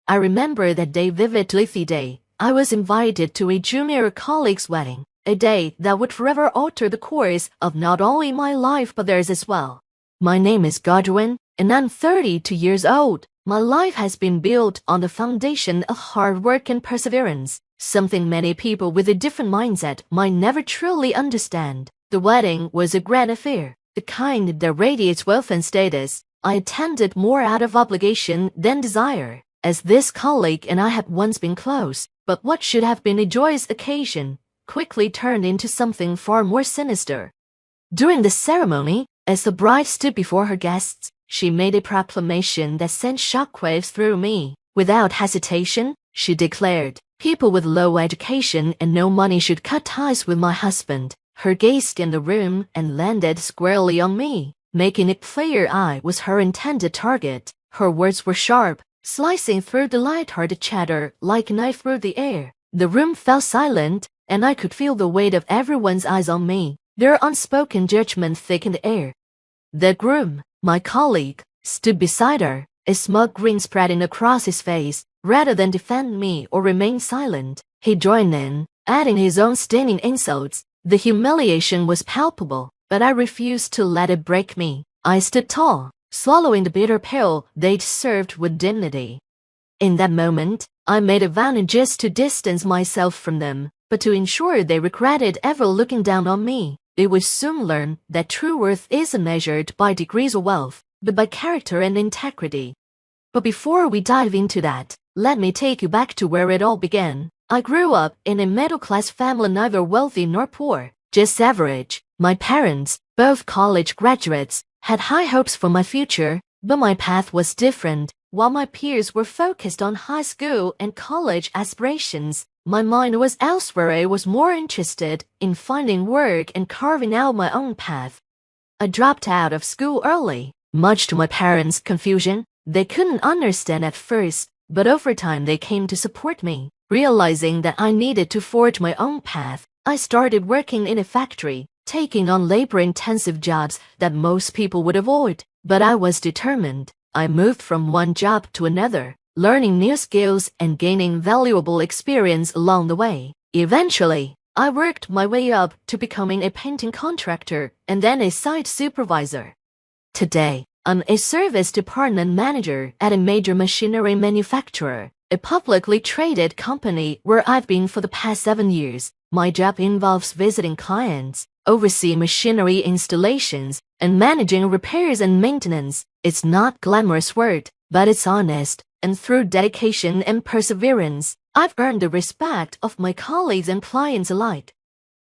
I remember that day vividly. The day I was invited to a junior colleague's wedding, a day that would forever alter the course of not only my life but theirs as well. My name is Godwin, and I'm 32 years old. My life has been built on the foundation of hard work and perseverance, something many people with a different mindset might never truly understand. The wedding was a grand affair, the kind that radiates wealth and status. I attended more out of obligation than desire, as this colleague and I had once been close, but what should have been a joyous occasion quickly turned into something far more sinister. During the ceremony, as the bride stood before her guests, she made a proclamation that sent shockwaves through me. Without hesitation, she declared, people with low education and no money should cut ties with my husband. Her gaze scanned the room and landed squarely on me, making it clear I was her intended target. Her words were sharp, slicing through the light-hearted chatter like a knife through the air. The room fell silent, and I could feel the weight of everyone's eyes on me. Their unspoken judgment thickened the air. The groom, my colleague, stood beside her, a smug grin spreading across his face. Rather than defend me or remain silent, he joined in, adding his own stinging insults. The humiliation was palpable, but I refused to let it break me. I stood tall, swallowing the bitter pill they'd served with dignity. In that moment, I made a vow not just to distance myself from them, but to ensure they regretted ever looking down on me. They would soon learn that true worth isn't measured by degrees of wealth, but by character and integrity. But before we dive into that, let me take you back to where it all began. I grew up in a middle-class family, neither wealthy nor poor, just average. My parents, both college graduates, had high hopes for my future, but my path was different. While my peers were focused on high school and college aspirations, my mind was elsewhere. I was more interested in finding work and carving out my own path. I dropped out of school early, much to my parents' confusion. They couldn't understand at first, but over time they came to support me. Realizing that I needed to forge my own path, I started working in a factory, taking on labor-intensive jobs that most people would avoid. But I was determined. I moved from one job to another, learning new skills and gaining valuable experience along the way. Eventually, I worked my way up to becoming a painting contractor and then a site supervisor. Today, I'm a service department manager at a major machinery manufacturer, a publicly traded company where I've been for the past 7 years. My job involves visiting clients, overseeing machinery installations, and managing repairs and maintenance. It's not glamorous work, but it's honest, and through dedication and perseverance, I've earned the respect of my colleagues and clients alike.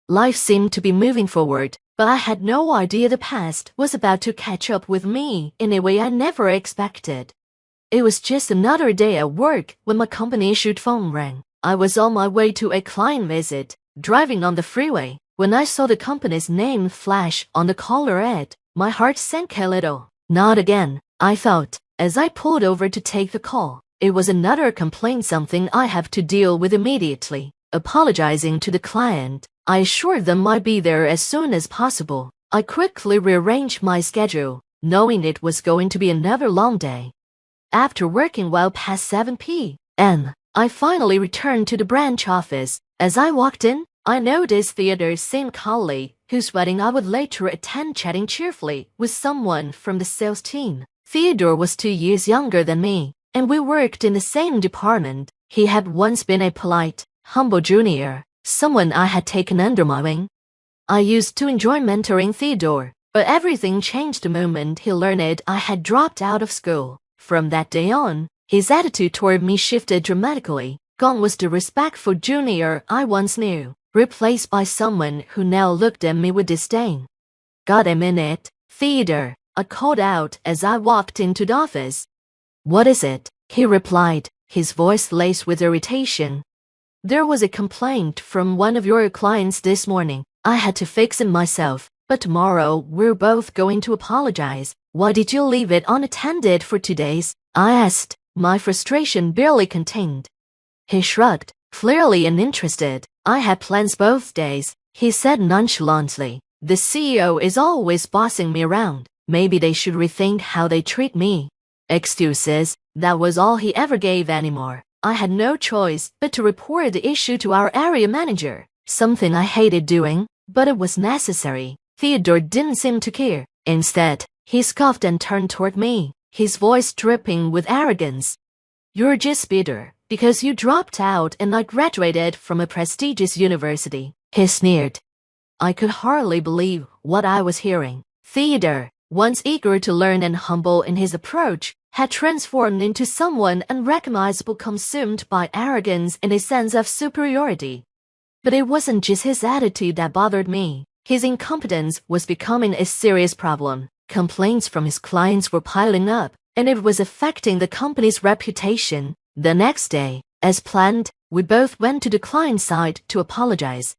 Life seemed to be moving forward, but I had no idea the past was about to catch up with me in a way I never expected. It was just another day at work when my company-issued phone rang. I was on my way to a client visit, driving on the freeway. When I saw the company's name flash on the caller ad, my heart sank a little. Not again, I thought, as I pulled over to take the call. It was another complaint, something I have to deal with immediately. Apologizing to the client, I assured them I'd be there as soon as possible. I quickly rearranged my schedule, knowing it was going to be another long day. After working well past 7 p.m., I finally returned to the branch office. As I walked in, I noticed Theodore's same colleague, whose wedding I would later attend, chatting cheerfully with someone from the sales team. Theodore was 2 years younger than me, and we worked in the same department. He had once been a polite, humble junior, someone I had taken under my wing. I used to enjoy mentoring Theodore, but everything changed the moment he learned I had dropped out of school. From that day on, his attitude toward me shifted dramatically. Gone was the respectful junior I once knew, replaced by someone who now looked at me with disdain. "Got a minute, Theodore?" I called out as I walked into the office. "What is it?" he replied, his voice laced with irritation. "There was a complaint from one of your clients this morning. I had to fix it myself, but tomorrow we're both going to apologize. Why did you leave it unattended for 2 days?" I asked, my frustration barely contained. He shrugged, clearly uninterested. "I had plans both days," he said nonchalantly. "The CEO is always bossing me around. Maybe they should rethink how they treat me." Excuses, that was all he ever gave anymore. I had no choice but to report the issue to our area manager, something I hated doing, but it was necessary. Theodore didn't seem to care. Instead, he scoffed and turned toward me, his voice dripping with arrogance. "You're just bitter because you dropped out and I graduated from a prestigious university," he sneered. I could hardly believe what I was hearing. Theodore, once eager to learn and humble in his approach, had transformed into someone unrecognizable, consumed by arrogance and a sense of superiority. But it wasn't just his attitude that bothered me. His incompetence was becoming a serious problem. Complaints from his clients were piling up, and it was affecting the company's reputation. The next day, as planned, we both went to the client side to apologize.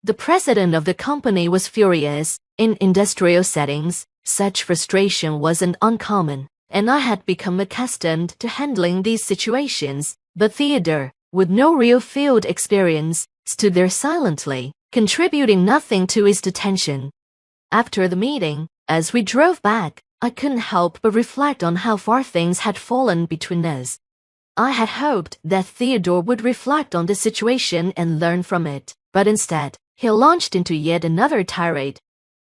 The president of the company was furious. In industrial settings, such frustration wasn't uncommon, and I had become accustomed to handling these situations. But Theodore, with no real field experience, stood there silently, contributing nothing to his detention. After the meeting, as we drove back, I couldn't help but reflect on how far things had fallen between us. I had hoped that Theodore would reflect on the situation and learn from it, but instead, he launched into yet another tirade.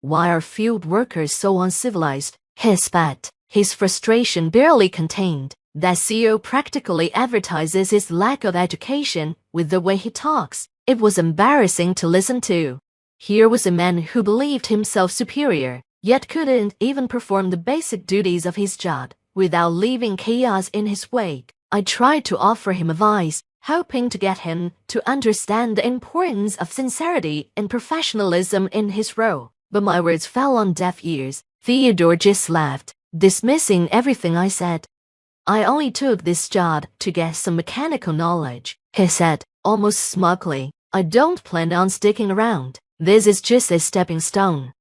"Why are field workers so uncivilized?" he spat, his frustration barely contained. "That CEO practically advertises his lack of education with the way he talks." It was embarrassing to listen to. Here was a man who believed himself superior, yet couldn't even perform the basic duties of his job without leaving chaos in his wake. I tried to offer him advice, hoping to get him to understand the importance of sincerity and professionalism in his role, but my words fell on deaf ears. Theodore just laughed, dismissing everything I said. "I only took this job to get some mechanical knowledge," he said, almost smugly. "I don't plan on sticking around. This is just a stepping stone."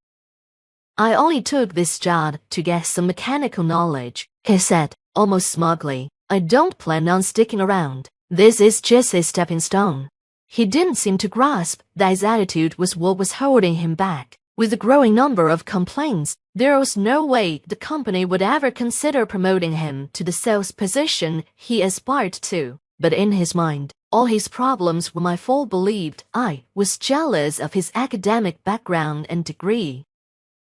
"I only took this job to get some mechanical knowledge," he said, almost smugly. "I don't plan on sticking around. This is just a stepping stone." He didn't seem to grasp that his attitude was what was holding him back. With the growing number of complaints, there was no way the company would ever consider promoting him to the sales position he aspired to. But in his mind, all his problems were my fault. Believed I was jealous of his academic background and degree.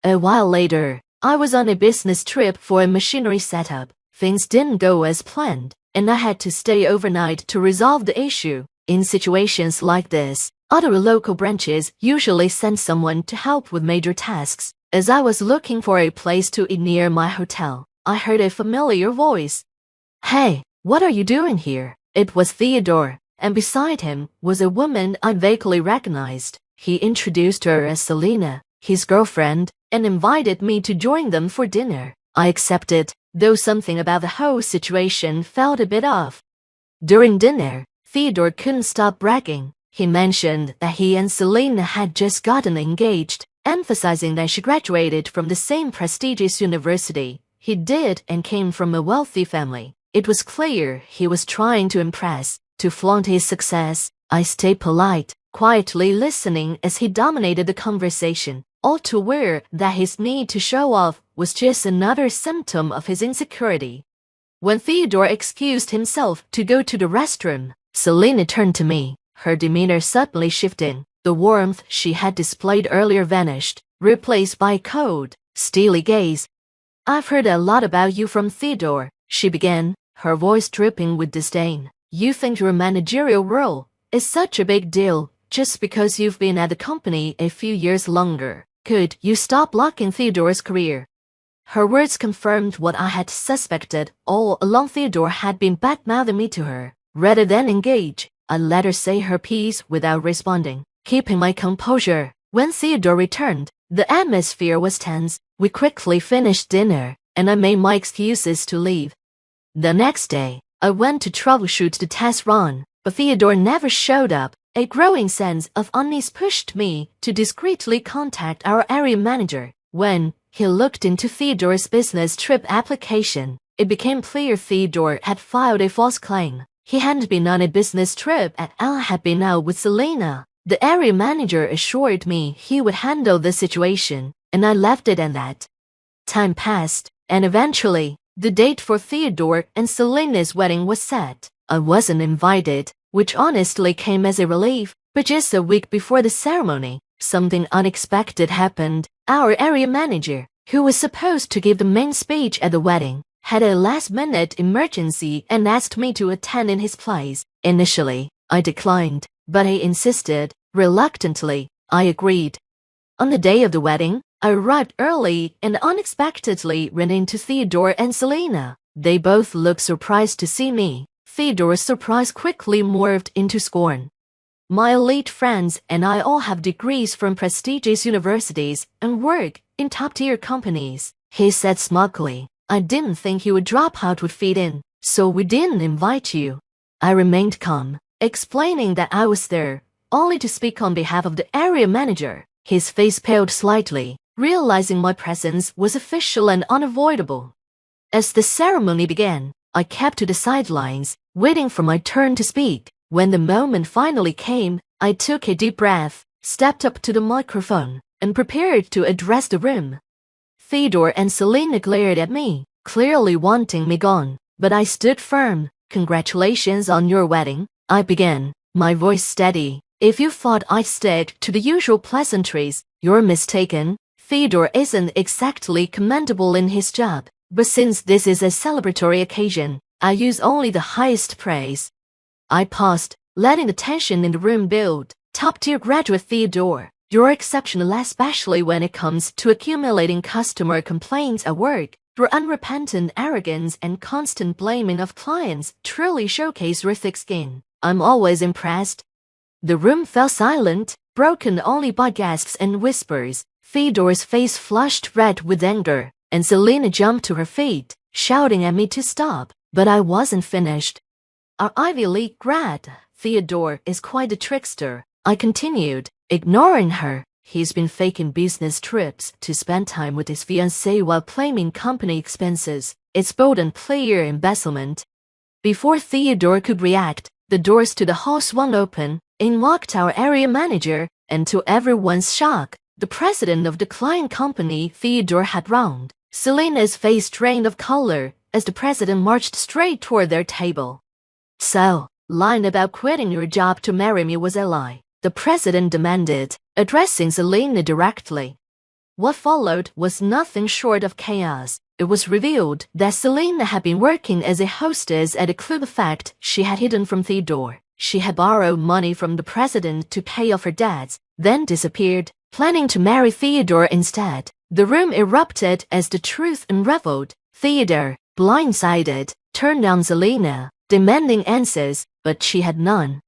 A while later, I was on a business trip for a machinery setup. Things didn't go as planned, and I had to stay overnight to resolve the issue. In situations like this, other local branches usually send someone to help with major tasks. As I was looking for a place to eat near my hotel, I heard a familiar voice. "Hey, what are you doing here?" It was Theodore, and beside him was a woman I vaguely recognized. He introduced her as Selena, his girlfriend, and invited me to join them for dinner. I accepted, though something about the whole situation felt a bit off. During dinner, Theodore couldn't stop bragging. He mentioned that he and Selena had just gotten engaged, emphasizing that she graduated from the same prestigious university he did and came from a wealthy family. It was clear he was trying to impress, to flaunt his success. I stayed polite, quietly listening as he dominated the conversation, all too aware that his need to show off was just another symptom of his insecurity. When Theodore excused himself to go to the restroom, Selena turned to me, her demeanor suddenly shifting. The warmth she had displayed earlier vanished, replaced by a cold, steely gaze. "I've heard a lot about you from Theodore," she began, her voice dripping with disdain. "You think your managerial role is such a big deal just because you've been at the company a few years longer. Could you stop blocking Theodore's career?" Her words confirmed what I had suspected all along. Theodore had been bad-mouthing me to her. Rather than engage, I let her say her piece without responding, keeping my composure. When Theodore returned, the atmosphere was tense. We quickly finished dinner, and I made my excuses to leave. The next day, I went to troubleshoot the test run, but Theodore never showed up. A growing sense of unease pushed me to discreetly contact our area manager. When he looked into Theodore's business trip application, it became clear Theodore had filed a false claim. He hadn't been on a business trip and I had been out with Selena. The area manager assured me he would handle the situation, and I left it at that. Time passed, and eventually, The date for Theodore and Selena's wedding was set. I wasn't invited, which honestly came as a relief, but just a week before the ceremony, something unexpected happened. Our area manager, who was supposed to give the main speech at the wedding, had a last-minute emergency and asked me to attend in his place. Initially, I declined, but he insisted. Reluctantly, I agreed. On the day of the wedding, I arrived early and unexpectedly ran into Theodore and Selena. They both looked surprised to see me. Theodore's surprise quickly morphed into scorn. My elite friends and I all have degrees from prestigious universities and work in top-tier companies, he said smugly. I didn't think you would drop out would fit in, so we didn't invite you. I remained calm, explaining that I was there only to speak on behalf of the area manager. His face paled slightly, realizing my presence was official and unavoidable. As the ceremony began, I kept to the sidelines, waiting for my turn to speak. When the moment finally came, I took a deep breath, stepped up to the microphone, and prepared to address the room. Theodore and Selena glared at me, clearly wanting me gone, but I stood firm. Congratulations on your wedding, I began, my voice steady. If you thought I'd stick to the usual pleasantries, you're mistaken. Theodore isn't exactly commendable in his job, but since this is a celebratory occasion, I use only the highest praise. I paused, letting the tension in the room build. Top-tier graduate Theodore, you're exceptional, especially when it comes to accumulating customer complaints at work. Your unrepentant arrogance and constant blaming of clients truly showcase your thick skin. I'm always impressed. The room fell silent, broken only by gasps and whispers. Theodore's face flushed red with anger, and Selena jumped to her feet, shouting at me to stop, but I wasn't finished. Our Ivy League grad, Theodore, is quite a trickster, I continued, ignoring her. He's been faking business trips to spend time with his fiancée while claiming company expenses. It's bold and clear embezzlement. Before Theodore could react, the doors to the hall swung open. In walked our area manager, and to everyone's shock, the president of the client company Theodore had wronged. Selena's face drained of color as the president marched straight toward their table. So, lying about quitting your job to marry me was a lie, the president demanded, addressing Selena directly. What followed was nothing short of chaos. It was revealed that Selena had been working as a hostess at a club, a fact she had hidden from Theodore. She had borrowed money from the president to pay off her debts, then disappeared, planning to marry Theodore instead. The room erupted as the truth unraveled. Theodore, blindsided, turned on Selena, demanding answers, but she had none.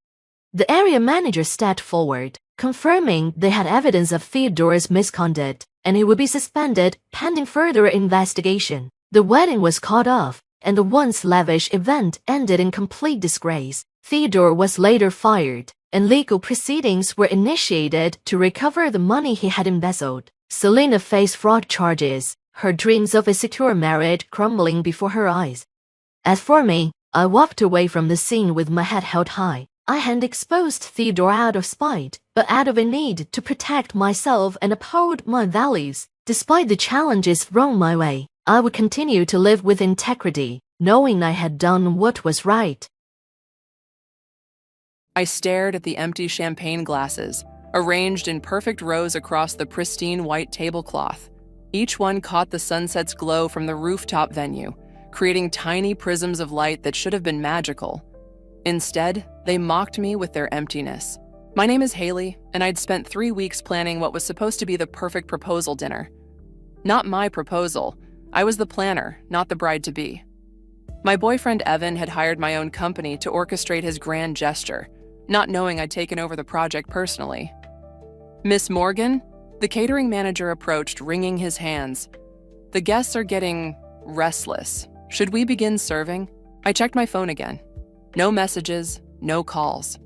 The area manager stepped forward, confirming they had evidence of Theodore's misconduct, and he would be suspended pending further investigation. The wedding was called off, and the once lavish event ended in complete disgrace. Theodore was later fired, and legal proceedings were initiated to recover the money he had embezzled. Selena faced fraud charges, her dreams of a secure marriage crumbling before her eyes. As for me, I walked away from the scene with my head held high. I hadn't exposed Theodore out of spite, but out of a need to protect myself and uphold my values. Despite the challenges thrown my way, I would continue to live with integrity, knowing I had done what was right. I stared at the empty champagne glasses, arranged in perfect rows across the pristine white tablecloth. Each one caught the sunset's glow from the rooftop venue, creating tiny prisms of light that should have been magical. Instead, they mocked me with their emptiness. My name is Haley, and I'd spent 3 weeks planning what was supposed to be the perfect proposal dinner. Not my proposal. I was the planner, not the bride-to-be. My boyfriend Evan had hired my own company to orchestrate his grand gesture, not knowing I'd taken over the project personally. Miss Morgan? The catering manager approached, wringing his hands. The guests are getting restless. Should we begin serving? I checked my phone again. No messages, no calls.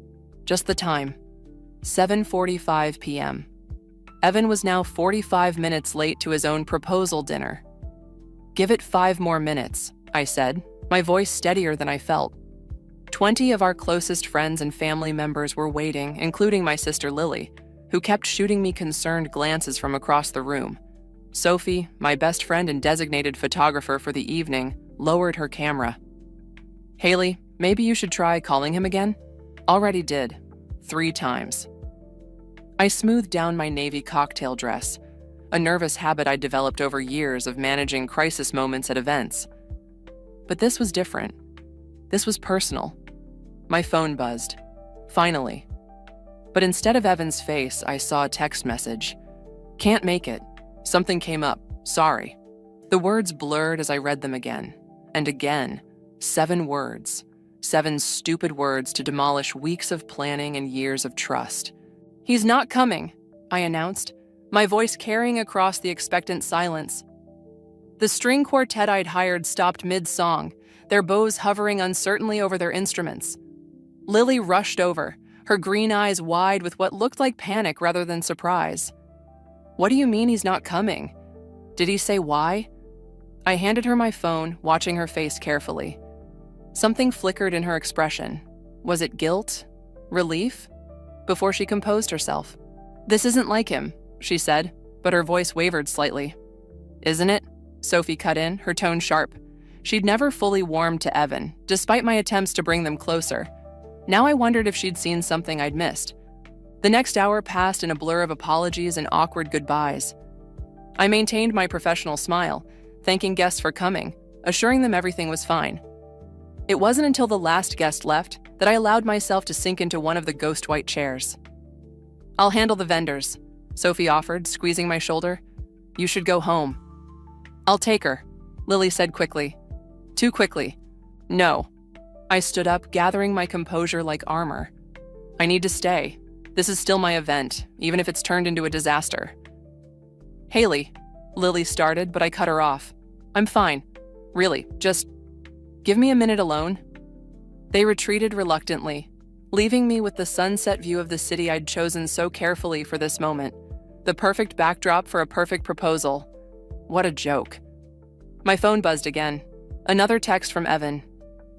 Just the time. 7:45 p.m. Evan was now 45 minutes late to his own proposal dinner. Give it 5 more minutes, I said, my voice steadier than I felt. 20 of our closest friends and family members were waiting, including my sister Lily, who kept shooting me concerned glances from across the room. Sophie, my best friend and designated photographer for the evening, lowered her camera. "Haley, maybe you should try calling him again?" "Already did. 3 times. I smoothed down my navy cocktail dress, a nervous habit I'd developed over years of managing crisis moments at events. But this was different. This was personal. My phone buzzed. Finally. But instead of Evan's face, I saw a text message. "Can't make it. Something came up. Sorry." The words blurred as I read them again. And again. 7 words. 7 stupid words to demolish weeks of planning and years of trust. "He's not coming," I announced, my voice carrying across the expectant silence. The string quartet I'd hired stopped mid-song, their bows hovering uncertainly over their instruments. Lily rushed over, her green eyes wide with what looked like panic rather than surprise. "What do you mean he's not coming? Did he say why?" I handed her my phone, watching her face carefully. Something flickered in her expression. Was it guilt? Relief? Before she composed herself. "This isn't like him," she said, but her voice wavered slightly. "Isn't it?" Sophie cut in, her tone sharp. She'd never fully warmed to Evan, despite my attempts to bring them closer. Now I wondered if she'd seen something I'd missed. The next hour passed in a blur of apologies and awkward goodbyes. I maintained my professional smile, thanking guests for coming, assuring them everything was fine. It wasn't until the last guest left that I allowed myself to sink into one of the ghost white chairs. "I'll handle the vendors," Sophie offered, squeezing my shoulder. "You should go home." "I'll take her," Lily said quickly. Too quickly. "No." I stood up, gathering my composure like armor. "I need to stay. This is still my event, even if it's turned into a disaster." "Haley," Lily started, but I cut her off. "I'm fine. Really, just give me a minute alone." They retreated reluctantly, leaving me with the sunset view of the city I'd chosen so carefully for this moment. The perfect backdrop for a perfect proposal. What a joke. My phone buzzed again. Another text from Evan.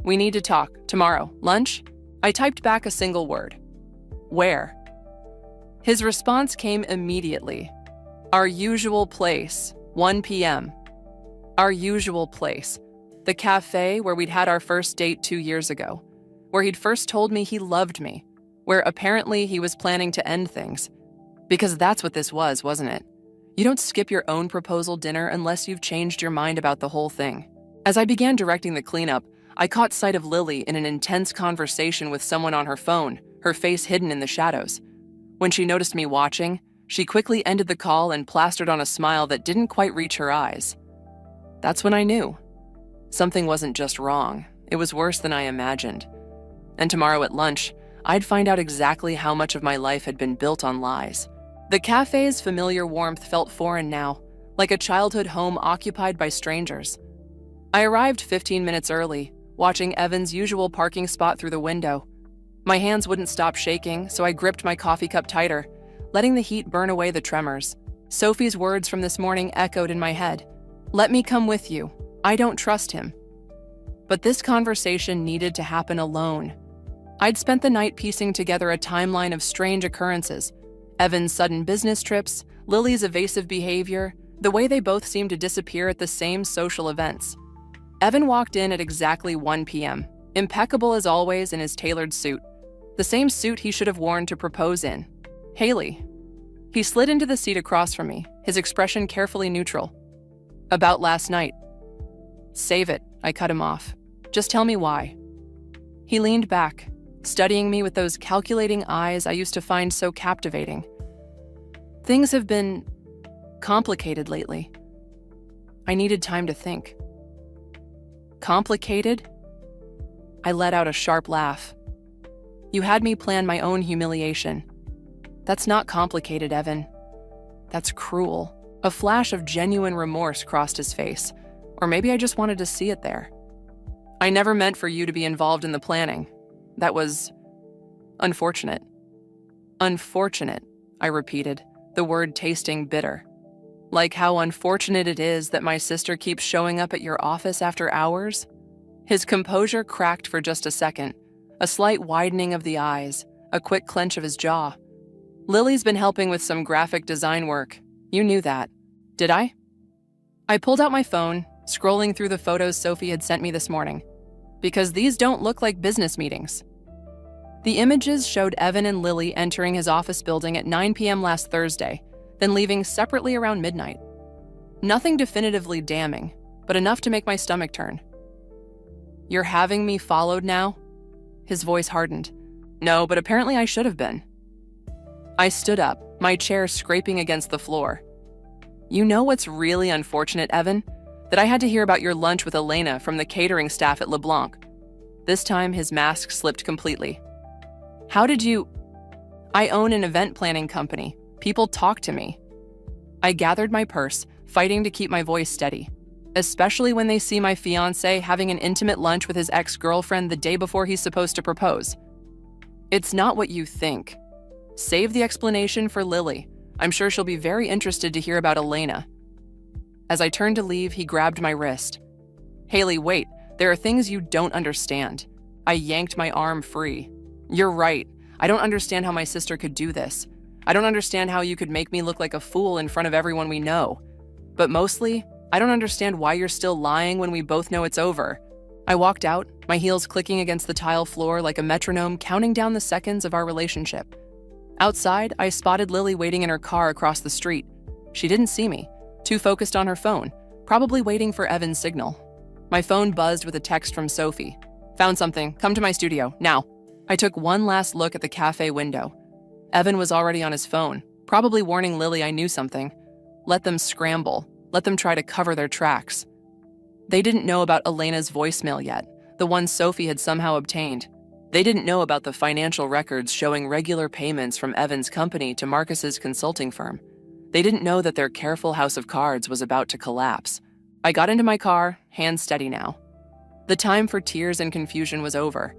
"We need to talk. Tomorrow. Lunch?" I typed back a single word. "Where?" His response came immediately. "Our usual place, 1 p.m. Our usual place. The cafe where we'd had our first date 2 years ago. Where he'd first told me he loved me. Where apparently he was planning to end things. Because that's what this was, wasn't it? You don't skip your own proposal dinner unless you've changed your mind about the whole thing. As I began directing the cleanup, I caught sight of Lily in an intense conversation with someone on her phone, her face hidden in the shadows. When she noticed me watching, she quickly ended the call and plastered on a smile that didn't quite reach her eyes. That's when I knew. Something wasn't just wrong, it was worse than I imagined. And tomorrow at lunch, I'd find out exactly how much of my life had been built on lies. The cafe's familiar warmth felt foreign now, like a childhood home occupied by strangers. I arrived 15 minutes early, watching Evan's usual parking spot through the window. My hands wouldn't stop shaking, so I gripped my coffee cup tighter, letting the heat burn away the tremors. Sophie's words from this morning echoed in my head. "Let me come with you. I don't trust him." But this conversation needed to happen alone. I'd spent the night piecing together a timeline of strange occurrences. Evan's sudden business trips, Lily's evasive behavior, the way they both seemed to disappear at the same social events. Evan walked in at exactly 1 p.m., impeccable as always in his tailored suit. The same suit he should have worn to propose in. "Haley." He slid into the seat across from me, his expression carefully neutral. "About last night." "Save it," I cut him off. "Just tell me why." He leaned back, studying me with those calculating eyes I used to find so captivating. "Things have been complicated lately. I needed time to think." "Complicated?" I let out a sharp laugh. "You had me plan my own humiliation. That's not complicated, Evan. That's cruel." A flash of genuine remorse crossed his face, or maybe I just wanted to see it there. "I never meant for you to be involved in the planning. That was unfortunate." "Unfortunate," I repeated, the word tasting bitter. "Like how unfortunate it is that my sister keeps showing up at your office after hours?" His composure cracked for just a second, a slight widening of the eyes, a quick clench of his jaw. "Lily's been helping with some graphic design work. You knew that. Did I?" I pulled out my phone, scrolling through the photos Sophie had sent me this morning, because these don't look like business meetings. The images showed Evan and Lily entering his office building at 9 p.m. last Thursday, then leaving separately around midnight. Nothing definitively damning, but enough to make my stomach turn. "You're having me followed now?" His voice hardened. "No, but apparently I should have been." I stood up, my chair scraping against the floor. "You know what's really unfortunate, Evan? That I had to hear about your lunch with Elena from the catering staff at LeBlanc." This time, his mask slipped completely. "How did you—" "I own an event planning company. People talk to me." I gathered my purse, fighting to keep my voice steady, especially when they see my fiancé having an intimate lunch with his ex-girlfriend the day before he's supposed to propose. "It's not what you think. Save the explanation for Lily. I'm sure she'll be very interested to hear about Elena." As I turned to leave, he grabbed my wrist. "Haley, wait. There are things you don't understand." I yanked my arm free. "You're right. I don't understand how my sister could do this. I don't understand how you could make me look like a fool in front of everyone we know. But mostly, I don't understand why you're still lying when we both know it's over." I walked out, my heels clicking against the tile floor like a metronome, counting down the seconds of our relationship. Outside, I spotted Lily waiting in her car across the street. She didn't see me, too focused on her phone, probably waiting for Evan's signal. My phone buzzed with a text from Sophie. "Found something. Come to my studio, now." I took one last look at the cafe window. Evan was already on his phone, probably warning Lily I knew something. Let them scramble. Let them try to cover their tracks. They didn't know about Elena's voicemail yet, the one Sophie had somehow obtained. They didn't know about the financial records showing regular payments from Evan's company to Marcus's consulting firm. They didn't know that their careful house of cards was about to collapse. I got into my car, hands steady now. The time for tears and confusion was over.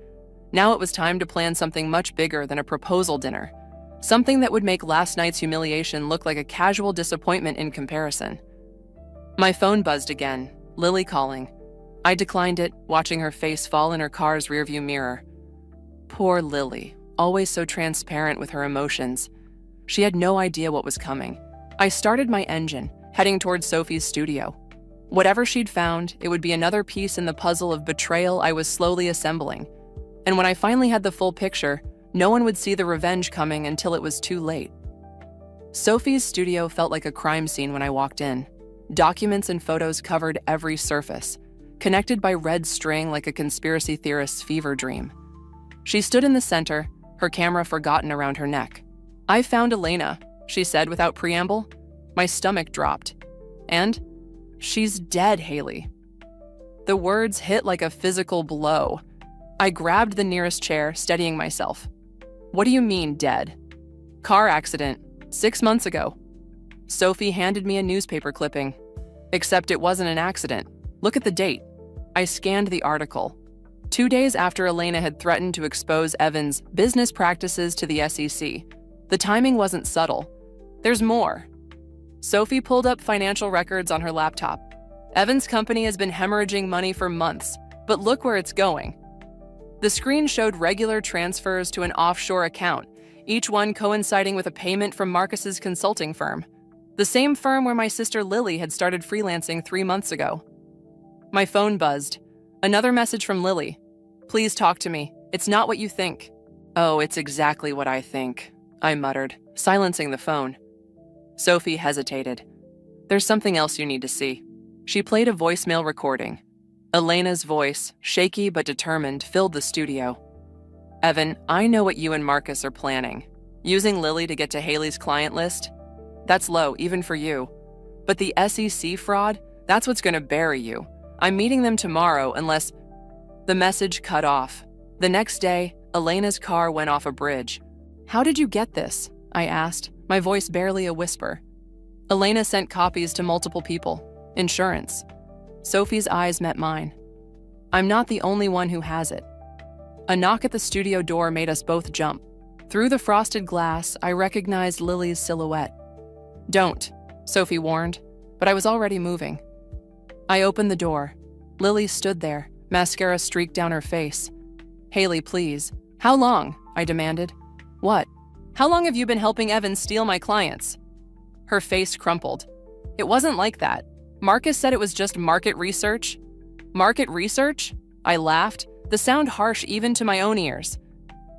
Now it was time to plan something much bigger than a proposal dinner. Something that would make last night's humiliation look like a casual disappointment in comparison. My phone buzzed again, Lily calling. I declined it, watching her face fall in her car's rearview mirror. Poor Lily, always so transparent with her emotions. She had no idea what was coming. I started my engine, heading towards Sophie's studio. Whatever she'd found, it would be another piece in the puzzle of betrayal I was slowly assembling. And when I finally had the full picture, no one would see the revenge coming until it was too late. Sophie's studio felt like a crime scene when I walked in. Documents and photos covered every surface, connected by red string like a conspiracy theorist's fever dream. She stood in the center, her camera forgotten around her neck. "I found Elena," she said without preamble. My stomach dropped. "And?" "She's dead, Haley." The words hit like a physical blow. I grabbed the nearest chair, steadying myself. "What do you mean, dead?" "Car accident, 6 months ago." Sophie handed me a newspaper clipping. Except it wasn't an accident. Look at the date. I scanned the article. 2 days after Elena had threatened to expose Evan's business practices to the SEC. The timing wasn't subtle. There's more. Sophie pulled up financial records on her laptop. Evan's company has been hemorrhaging money for months, but look where it's going. The screen showed regular transfers to an offshore account, each one coinciding with a payment from Marcus's consulting firm. The same firm where my sister Lily had started freelancing 3 months ago. My phone buzzed. Another message from Lily. "Please talk to me. It's not what you think." "Oh, it's exactly what I think," I muttered, silencing the phone. Sophie hesitated. "There's something else you need to see." She played a voicemail recording. Elena's voice, shaky but determined, filled the studio. "Evan, I know what you and Marcus are planning. Using Lily to get to Haley's client list? That's low, even for you. But the SEC fraud, that's what's going to bury you. I'm meeting them tomorrow unless—" The message cut off. The next day, Elena's car went off a bridge. "How did you get this?" I asked, my voice barely a whisper. Elena sent copies to multiple people. Insurance. Sophie's eyes met mine. "I'm not the only one who has it." A knock at the studio door made us both jump. Through the frosted glass, I recognized Lily's silhouette. "Don't," Sophie warned, but I was already moving. I opened the door. Lily stood there, mascara streaked down her face. "Haley, please." "How long?" I demanded. "What?" "How long have you been helping Evan steal my clients?" Her face crumpled. "It wasn't like that. Marcus said it was just market research. Market research? I laughed, the sound harsh even to my own ears.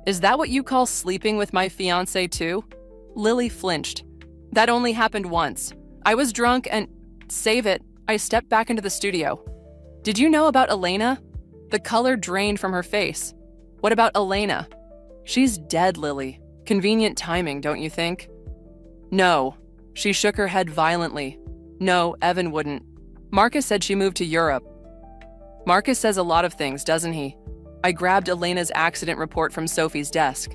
Is that what you call sleeping with my fiancé too? Lily flinched. That only happened once. I was drunk and… Save it. I stepped back into the studio. Did you know about Elena? The color drained from her face. What about Elena? She's dead, Lily. Convenient timing, don't you think? No. She shook her head violently. No, Evan wouldn't. Marcus said she moved to Europe. Marcus says a lot of things, doesn't he? I grabbed Elena's accident report from Sophie's desk.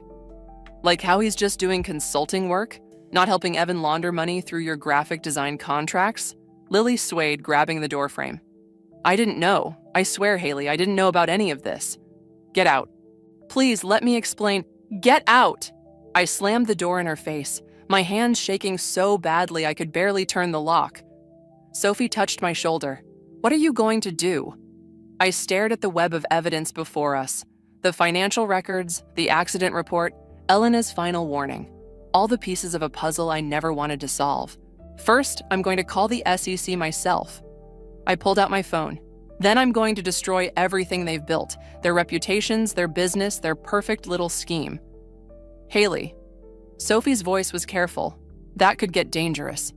Like how he's just doing consulting work? Not helping Evan launder money through your graphic design contracts? Lily swayed, grabbing the doorframe. I didn't know. I swear, Haley, I didn't know about any of this. Get out. Please, let me explain. Get out! I slammed the door in her face, my hands shaking so badly I could barely turn the lock. Sophie touched my shoulder. What are you going to do? I stared at the web of evidence before us. The financial records, the accident report, Elena's final warning. All the pieces of a puzzle I never wanted to solve. First, I'm going to call the SEC myself. I pulled out my phone. Then I'm going to destroy everything they've built, their reputations, their business, their perfect little scheme. Haley. Sophie's voice was careful. That could get dangerous.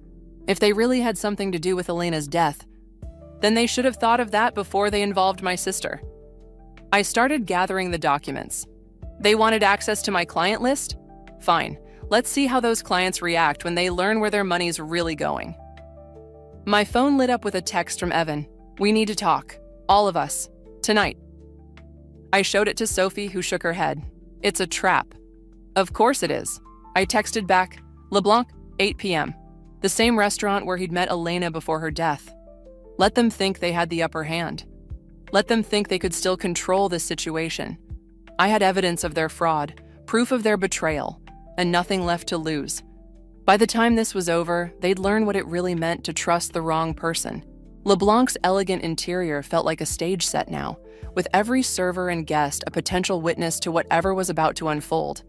If they really had something to do with Elena's death, then they should have thought of that before they involved my sister. I started gathering the documents. They wanted access to my client list? Fine. Let's see how those clients react when they learn where their money's really going. My phone lit up with a text from Evan. We need to talk. All of us. Tonight. I showed it to Sophie, who shook her head. It's a trap. Of course it is. I texted back, LeBlanc, 8 p.m. The same restaurant where he'd met Elena before her death. Let them think they had the upper hand. Let them think they could still control this situation. I had evidence of their fraud, proof of their betrayal, and nothing left to lose. By the time this was over, they'd learn what it really meant to trust the wrong person. LeBlanc's elegant interior felt like a stage set now, with every server and guest a potential witness to whatever was about to unfold.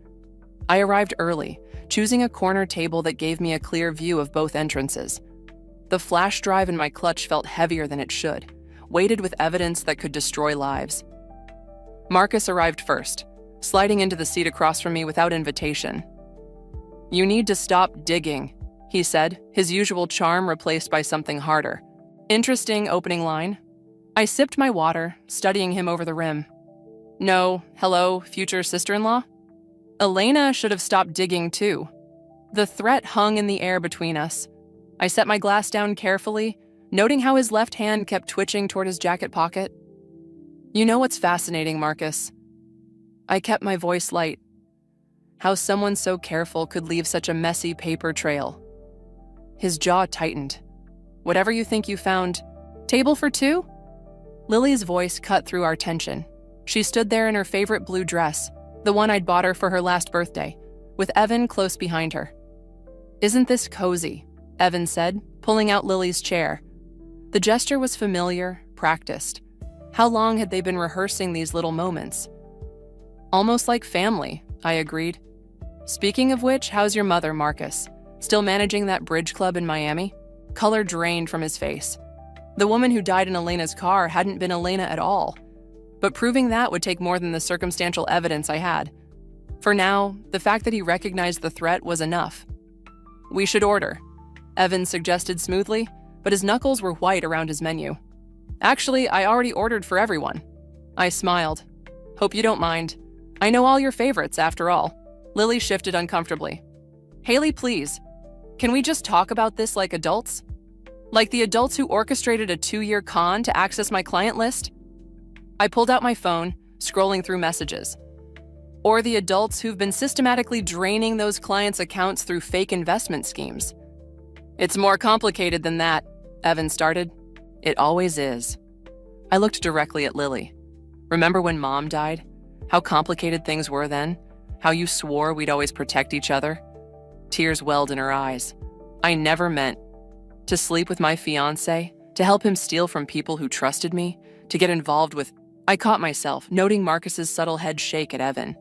I arrived early, choosing a corner table that gave me a clear view of both entrances. The flash drive in my clutch felt heavier than it should, weighted with evidence that could destroy lives. Marcus arrived first, sliding into the seat across from me without invitation. You need to stop digging, he said, his usual charm replaced by something harder. Interesting opening line. I sipped my water, studying him over the rim. No, hello, future sister-in-law? Elena should have stopped digging too. The threat hung in the air between us. I set my glass down carefully, noting how his left hand kept twitching toward his jacket pocket. You know what's fascinating, Marcus? I kept my voice light. How someone so careful could leave such a messy paper trail. His jaw tightened. Whatever you think you found, table for two? Lily's voice cut through our tension. She stood there in her favorite blue dress, the one I'd bought her for her last birthday, with Evan close behind her. Isn't this cozy? Evan said, pulling out Lily's chair. The gesture was familiar, practiced. How long had they been rehearsing these little moments? Almost like family, I agreed. Speaking of which, how's your mother, Marcus? Still managing that bridge club in Miami? Color drained from his face. The woman who died in Elena's car hadn't been Elena at all. But proving that would take more than the circumstantial evidence I had. For now, the fact that he recognized the threat was enough. We should order, Evan suggested smoothly, but his knuckles were white around his menu. Actually, I already ordered for everyone. I smiled. Hope you don't mind. I know all your favorites, after all. Lily shifted uncomfortably. Haley, please. Can we just talk about this like adults? Like the adults who orchestrated a 2-year con to access my client list? I pulled out my phone, scrolling through messages. Or the adults who've been systematically draining those clients' accounts through fake investment schemes. It's more complicated than that, Evan started. It always is. I looked directly at Lily. Remember when Mom died? How complicated things were then? How you swore we'd always protect each other? Tears welled in her eyes. I never meant to sleep with my fiancé, to help him steal from people who trusted me, to get involved with… I caught myself, noting Marcus's subtle head shake at Evan.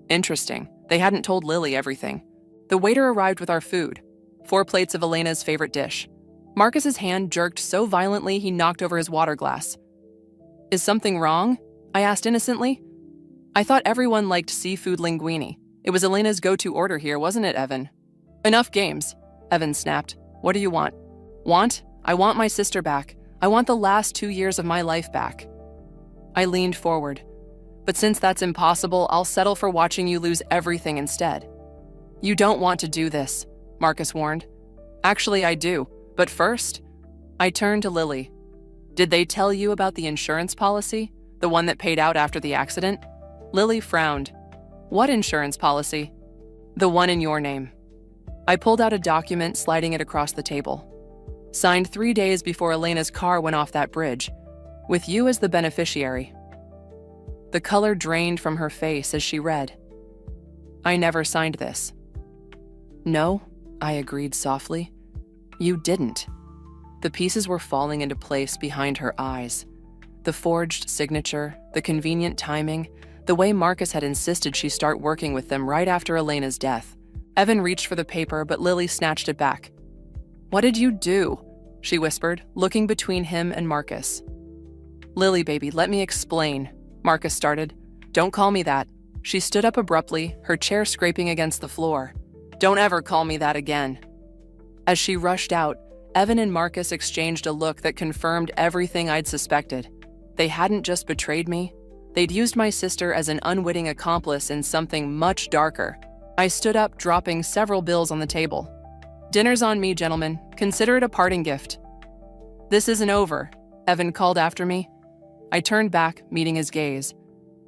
Interesting. They hadn't told Lily everything. The waiter arrived with our food. 4 plates of Elena's favorite dish. Marcus's hand jerked so violently he knocked over his water glass. Is something wrong? I asked innocently. I thought everyone liked seafood linguine. It was Elena's go-to order here, wasn't it, Evan? Enough games, Evan snapped. What do you want? Want? I want my sister back. I want the last 2 years of my life back. I leaned forward. But since that's impossible, I'll settle for watching you lose everything instead. You don't want to do this, Marcus warned. Actually, I do. But first, I turned to Lily. Did they tell you about the insurance policy? The one that paid out after the accident? Lily frowned. What insurance policy? The one in your name. I pulled out a document, sliding it across the table. Signed 3 days before Elena's car went off that bridge, with you as the beneficiary. The color drained from her face as she read. I never signed this. No, I agreed softly. You didn't. The pieces were falling into place behind her eyes. The forged signature, the convenient timing, the way Marcus had insisted she start working with them right after Elena's death. Evan reached for the paper, but Lily snatched it back. What did you do? She whispered, looking between him and Marcus. Lily, baby, let me explain, Marcus started. Don't call me that. She stood up abruptly, her chair scraping against the floor. Don't ever call me that again. As she rushed out, Evan and Marcus exchanged a look that confirmed everything I'd suspected. They hadn't just betrayed me. They'd used my sister as an unwitting accomplice in something much darker. I stood up, dropping several bills on the table. Dinner's on me, gentlemen. Consider it a parting gift. This isn't over, Evan called after me. I turned back, meeting his gaze.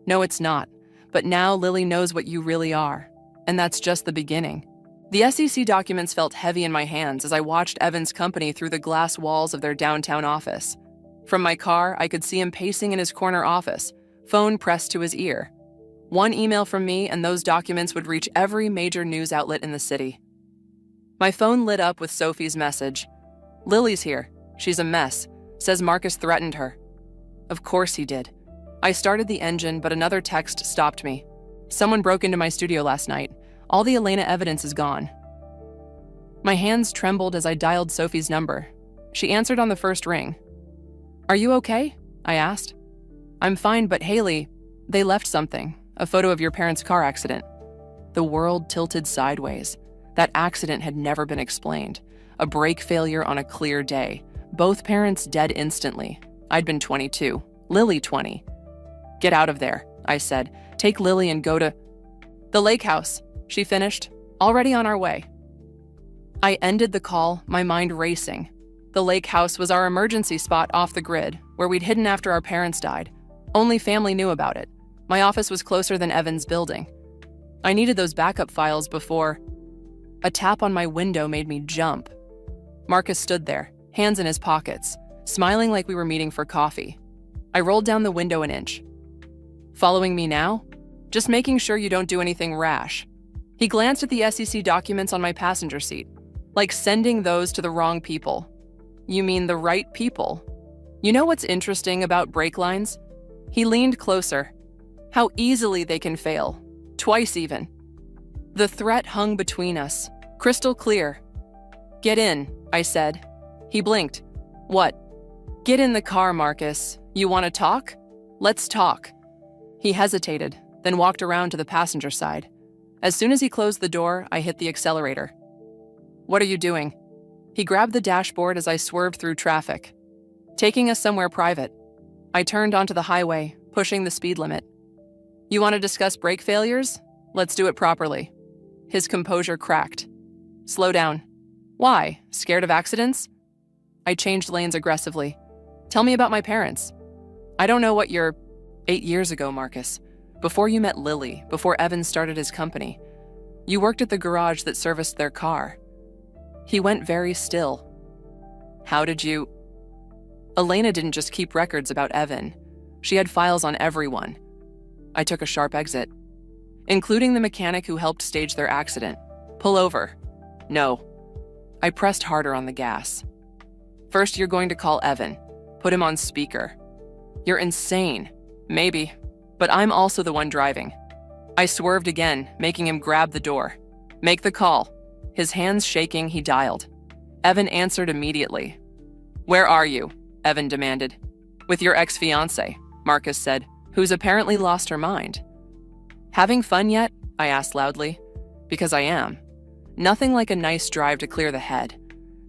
No, it's not. But now Lily knows what you really are. And that's just the beginning. The SEC documents felt heavy in my hands as I watched Evan's company through the glass walls of their downtown office. From my car, I could see him pacing in his corner office, phone pressed to his ear. One email from me and those documents would reach every major news outlet in the city. My phone lit up with Sophie's message. Lily's here. She's a mess. Says Marcus threatened her. Of course he did. I started the engine, but another text stopped me. Someone broke into my studio last night. All the Elena evidence is gone. My hands trembled as I dialed Sophie's number. She answered on the first ring. Are you okay? I asked. I'm fine, but Haley, they left something. A photo of your parents' car accident. The world tilted sideways. That accident had never been explained. A brake failure on a clear day. Both parents dead instantly. I'd been 22. Lily 20. Get out of there, I said. Take Lily and go to the lake house, she finished. Already on our way. I ended the call, my mind racing. The lake house was our emergency spot off the grid, where we'd hidden after our parents died. Only family knew about it. My office was closer than Evan's building. I needed those backup files before. A tap on my window made me jump. Marcus stood there, hands in his pockets, smiling like we were meeting for coffee. I rolled down the window an inch. Following me now? Just making sure you don't do anything rash. He glanced at the SEC documents on my passenger seat, like sending those to the wrong people. You mean the right people? You know what's interesting about brake lines? He leaned closer. How easily they can fail. Twice even. The threat hung between us, crystal clear. Get in, I said. He blinked. What? Get in the car, Marcus. You want to talk? Let's talk. He hesitated, then walked around to the passenger side. As soon as he closed the door, I hit the accelerator. What are you doing? He grabbed the dashboard as I swerved through traffic. Taking us somewhere private. I turned onto the highway, pushing the speed limit. You want to discuss brake failures? Let's do it properly. His composure cracked. Slow down. Why? Scared of accidents? I changed lanes aggressively. Tell me about my parents. I don't know what you're... 8 years ago, Marcus. Before you met Lily, before Evan started his company, you worked at the garage that serviced their car. He went very still. How did you... Elena didn't just keep records about Evan. She had files on everyone. I took a sharp exit, including the mechanic who helped stage their accident. Pull over. No. I pressed harder on the gas. First, you're going to call Evan. Put him on speaker. You're insane. Maybe. But I'm also the one driving. I swerved again, making him grab the door. Make the call. His hands shaking, he dialed. Evan answered immediately. "Where are you?" Evan demanded. "With your ex-fiancé," Marcus said, who's apparently lost her mind. "Having fun yet?" I asked loudly. "Because I am. Nothing like a nice drive to clear the head.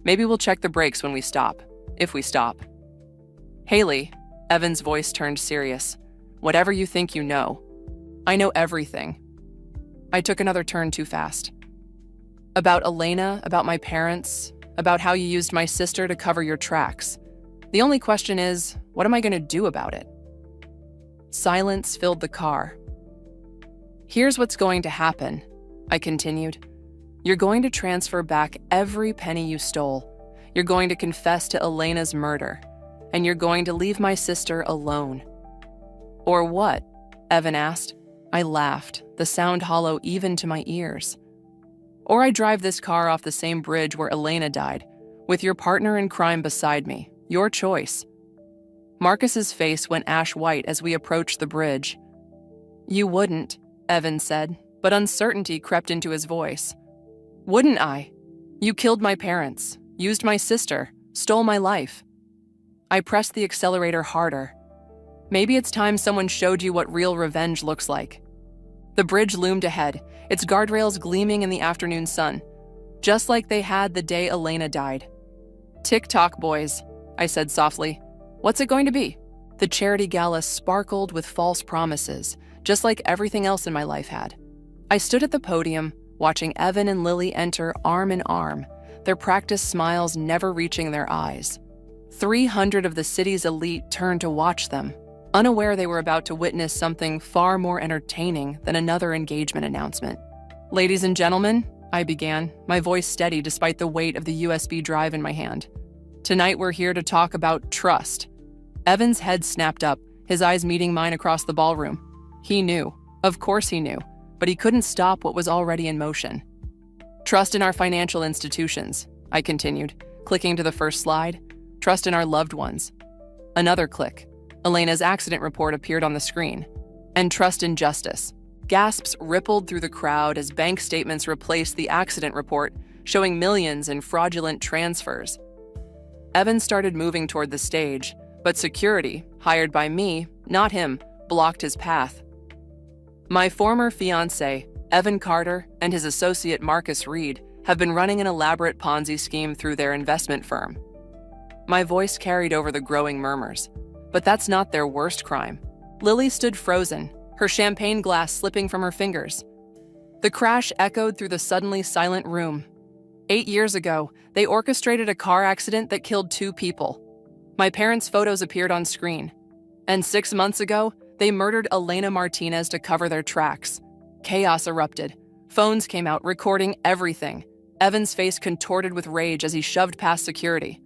Maybe we'll check the brakes when we stop, if we stop." "Haley," Evan's voice turned serious. "Whatever you think you know. I know everything." I took another turn too fast. "About Elena, about my parents, about how you used my sister to cover your tracks. The only question is, what am I going to do about it?" Silence filled the car. "Here's what's going to happen," I continued. "You're going to transfer back every penny you stole. You're going to confess to Elena's murder. And you're going to leave my sister alone." "Or what?" Evan asked. I laughed, the sound hollow even to my ears. "Or I drive this car off the same bridge where Elena died, with your partner in crime beside me. Your choice." Marcus's face went ash white as we approached the bridge. "You wouldn't," Evan said, but uncertainty crept into his voice. "Wouldn't I? You killed my parents, used my sister, stole my life." I pressed the accelerator harder. Maybe it's time someone showed you what real revenge looks like. The bridge loomed ahead, its guardrails gleaming in the afternoon sun, just like they had the day Elena died. "Tick-tock, boys," I said softly. "What's it going to be?" The charity gala sparkled with false promises, just like everything else in my life had. I stood at the podium, watching Evan and Lily enter arm in arm, their practiced smiles never reaching their eyes. 300 of the city's elite turned to watch them, unaware they were about to witness something far more entertaining than another engagement announcement. "Ladies and gentlemen," I began, my voice steady despite the weight of the USB drive in my hand. "Tonight we're here to talk about trust." Evan's head snapped up, his eyes meeting mine across the ballroom. He knew. Of course he knew. But he couldn't stop what was already in motion. "Trust in our financial institutions," I continued, clicking to the first slide. "Trust in our loved ones." Another click. Elena's accident report appeared on the screen. "And trust in justice." Gasps rippled through the crowd as bank statements replaced the accident report, showing millions in fraudulent transfers. Evan started moving toward the stage, but security, hired by me, not him, blocked his path. My former fiancé, Evan Carter, and his associate Marcus Reed have been running an elaborate Ponzi scheme through their investment firm. My voice carried over the growing murmurs. But that's not their worst crime. Lily stood frozen, her champagne glass slipping from her fingers. The crash echoed through the suddenly silent room. 8 years ago, they orchestrated a car accident that killed 2 people. My parents' photos appeared on screen. And 6 months ago, they murdered Elena Martinez to cover their tracks. Chaos erupted. Phones came out recording everything. Evan's face contorted with rage as he shoved past security.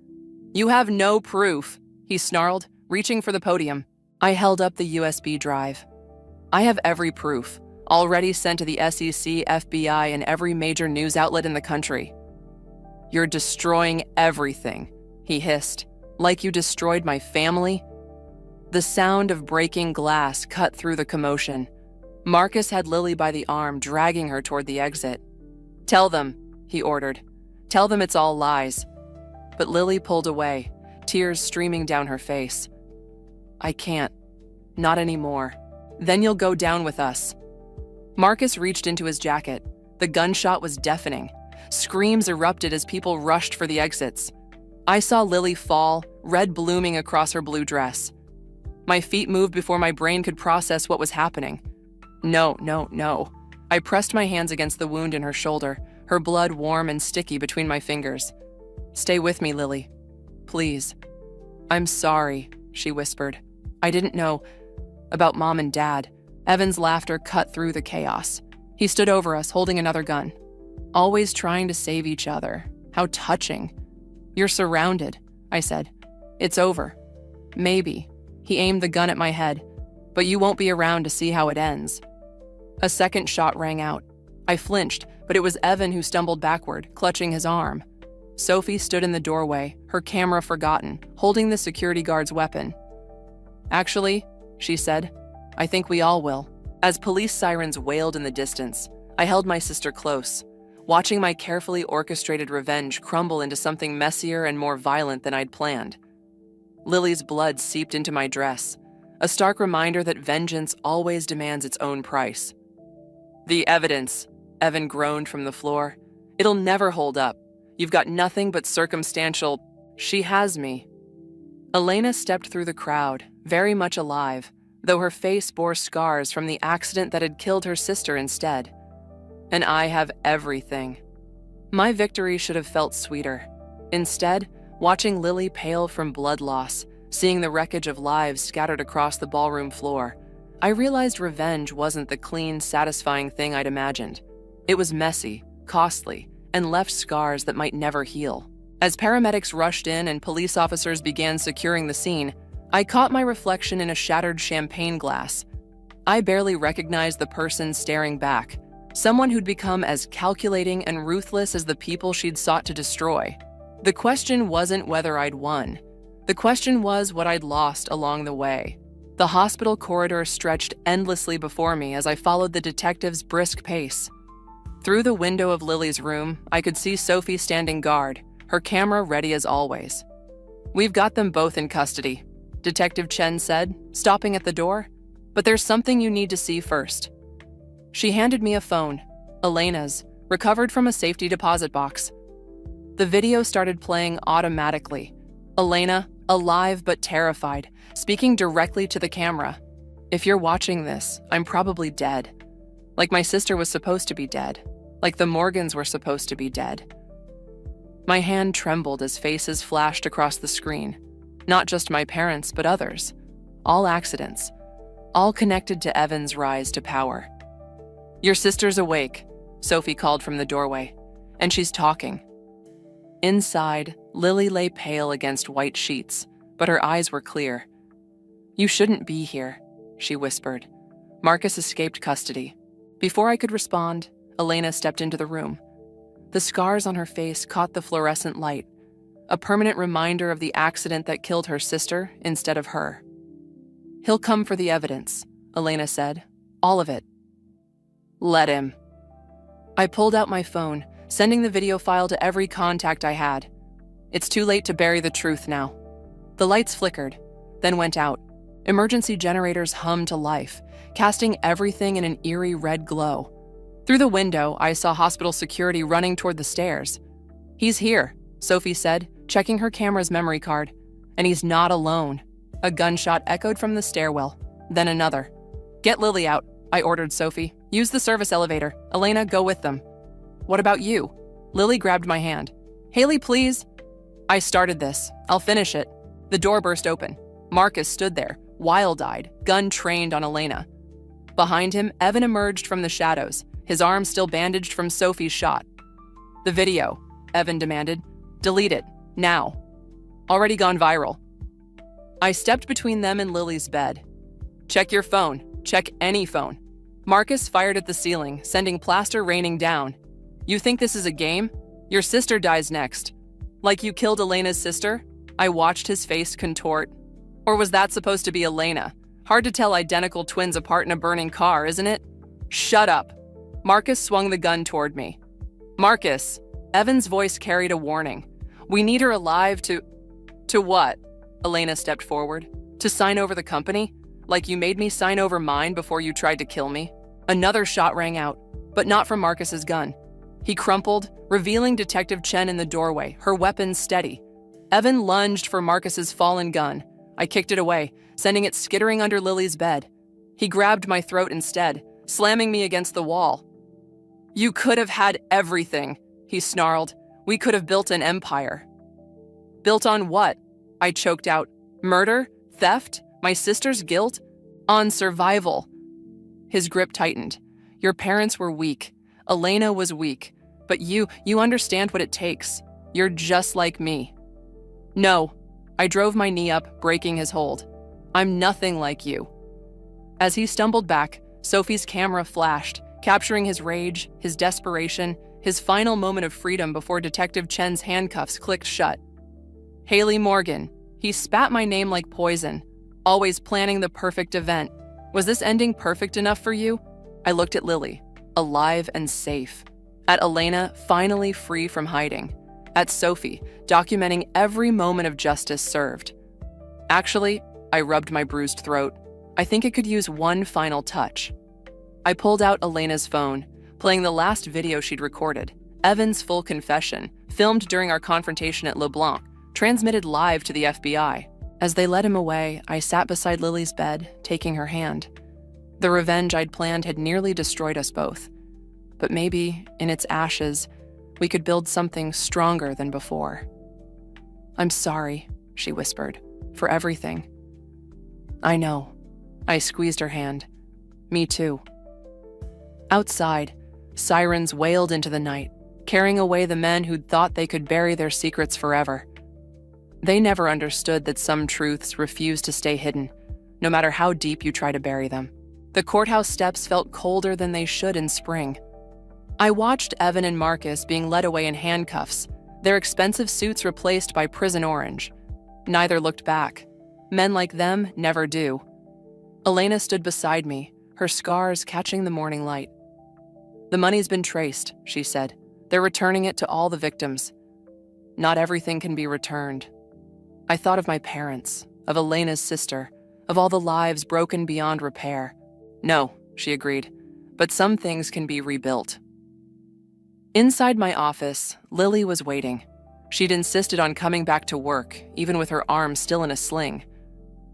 "You have no proof," he snarled, reaching for the podium. I held up the USB drive. "I have every proof, already sent to the SEC, FBI, and every major news outlet in the country." "You're destroying everything," he hissed. "Like you destroyed my family?" The sound of breaking glass cut through the commotion. Marcus had Lily by the arm, dragging her toward the exit. "Tell them," he ordered. "Tell them it's all lies." But Lily pulled away, tears streaming down her face. "I can't. Not anymore. Then you'll go down with us." Marcus reached into his jacket. The gunshot was deafening. Screams erupted as people rushed for the exits. I saw Lily fall, red blooming across her blue dress. My feet moved before my brain could process what was happening. No. I pressed my hands against the wound in her shoulder, her blood warm and sticky between my fingers. "Stay with me, Lily. Please." "I'm sorry," she whispered. "I didn't know about Mom and Dad." Evan's laughter cut through the chaos. He stood over us, holding another gun. "Always trying to save each other. How touching." "You're surrounded," I said. "It's over. Maybe." He aimed the gun at my head. "But you won't be around to see how it ends." A second shot rang out. I flinched, but it was Evan who stumbled backward, clutching his arm. Sophie stood in the doorway, her camera forgotten, holding the security guard's weapon. "Actually," she said, "I think we all will." As police sirens wailed in the distance, I held my sister close, watching my carefully orchestrated revenge crumble into something messier and more violent than I'd planned. Lily's blood seeped into my dress, a stark reminder that vengeance always demands its own price. "The evidence," Evan groaned from the floor. "It'll never hold up. You've got nothing but circumstantial—" "She has me." Elena stepped through the crowd, very much alive, though her face bore scars from the accident that had killed her sister instead. "And I have everything." My victory should have felt sweeter. Instead, watching Lily pale from blood loss, seeing the wreckage of lives scattered across the ballroom floor, I realized revenge wasn't the clean, satisfying thing I'd imagined. It was messy, costly, and left scars that might never heal. As paramedics rushed in and police officers began securing the scene, I caught my reflection in a shattered champagne glass. I barely recognized the person staring back, someone who'd become as calculating and ruthless as the people she'd sought to destroy. The question wasn't whether I'd won. The question was what I'd lost along the way. The hospital corridor stretched endlessly before me as I followed the detective's brisk pace. Through the window of Lily's room, I could see Sophie standing guard, her camera ready as always. "We've got them both in custody," Detective Chen said, stopping at the door. "But there's something you need to see first." She handed me a phone, Elena's, recovered from a safety deposit box. The video started playing automatically. Elena, alive but terrified, speaking directly to the camera. "If you're watching this, I'm probably dead. Like my sister was supposed to be dead. Like the Morgans were supposed to be dead." My hand trembled as faces flashed across the screen. Not just my parents, but others. All accidents. All connected to Evan's rise to power. "Your sister's awake," Sophie called from the doorway, "and she's talking." Inside, Lily lay pale against white sheets, but her eyes were clear. "You shouldn't be here," she whispered. "Marcus escaped custody." Before I could respond, Elena stepped into the room. The scars on her face caught the fluorescent light, a permanent reminder of the accident that killed her sister instead of her. "He'll come for the evidence," Elena said. "All of it." "Let him." I pulled out my phone, sending the video file to every contact I had. "It's too late to bury the truth now." The lights flickered, then went out. Emergency generators hummed to life, casting everything in an eerie red glow. Through the window, I saw hospital security running toward the stairs. "He's here," Sophie said, checking her camera's memory card. "And he's not alone." A gunshot echoed from the stairwell, then another. "Get Lily out," I ordered Sophie. "Use the service elevator. Elena, go with them." "What about you?" Lily grabbed my hand. "Haley, please." "I started this. I'll finish it." The door burst open. Marcus stood there, wild-eyed, gun trained on Elena. Behind him, Evan emerged from the shadows, his arm still bandaged from Sophie's shot. "The video," Evan demanded. "Delete it, now." "Already gone viral." I stepped between them and Lily's bed. "Check your phone. Check any phone." Marcus fired at the ceiling, sending plaster raining down. "You think this is a game? Your sister dies next." "Like you killed Elena's sister?" I watched his face contort. "Or was that supposed to be Elena? Hard to tell identical twins apart in a burning car, isn't it?" "Shut up." Marcus swung the gun toward me. "Marcus," Evan's voice carried a warning. "We need her alive to..." "To what?" Elena stepped forward. "To sign over the company? Like you made me sign over mine before you tried to kill me?" Another shot rang out, but not from Marcus's gun. He crumpled, revealing Detective Chen in the doorway, her weapon steady. Evan lunged for Marcus's fallen gun. I kicked it away, sending it skittering under Lily's bed. He grabbed my throat instead, slamming me against the wall. "You could have had everything," he snarled. "We could have built an empire." "Built on what?" I choked out. "Murder? Theft? My sister's guilt? On survival." His grip tightened. "Your parents were weak. Elena was weak. But you understand what it takes. You're just like me." "No." I drove my knee up, breaking his hold. "I'm nothing like you." As he stumbled back, Sophie's camera flashed, capturing his rage, his desperation, his final moment of freedom before Detective Chen's handcuffs clicked shut. "Haley Morgan." He spat my name like poison. "Always planning the perfect event. Was this ending perfect enough for you?" I looked at Lily, alive and safe. At Elena, finally free from hiding. At Sophie, documenting every moment of justice served. Actually, I rubbed my bruised throat. I think it could use one final touch. I pulled out Elena's phone, playing the last video she'd recorded, Evan's full confession, filmed during our confrontation at LeBlanc, transmitted live to the FBI. As they led him away, I sat beside Lily's bed, taking her hand. The revenge I'd planned had nearly destroyed us both. But maybe, in its ashes, we could build something stronger than before. "I'm sorry," she whispered, "for everything." "I know." I squeezed her hand. "Me too." Outside, sirens wailed into the night, carrying away the men who'd thought they could bury their secrets forever. They never understood that some truths refuse to stay hidden, no matter how deep you try to bury them. The courthouse steps felt colder than they should in spring. I watched Evan and Marcus being led away in handcuffs, their expensive suits replaced by prison orange. Neither looked back. Men like them never do. Elena stood beside me, her scars catching the morning light. "The money's been traced," she said. "They're returning it to all the victims. Not everything can be returned." I thought of my parents, of Elena's sister, of all the lives broken beyond repair. "No," she agreed, "but some things can be rebuilt." Inside my office, Lily was waiting. She'd insisted on coming back to work, even with her arm still in a sling.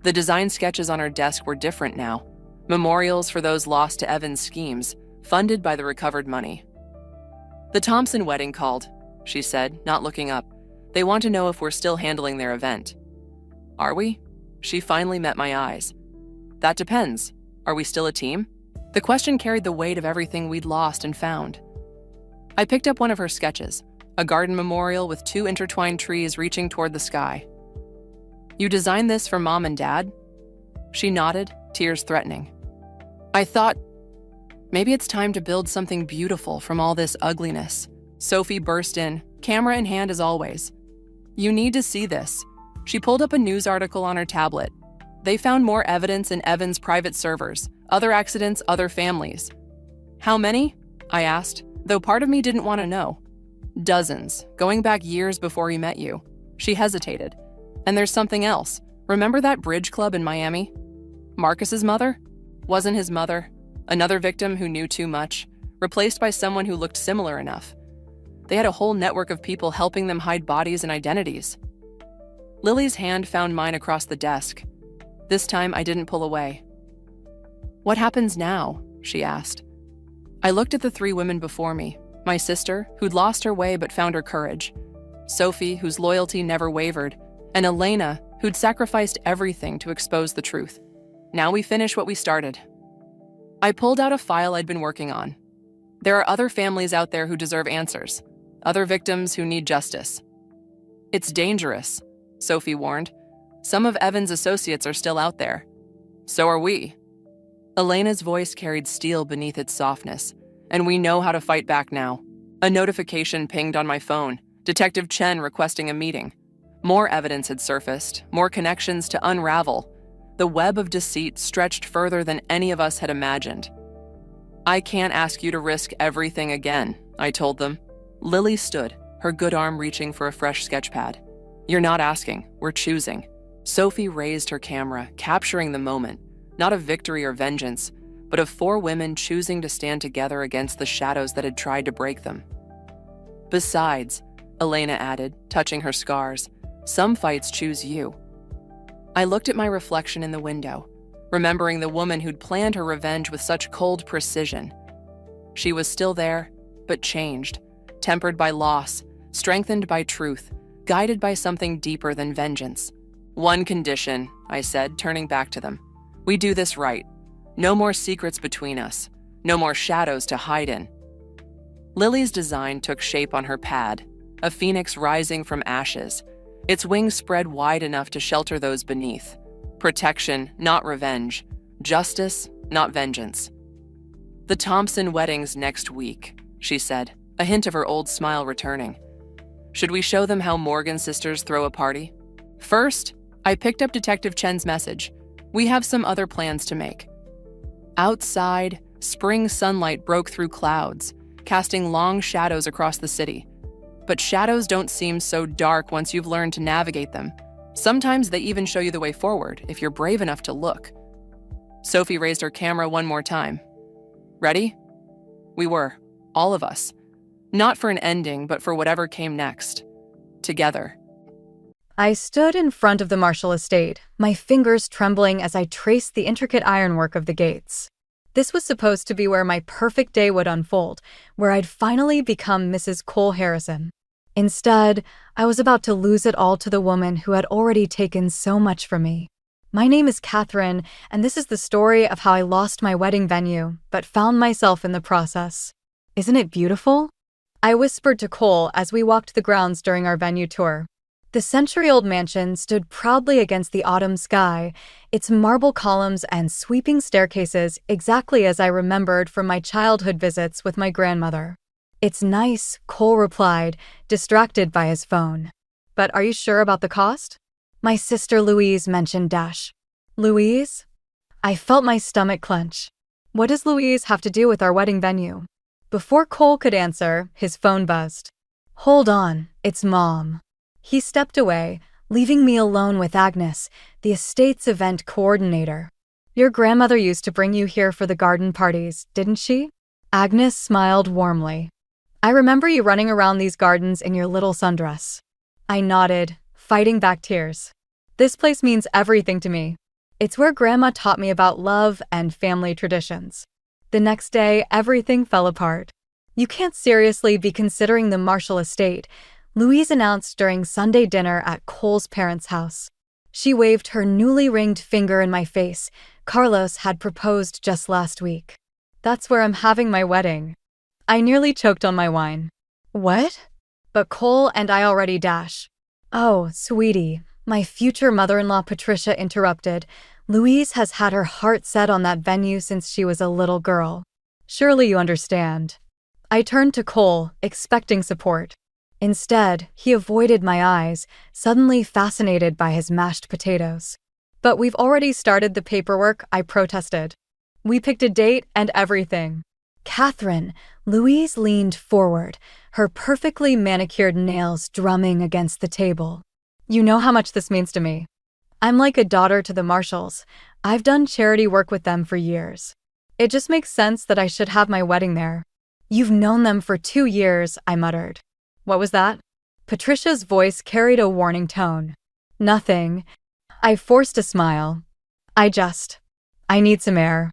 The design sketches on her desk were different now, memorials for those lost to Evan's schemes, funded by the recovered money. "The Thompson wedding called," she said, not looking up. "They want to know if we're still handling their event." "Are we?" She finally met my eyes. "That depends. Are we still a team?" The question carried the weight of everything we'd lost and found. I picked up one of her sketches, a garden memorial with 2 intertwined trees reaching toward the sky. "You designed this for Mom and Dad?" She nodded, tears threatening. I thought, maybe it's time to build something beautiful from all this ugliness. Sophie burst in, camera in hand as always. "You need to see this." She pulled up a news article on her tablet. They found more evidence in Evan's private servers, other accidents, other families. "How many?" I asked, though part of me didn't want to know. "Dozens, going back years before he met you." She hesitated. "And there's something else. Remember that bridge club in Miami? Marcus's mother? Wasn't his mother. Another victim who knew too much, replaced by someone who looked similar enough. They had a whole network of people helping them hide bodies and identities." Lily's hand found mine across the desk. This time I didn't pull away. "What happens now?" she asked. I looked at the 3 women before me, my sister, who'd lost her way but found her courage, Sophie, whose loyalty never wavered, and Elena, who'd sacrificed everything to expose the truth. Now we finish what we started. I pulled out a file I'd been working on. There are other families out there who deserve answers, other victims who need justice. "It's dangerous," Sophie warned. "Some of Evan's associates are still out there. So are we." Elena's voice carried steel beneath its softness, and we know how to fight back now. A notification pinged on my phone, Detective Chen requesting a meeting. More evidence had surfaced, more connections to unravel. The web of deceit stretched further than any of us had imagined. "I can't ask you to risk everything again," I told them. Lily stood, her good arm reaching for a fresh sketchpad. "You're not asking, we're choosing." Sophie raised her camera, capturing the moment, not of victory or vengeance, but of 4 women choosing to stand together against the shadows that had tried to break them. "Besides," Elena added, touching her scars, "some fights choose you." I looked at my reflection in the window, remembering the woman who'd planned her revenge with such cold precision. She was still there, but changed, tempered by loss, strengthened by truth, guided by something deeper than vengeance. "One condition," I said, turning back to them. "We do this right. No more secrets between us. No more shadows to hide in." Lily's design took shape on her pad, a phoenix rising from ashes, its wings spread wide enough to shelter those beneath. Protection, not revenge. Justice, not vengeance. "The Thompson wedding's next week," she said, a hint of her old smile returning. "Should we show them how Morgan sisters throw a party?" First, I picked up Detective Chen's message. We have some other plans to make. Outside, spring sunlight broke through clouds, casting long shadows across the city. But shadows don't seem so dark once you've learned to navigate them. Sometimes they even show you the way forward if you're brave enough to look. Sophie raised her camera one more time. Ready? We were, all of us. Not for an ending, but for whatever came next. Together. I stood in front of the Marshall estate, my fingers trembling as I traced the intricate ironwork of the gates. This was supposed to be where my perfect day would unfold, where I'd finally become Mrs. Cole Harrison. Instead, I was about to lose it all to the woman who had already taken so much from me. My name is Catherine, and this is the story of how I lost my wedding venue, but found myself in the process. Isn't it beautiful? I whispered to Cole as we walked the grounds during our venue tour. The century-old mansion stood proudly against the autumn sky, its marble columns and sweeping staircases exactly as I remembered from my childhood visits with my grandmother. "It's nice," Cole replied, distracted by his phone. "But are you sure about the cost?" My sister Louise mentioned Dash. Louise? I felt my stomach clench. What does Louise have to do with our wedding venue? Before Cole could answer, his phone buzzed. "Hold on, it's Mom." He stepped away, leaving me alone with Agnes, the estate's event coordinator. "Your grandmother used to bring you here for the garden parties, didn't she?" Agnes smiled warmly. "I remember you running around these gardens in your little sundress." I nodded, fighting back tears. "This place means everything to me. It's where Grandma taught me about love and family traditions." The next day, everything fell apart. "You can't seriously be considering the Marshall estate," Louise announced during Sunday dinner at Cole's parents' house. She waved her newly ringed finger in my face. Carlos had proposed just last week. "That's where I'm having my wedding." I nearly choked on my wine. "What?" But Cole and I already dash. "Oh, sweetie," my future mother-in-law Patricia interrupted. "Louise has had her heart set on that venue since she was a little girl. Surely you understand." I turned to Cole, expecting support. Instead, he avoided my eyes, suddenly fascinated by his mashed potatoes. "But we've already started the paperwork," I protested. "We picked a date and everything." "Catherine," Louise leaned forward, her perfectly manicured nails drumming against the table. "You know how much this means to me. I'm like a daughter to the Marshalls. I've done charity work with them for years. It just makes sense that I should have my wedding there." "You've known them for 2 years," I muttered. "What was that?" Patricia's voice carried a warning tone. "Nothing." I forced a smile. I need some air."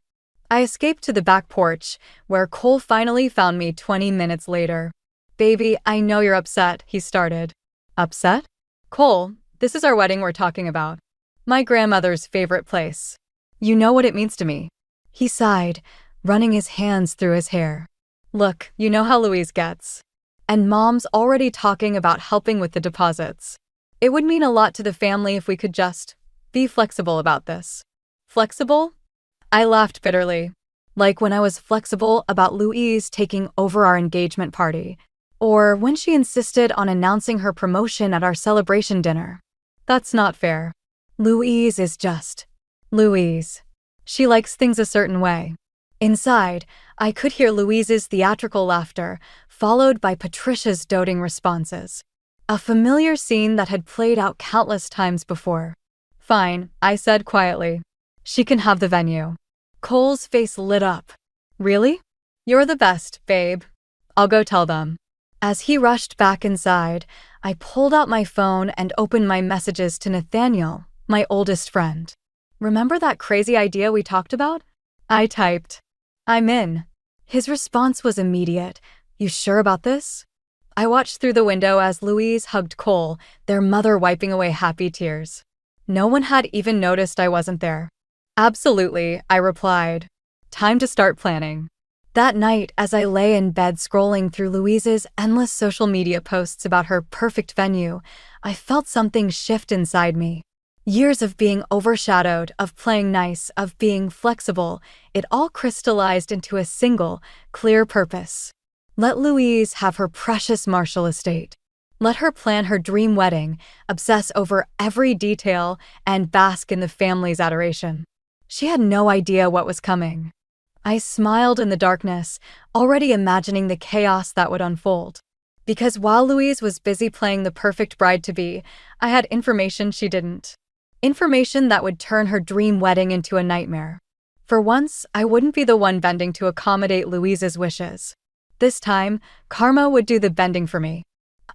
I escaped to the back porch, where Cole finally found me 20 minutes later. "Baby, I know you're upset," he started. "Upset?" "Cole, this is our wedding we're talking about. My grandmother's favorite place. You know what it means to me." He sighed, running his hands through his hair. "Look, you know how Louise gets. And Mom's already talking about helping with the deposits. It would mean a lot to the family if we could just be flexible about this." "Flexible?" I laughed bitterly. Like when I was flexible about Louise taking over our engagement party, or when she insisted on announcing her promotion at our celebration dinner. That's not fair. Louise is just Louise. She likes things a certain way. Inside, I could hear Louise's theatrical laughter, followed by Patricia's doting responses. A familiar scene that had played out countless times before. "Fine," I said quietly. "She can have the venue." Cole's face lit up. "Really? You're the best, babe. I'll go tell them." As he rushed back inside, I pulled out my phone and opened my messages to Nathaniel, my oldest friend. "Remember that crazy idea we talked about?" I typed. "I'm in." His response was immediate. "You sure about this?" I watched through the window as Louise hugged Cole, their mother wiping away happy tears. No one had even noticed I wasn't there. "Absolutely," I replied. "Time to start planning." That night, as I lay in bed scrolling through Louise's endless social media posts about her perfect venue, I felt something shift inside me. Years of being overshadowed, of playing nice, of being flexible, it all crystallized into a single, clear purpose. Let Louise have her precious Marshall estate. Let her plan her dream wedding, obsess over every detail, and bask in the family's adoration. She had no idea what was coming. I smiled in the darkness, already imagining the chaos that would unfold. Because while Louise was busy playing the perfect bride-to-be, I had information she didn't. Information that would turn her dream wedding into a nightmare. For once, I wouldn't be the one bending to accommodate Louise's wishes. This time, karma would do the bending for me.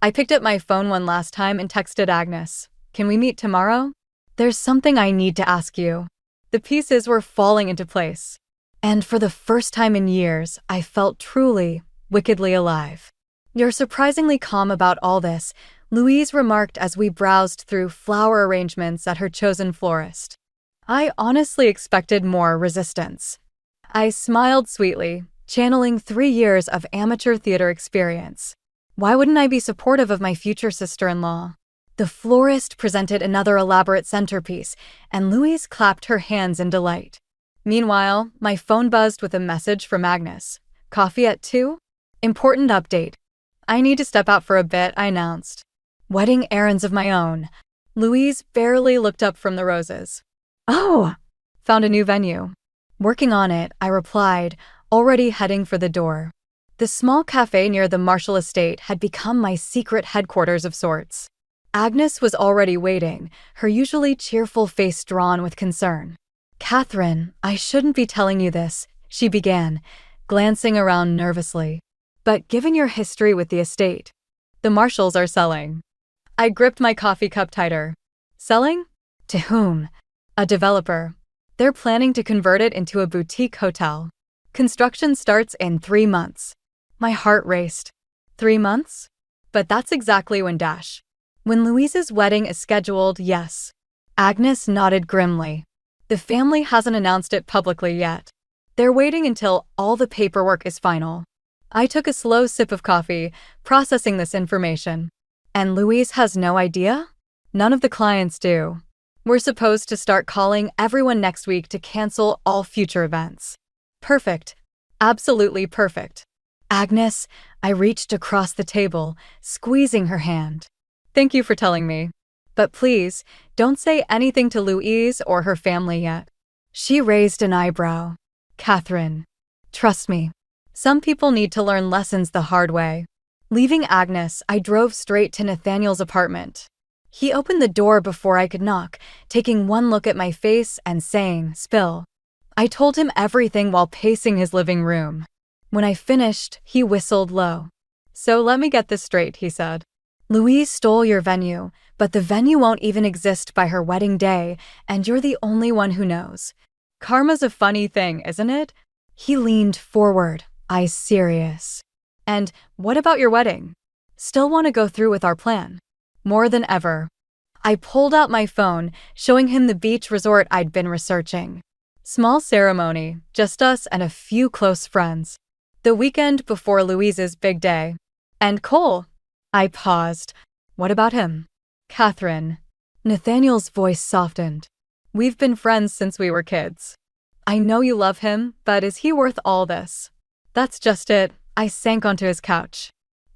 I picked up my phone one last time and texted Agnes. Can we meet tomorrow? There's something I need to ask you. The pieces were falling into place. And for the first time in years, I felt truly, wickedly alive. You're surprisingly calm about all this, Louise remarked as we browsed through flower arrangements at her chosen florist. I honestly expected more resistance. I smiled sweetly, channeling 3 years of amateur theater experience. Why wouldn't I be supportive of my future sister-in-law? The florist presented another elaborate centerpiece, and Louise clapped her hands in delight. Meanwhile, my phone buzzed with a message from Agnes. Coffee at 2? Important update. I need to step out for a bit, I announced. Wedding errands of my own. Louise barely looked up from the roses. Oh! Found a new venue. Working on it, I replied, already heading for the door. The small cafe near the Marshall estate had become my secret headquarters of sorts. Agnes was already waiting, her usually cheerful face drawn with concern. Catherine, I shouldn't be telling you this, she began, glancing around nervously. But given your history with the estate, the Marshalls are selling. I gripped my coffee cup tighter. Selling? To whom? A developer. They're planning to convert it into a boutique hotel. Construction starts in 3 months. My heart raced. 3 months? But that's exactly when Louise's wedding is scheduled, yes. Agnes nodded grimly. The family hasn't announced it publicly yet. They're waiting until all the paperwork is final. I took a slow sip of coffee, processing this information. And Louise has no idea? None of the clients do. We're supposed to start calling everyone next week to cancel all future events. Perfect. Absolutely perfect. Agnes, I reached across the table, squeezing her hand. Thank you for telling me. But please, don't say anything to Louise or her family yet. She raised an eyebrow. Catherine, trust me. Some people need to learn lessons the hard way. Leaving Agnes, I drove straight to Nathaniel's apartment. He opened the door before I could knock, taking one look at my face and saying, "Spill." I told him everything while pacing his living room. When I finished, he whistled low. So let me get this straight, he said. Louise stole your venue, but the venue won't even exist by her wedding day, and you're the only one who knows. Karma's a funny thing, isn't it? He leaned forward, eyes serious. And what about your wedding? Still want to go through with our plan? More than ever. I pulled out my phone, showing him the beach resort I'd been researching. Small ceremony, just us and a few close friends. The weekend before Louise's big day. And Cole. I paused. What about him? Catherine. Nathaniel's voice softened. We've been friends since we were kids. I know you love him, but is he worth all this? That's just it. I sank onto his couch.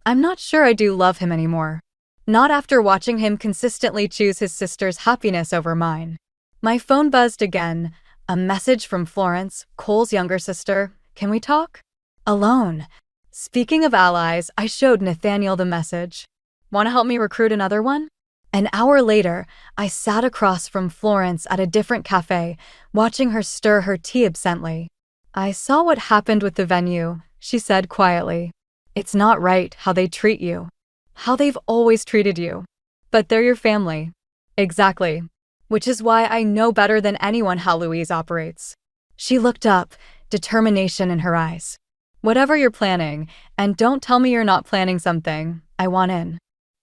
I'm not sure I do love him anymore. Not after watching him consistently choose his sister's happiness over mine. My phone buzzed again. A message from Florence, Cole's younger sister. Can we talk? Alone. Speaking of allies, I showed Nathaniel the message. Want to help me recruit another one? An hour later, I sat across from Florence at a different cafe, watching her stir her tea absently. I saw what happened with the venue, she said quietly. It's not right how they treat you. How they've always treated you. But they're your family. Exactly. Which is why I know better than anyone how Louise operates. She looked up, determination in her eyes. Whatever you're planning, and don't tell me you're not planning something, I want in.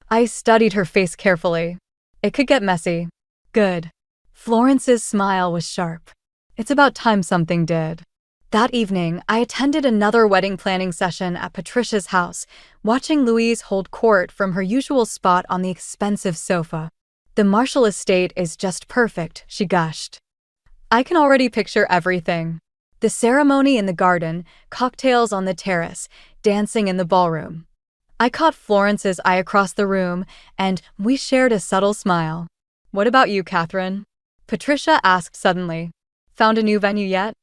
I studied her face carefully. It could get messy. Good. Florence's smile was sharp. It's about time something did. That evening, I attended another wedding planning session at Patricia's house, watching Louise hold court from her usual spot on the expensive sofa. The Marshall estate is just perfect, she gushed. I can already picture everything. The ceremony in the garden, cocktails on the terrace, dancing in the ballroom. I caught Florence's eye across the room, and we shared a subtle smile. What about you, Catherine? Patricia asked suddenly. Found a new venue yet?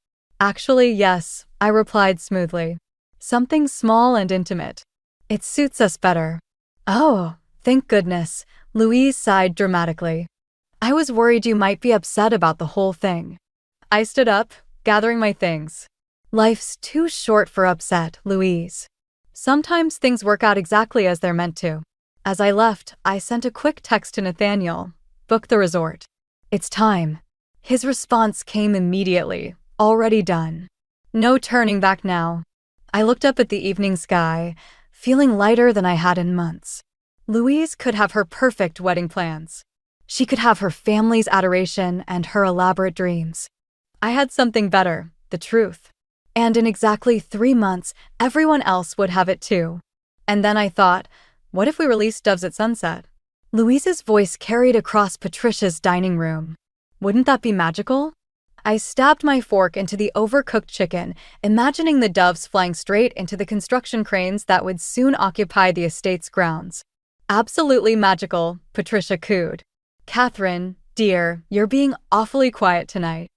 Actually, yes, I replied smoothly. Something small and intimate. It suits us better. Oh, thank goodness, Louise sighed dramatically. I was worried you might be upset about the whole thing. I stood up, gathering my things. Life's too short for upset, Louise. Sometimes things work out exactly as they're meant to. As I left, I sent a quick text to Nathaniel. Book the resort. It's time. His response came immediately. Already done. No turning back now. I looked up at the evening sky, feeling lighter than I had in months. Louise could have her perfect wedding plans. She could have her family's adoration and her elaborate dreams. I had something better, the truth. And in exactly 3 months, everyone else would have it too. And then I thought, what if we released Doves at Sunset? Louise's voice carried across Patricia's dining room. Wouldn't that be magical? I stabbed my fork into the overcooked chicken, imagining the doves flying straight into the construction cranes that would soon occupy the estate's grounds. Absolutely magical, Patricia cooed. Catherine, dear, you're being awfully quiet tonight.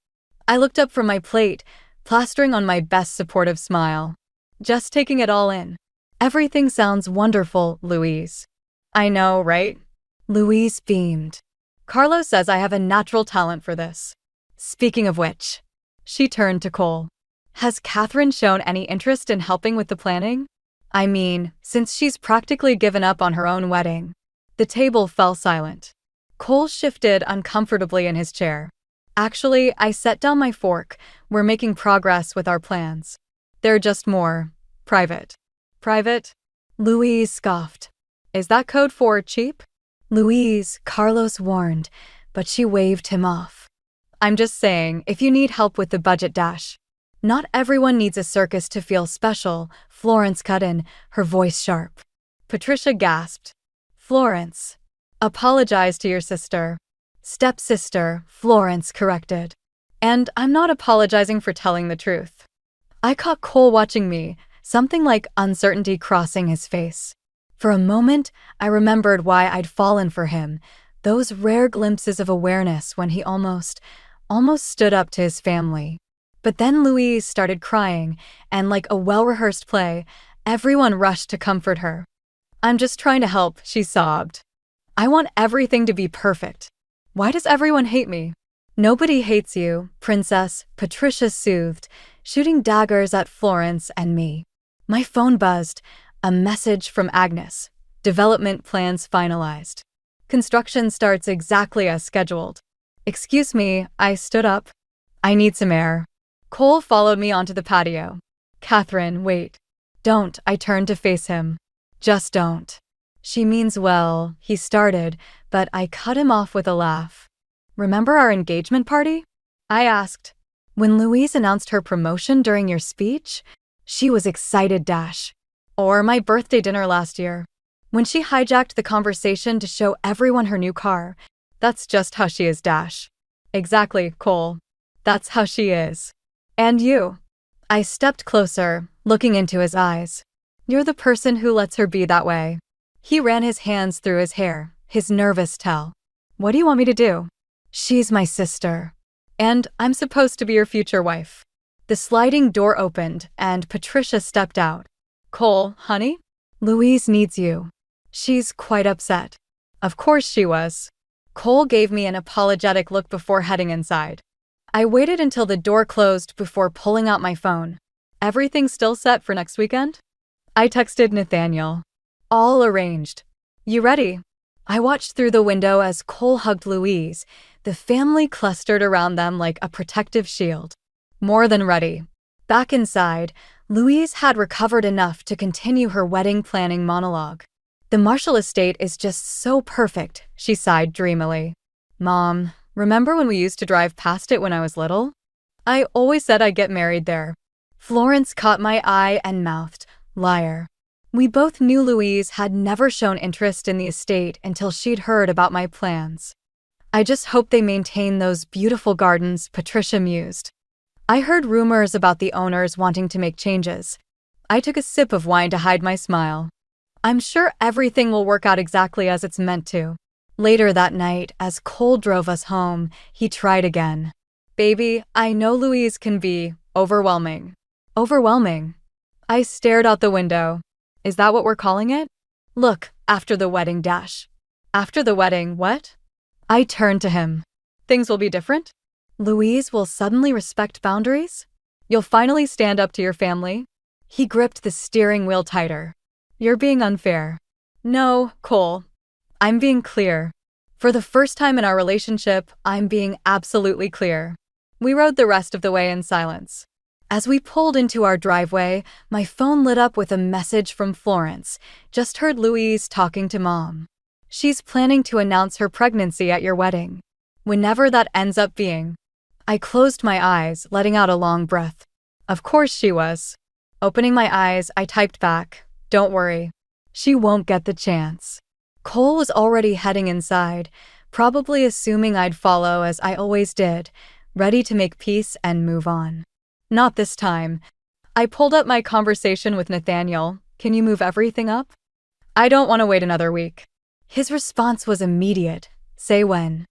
I looked up from my plate, plastering on my best supportive smile. Just taking it all in. Everything sounds wonderful, Louise. I know, right? Louise beamed. Carlos says I have a natural talent for this. Speaking of which, she turned to Cole. Has Catherine shown any interest in helping with the planning? I mean, since she's practically given up on her own wedding. The table fell silent. Cole shifted uncomfortably in his chair. Actually, I set down my fork. We're making progress with our plans. They're just more private. Private? Louise scoffed. Is that code for cheap? Louise, Carlos warned, but she waved him off. I'm just saying, if you need help with the budget dash. Not everyone needs a circus to feel special, Florence cut in, her voice sharp. Patricia gasped. Florence. Apologize to your sister. Stepsister, Florence corrected. And I'm not apologizing for telling the truth. I caught Cole watching me, something like uncertainty crossing his face. For a moment, I remembered why I'd fallen for him, those rare glimpses of awareness when he almost stood up to his family. But then Louise started crying, and like a well-rehearsed play, everyone rushed to comfort her. I'm just trying to help, she sobbed. I want everything to be perfect. Why does everyone hate me? Nobody hates you, Princess, Patricia soothed, shooting daggers at Florence and me. My phone buzzed. A message from Agnes. Development plans finalized. Construction starts exactly as scheduled. Excuse me, I stood up. I need some air. Cole followed me onto the patio. Catherine, wait. Don't, I turned to face him. Just don't. She means well, he started, but I cut him off with a laugh. Remember our engagement party? I asked. When Louise announced her promotion during your speech, she was excited dash. Or my birthday dinner last year. When she hijacked the conversation to show everyone her new car. That's just how she is dash. Exactly, Cole. That's how she is. And you. I stepped closer, looking into his eyes. You're the person who lets her be that way. He ran his hands through his hair, his nervous tell. What do you want me to do? She's my sister. And I'm supposed to be your future wife. The sliding door opened, and Patricia stepped out. Cole, honey? Louise needs you. She's quite upset. Of course she was. Cole gave me an apologetic look before heading inside. I waited until the door closed before pulling out my phone. Everything still set for next weekend? I texted Nathaniel. All arranged. You ready? I watched through the window as Cole hugged Louise, the family clustered around them like a protective shield. More than ready. Back inside, Louise had recovered enough to continue her wedding planning monologue. The Marshall estate is just so perfect, she sighed dreamily. Mom, remember when we used to drive past it when I was little? I always said I'd get married there. Florence caught my eye and mouthed, liar. We both knew Louise had never shown interest in the estate until she'd heard about my plans. I just hope they maintain those beautiful gardens, Patricia mused. I heard rumors about the owners wanting to make changes. I took a sip of wine to hide my smile. I'm sure everything will work out exactly as it's meant to. Later that night, as Cole drove us home, he tried again. Baby, I know Louise can be overwhelming. Overwhelming. I stared out the window. Is that what we're calling it? Look, after the wedding dash. After the wedding, what? I turned to him. Things will be different? Louise will suddenly respect boundaries? You'll finally stand up to your family? He gripped the steering wheel tighter. You're being unfair. No, Cole. I'm being clear. For the first time in our relationship, I'm being absolutely clear. We rode the rest of the way in silence. As we pulled into our driveway, my phone lit up with a message from Florence. Just heard Louise talking to Mom. She's planning to announce her pregnancy at your wedding. Whenever that ends up being. I closed my eyes, letting out a long breath. Of course she was. Opening my eyes, I typed back, "Don't worry. She won't get the chance." Cole was already heading inside, probably assuming I'd follow as I always did, ready to make peace and move on. Not this time. I pulled up my conversation with Nathaniel. Can you move everything up? I don't want to wait another week. His response was immediate. Say when.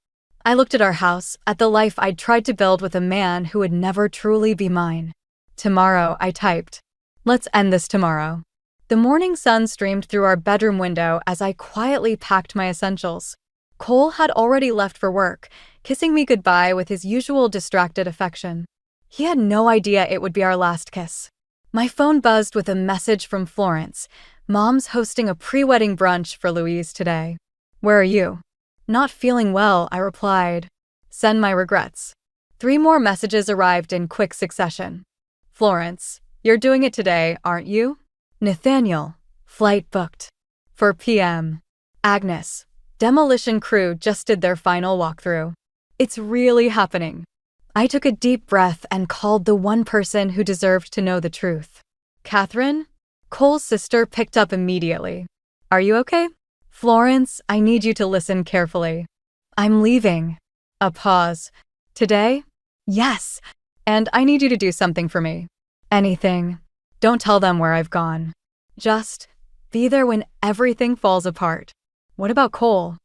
I looked at our house, at the life I'd tried to build with a man who would never truly be mine. Tomorrow, I typed. Let's end this tomorrow. The morning sun streamed through our bedroom window as I quietly packed my essentials. Cole had already left for work, kissing me goodbye with his usual distracted affection. He had no idea it would be our last kiss. My phone buzzed with a message from Florence. Mom's hosting a pre-wedding brunch for Louise today. Where are you? Not feeling well, I replied. Send my regrets. 3 more messages arrived in quick succession. Florence, you're doing it today, aren't you? Nathaniel, flight booked. 4 p.m. Agnes, demolition crew just did their final walkthrough. It's really happening. I took a deep breath and called the one person who deserved to know the truth. Catherine? Cole's sister picked up immediately. Are you okay? Florence, I need you to listen carefully. I'm leaving. A pause. Today? Yes. And I need you to do something for me. Anything. Don't tell them where I've gone. Just be there when everything falls apart. What about Cole?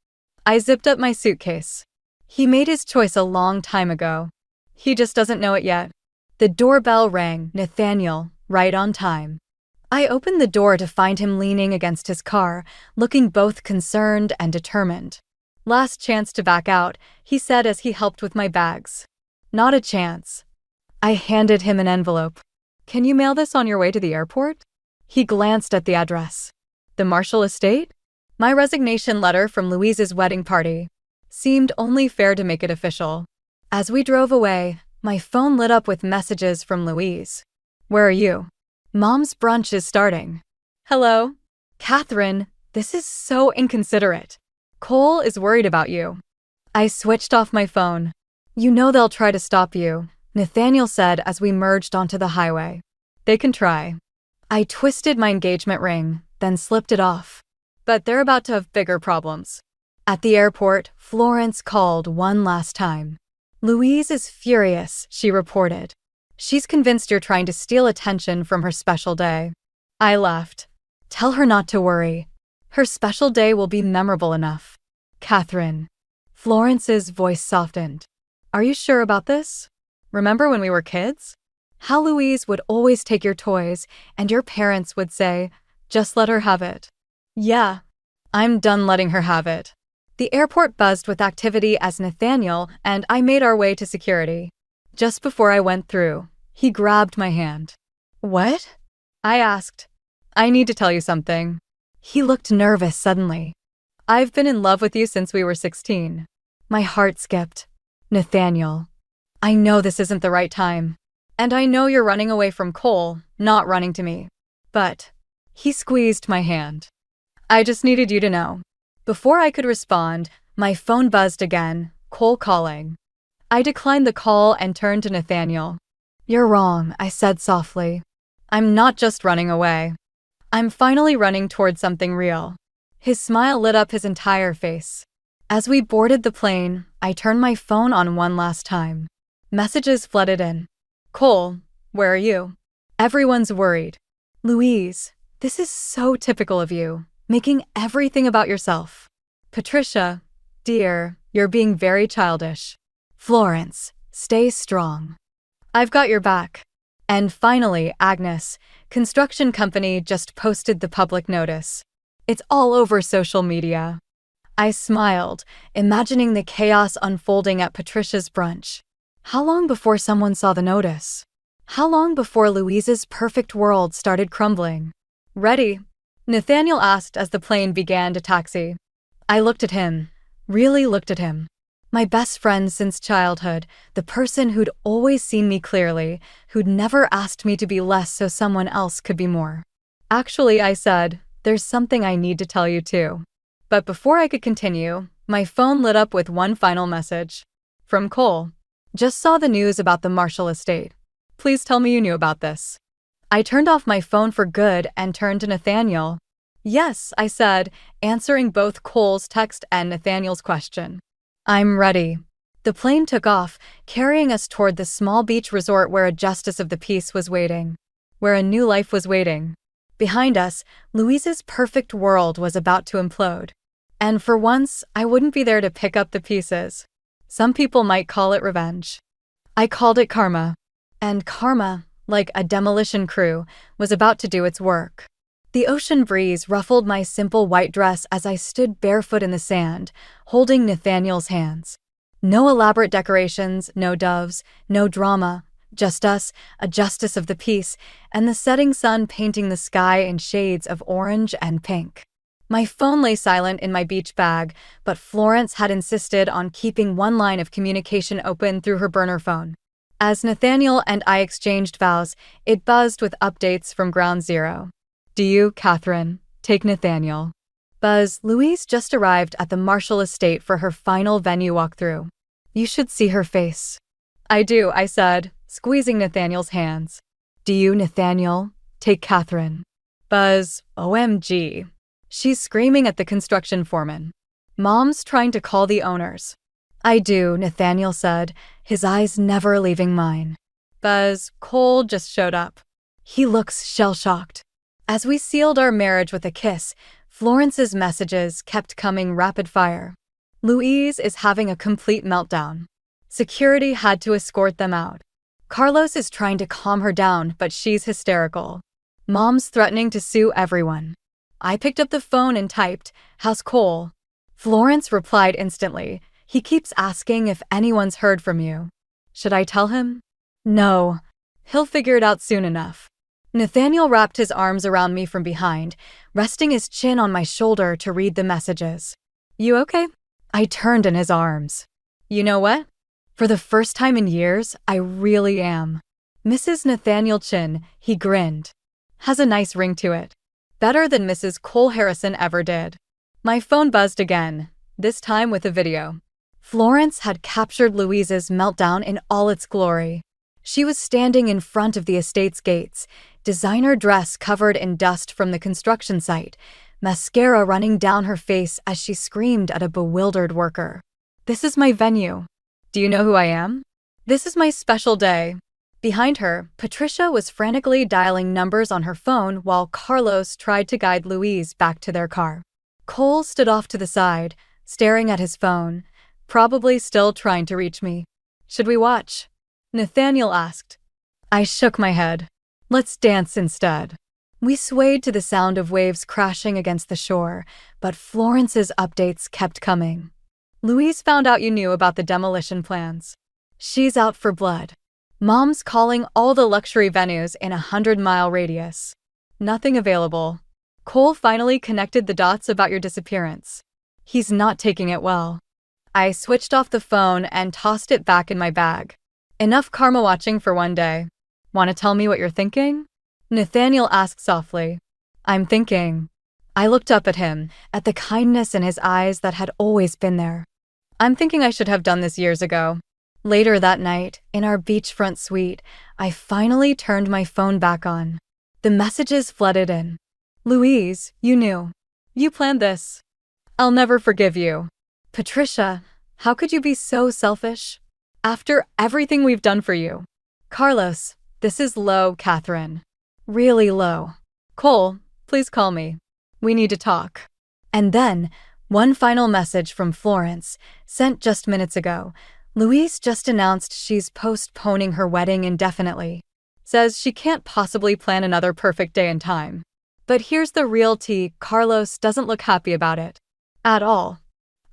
I zipped up my suitcase. He made his choice a long time ago. He just doesn't know it yet. The doorbell rang. Nathaniel, right on time. I opened the door to find him leaning against his car, looking both concerned and determined. Last chance to back out, he said as he helped with my bags. Not a chance. I handed him an envelope. Can you mail this on your way to the airport? He glanced at the address. The Marshall estate? My resignation letter from Louise's wedding party. Seemed only fair to make it official. As we drove away, my phone lit up with messages from Louise. Where are you? Mom's brunch is starting. Hello? Catherine, this is so inconsiderate. Cole is worried about you. I switched off my phone. You know they'll try to stop you, Nathaniel said as we merged onto the highway. They can try. I twisted my engagement ring, then slipped it off. But they're about to have bigger problems. At the airport, Florence called one last time. Louise is furious, she reported. She's convinced you're trying to steal attention from her special day. I laughed. Tell her not to worry. Her special day will be memorable enough. Catherine. Florence's voice softened. Are you sure about this? Remember when we were kids? How Louise would always take your toys and your parents would say, just let her have it. Yeah, I'm done letting her have it. The airport buzzed with activity as Nathaniel and I made our way to security. Just before I went through, he grabbed my hand. What? I asked. I need to tell you something. He looked nervous suddenly. I've been in love with you since we were 16. My heart skipped. Nathaniel, I know this isn't the right time. And I know you're running away from Cole, not running to me. But he squeezed my hand. I just needed you to know. Before I could respond, my phone buzzed again, Cole calling. I declined the call and turned to Nathaniel. You're wrong, I said softly. I'm not just running away. I'm finally running toward something real. His smile lit up his entire face. As we boarded the plane, I turned my phone on one last time. Messages flooded in. Cole, where are you? Everyone's worried. Louise, this is so typical of you, making everything about yourself. Patricia, dear, you're being very childish. Florence, stay strong. I've got your back. And finally, Agnes, construction company just posted the public notice. It's all over social media. I smiled, imagining the chaos unfolding at Patricia's brunch. How long before someone saw the notice? How long before Louise's perfect world started crumbling? Ready? Nathaniel asked as the plane began to taxi. I looked at him, really looked at him. My best friend since childhood, the person who'd always seen me clearly, who'd never asked me to be less so someone else could be more. Actually, I said, there's something I need to tell you too. But before I could continue, my phone lit up with one final message. From Cole. Just saw the news about the Marshall estate. Please tell me you knew about this. I turned off my phone for good and turned to Nathaniel. Yes, I said, answering both Cole's text and Nathaniel's question. I'm ready. The plane took off, carrying us toward the small beach resort where a justice of the peace was waiting, where a new life was waiting. Behind us, Louise's perfect world was about to implode. And for once, I wouldn't be there to pick up the pieces. Some people might call it revenge. I called it karma. And karma, like a demolition crew, was about to do its work. The ocean breeze ruffled my simple white dress as I stood barefoot in the sand, holding Nathaniel's hands. No elaborate decorations, no doves, no drama, just us, a justice of the peace, and the setting sun painting the sky in shades of orange and pink. My phone lay silent in my beach bag, but Florence had insisted on keeping one line of communication open through her burner phone. As Nathaniel and I exchanged vows, it buzzed with updates from Ground Zero. Do you, Catherine, take Nathaniel? Buzz, Louise just arrived at the Marshall estate for her final venue walkthrough. You should see her face. I do, I said, squeezing Nathaniel's hands. Do you, Nathaniel, take Catherine? Buzz, OMG. She's screaming at the construction foreman. Mom's trying to call the owners. I do, Nathaniel said, his eyes never leaving mine. Buzz, Cole just showed up. He looks shell-shocked. As we sealed our marriage with a kiss, Florence's messages kept coming rapid fire. Louise is having a complete meltdown. Security had to escort them out. Carlos is trying to calm her down, but she's hysterical. Mom's threatening to sue everyone. I picked up the phone and typed, "How's Cole?" Florence replied instantly, "He keeps asking if anyone's heard from you." Should I tell him? No. He'll figure it out soon enough. Nathaniel wrapped his arms around me from behind, resting his chin on my shoulder to read the messages. You okay? I turned in his arms. You know what? For the first time in years, I really am. Mrs. Nathaniel Chin, he grinned. Has a nice ring to it. Better than Mrs. Cole Harrison ever did. My phone buzzed again, this time with a video. Florence had captured Louise's meltdown in all its glory. She was standing in front of the estate's gates, designer dress covered in dust from the construction site, mascara running down her face as she screamed at a bewildered worker. This is my venue. Do you know who I am? This is my special day. Behind her, Patricia was frantically dialing numbers on her phone while Carlos tried to guide Louise back to their car. Cole stood off to the side, staring at his phone, probably still trying to reach me. Should we watch? Nathaniel asked. I shook my head. Let's dance instead. We swayed to the sound of waves crashing against the shore, but Florence's updates kept coming. Louise found out you knew about the demolition plans. She's out for blood. Mom's calling all the luxury venues in a 100-mile radius. Nothing available. Cole finally connected the dots about your disappearance. He's not taking it well. I switched off the phone and tossed it back in my bag. Enough karma watching for one day. Want to tell me what you're thinking? Nathaniel asked softly. I'm thinking. I looked up at him, at the kindness in his eyes that had always been there. I'm thinking I should have done this years ago. Later that night, in our beachfront suite, I finally turned my phone back on. The messages flooded in. Louise, you knew. You planned this. I'll never forgive you. Patricia, how could you be so selfish? After everything we've done for you. Carlos, this is low, Catherine. Really low. Cole, please call me. We need to talk. And then, one final message from Florence, sent just minutes ago. Louise just announced she's postponing her wedding indefinitely. Says she can't possibly plan another perfect day in time. But here's the real tea, Carlos doesn't look happy about it. At all.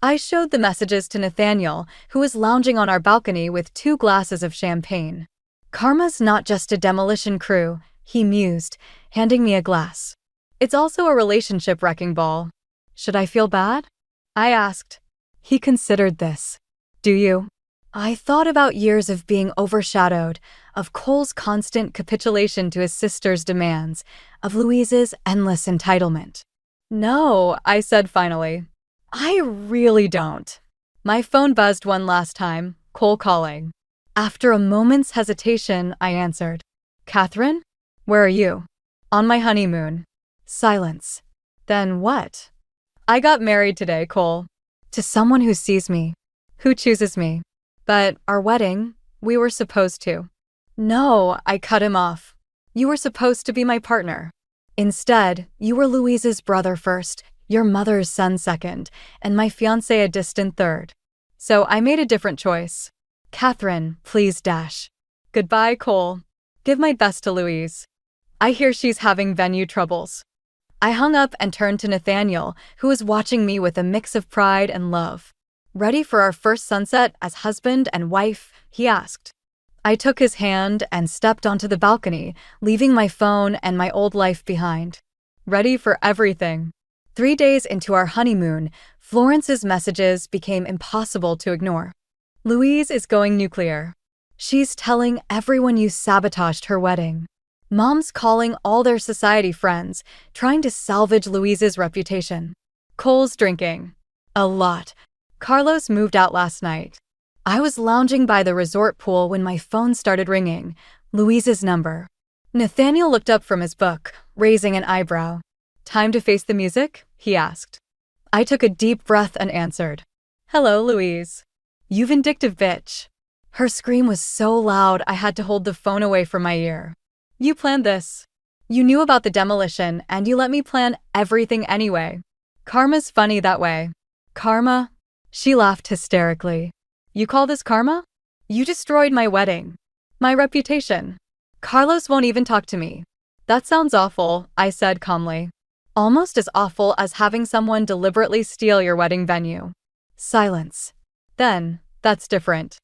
I showed the messages to Nathaniel, who was lounging on our balcony with 2 glasses of champagne. Karma's not just a demolition crew, he mused, handing me a glass. It's also a relationship wrecking ball. Should I feel bad? I asked. He considered this. Do you? I thought about years of being overshadowed, of Cole's constant capitulation to his sister's demands, of Louise's endless entitlement. No, I said finally. I really don't. My phone buzzed one last time, Cole calling. After a moment's hesitation, I answered. Catherine? Where are you? On my honeymoon. Silence. Then what? I got married today, Cole. To someone who sees me, who chooses me. But our wedding, we were supposed to. No, I cut him off. You were supposed to be my partner. Instead, you were Louise's brother first, your mother's son second, and my fiancé a distant third. So I made a different choice. Catherine, please dash. Goodbye, Cole. Give my best to Louise. I hear she's having venue troubles. I hung up and turned to Nathaniel, who was watching me with a mix of pride and love. Ready for our first sunset as husband and wife? He asked. I took his hand and stepped onto the balcony, leaving my phone and my old life behind. Ready for everything. 3 days into our honeymoon, Florence's messages became impossible to ignore. Louise is going nuclear. She's telling everyone you sabotaged her wedding. Mom's calling all their society friends, trying to salvage Louise's reputation. Cole's drinking. A lot. Carlos moved out last night. I was lounging by the resort pool when my phone started ringing. Louise's number. Nathaniel looked up from his book, raising an eyebrow. Time to face the music? He asked. I took a deep breath and answered. Hello, Louise. You vindictive bitch. Her scream was so loud I had to hold the phone away from my ear. You planned this. You knew about the demolition, and you let me plan everything anyway. Karma's funny that way. Karma? She laughed hysterically. You call this karma? You destroyed my wedding. My reputation. Carlos won't even talk to me. That sounds awful, I said calmly. Almost as awful as having someone deliberately steal your wedding venue. Silence. Then, that's different.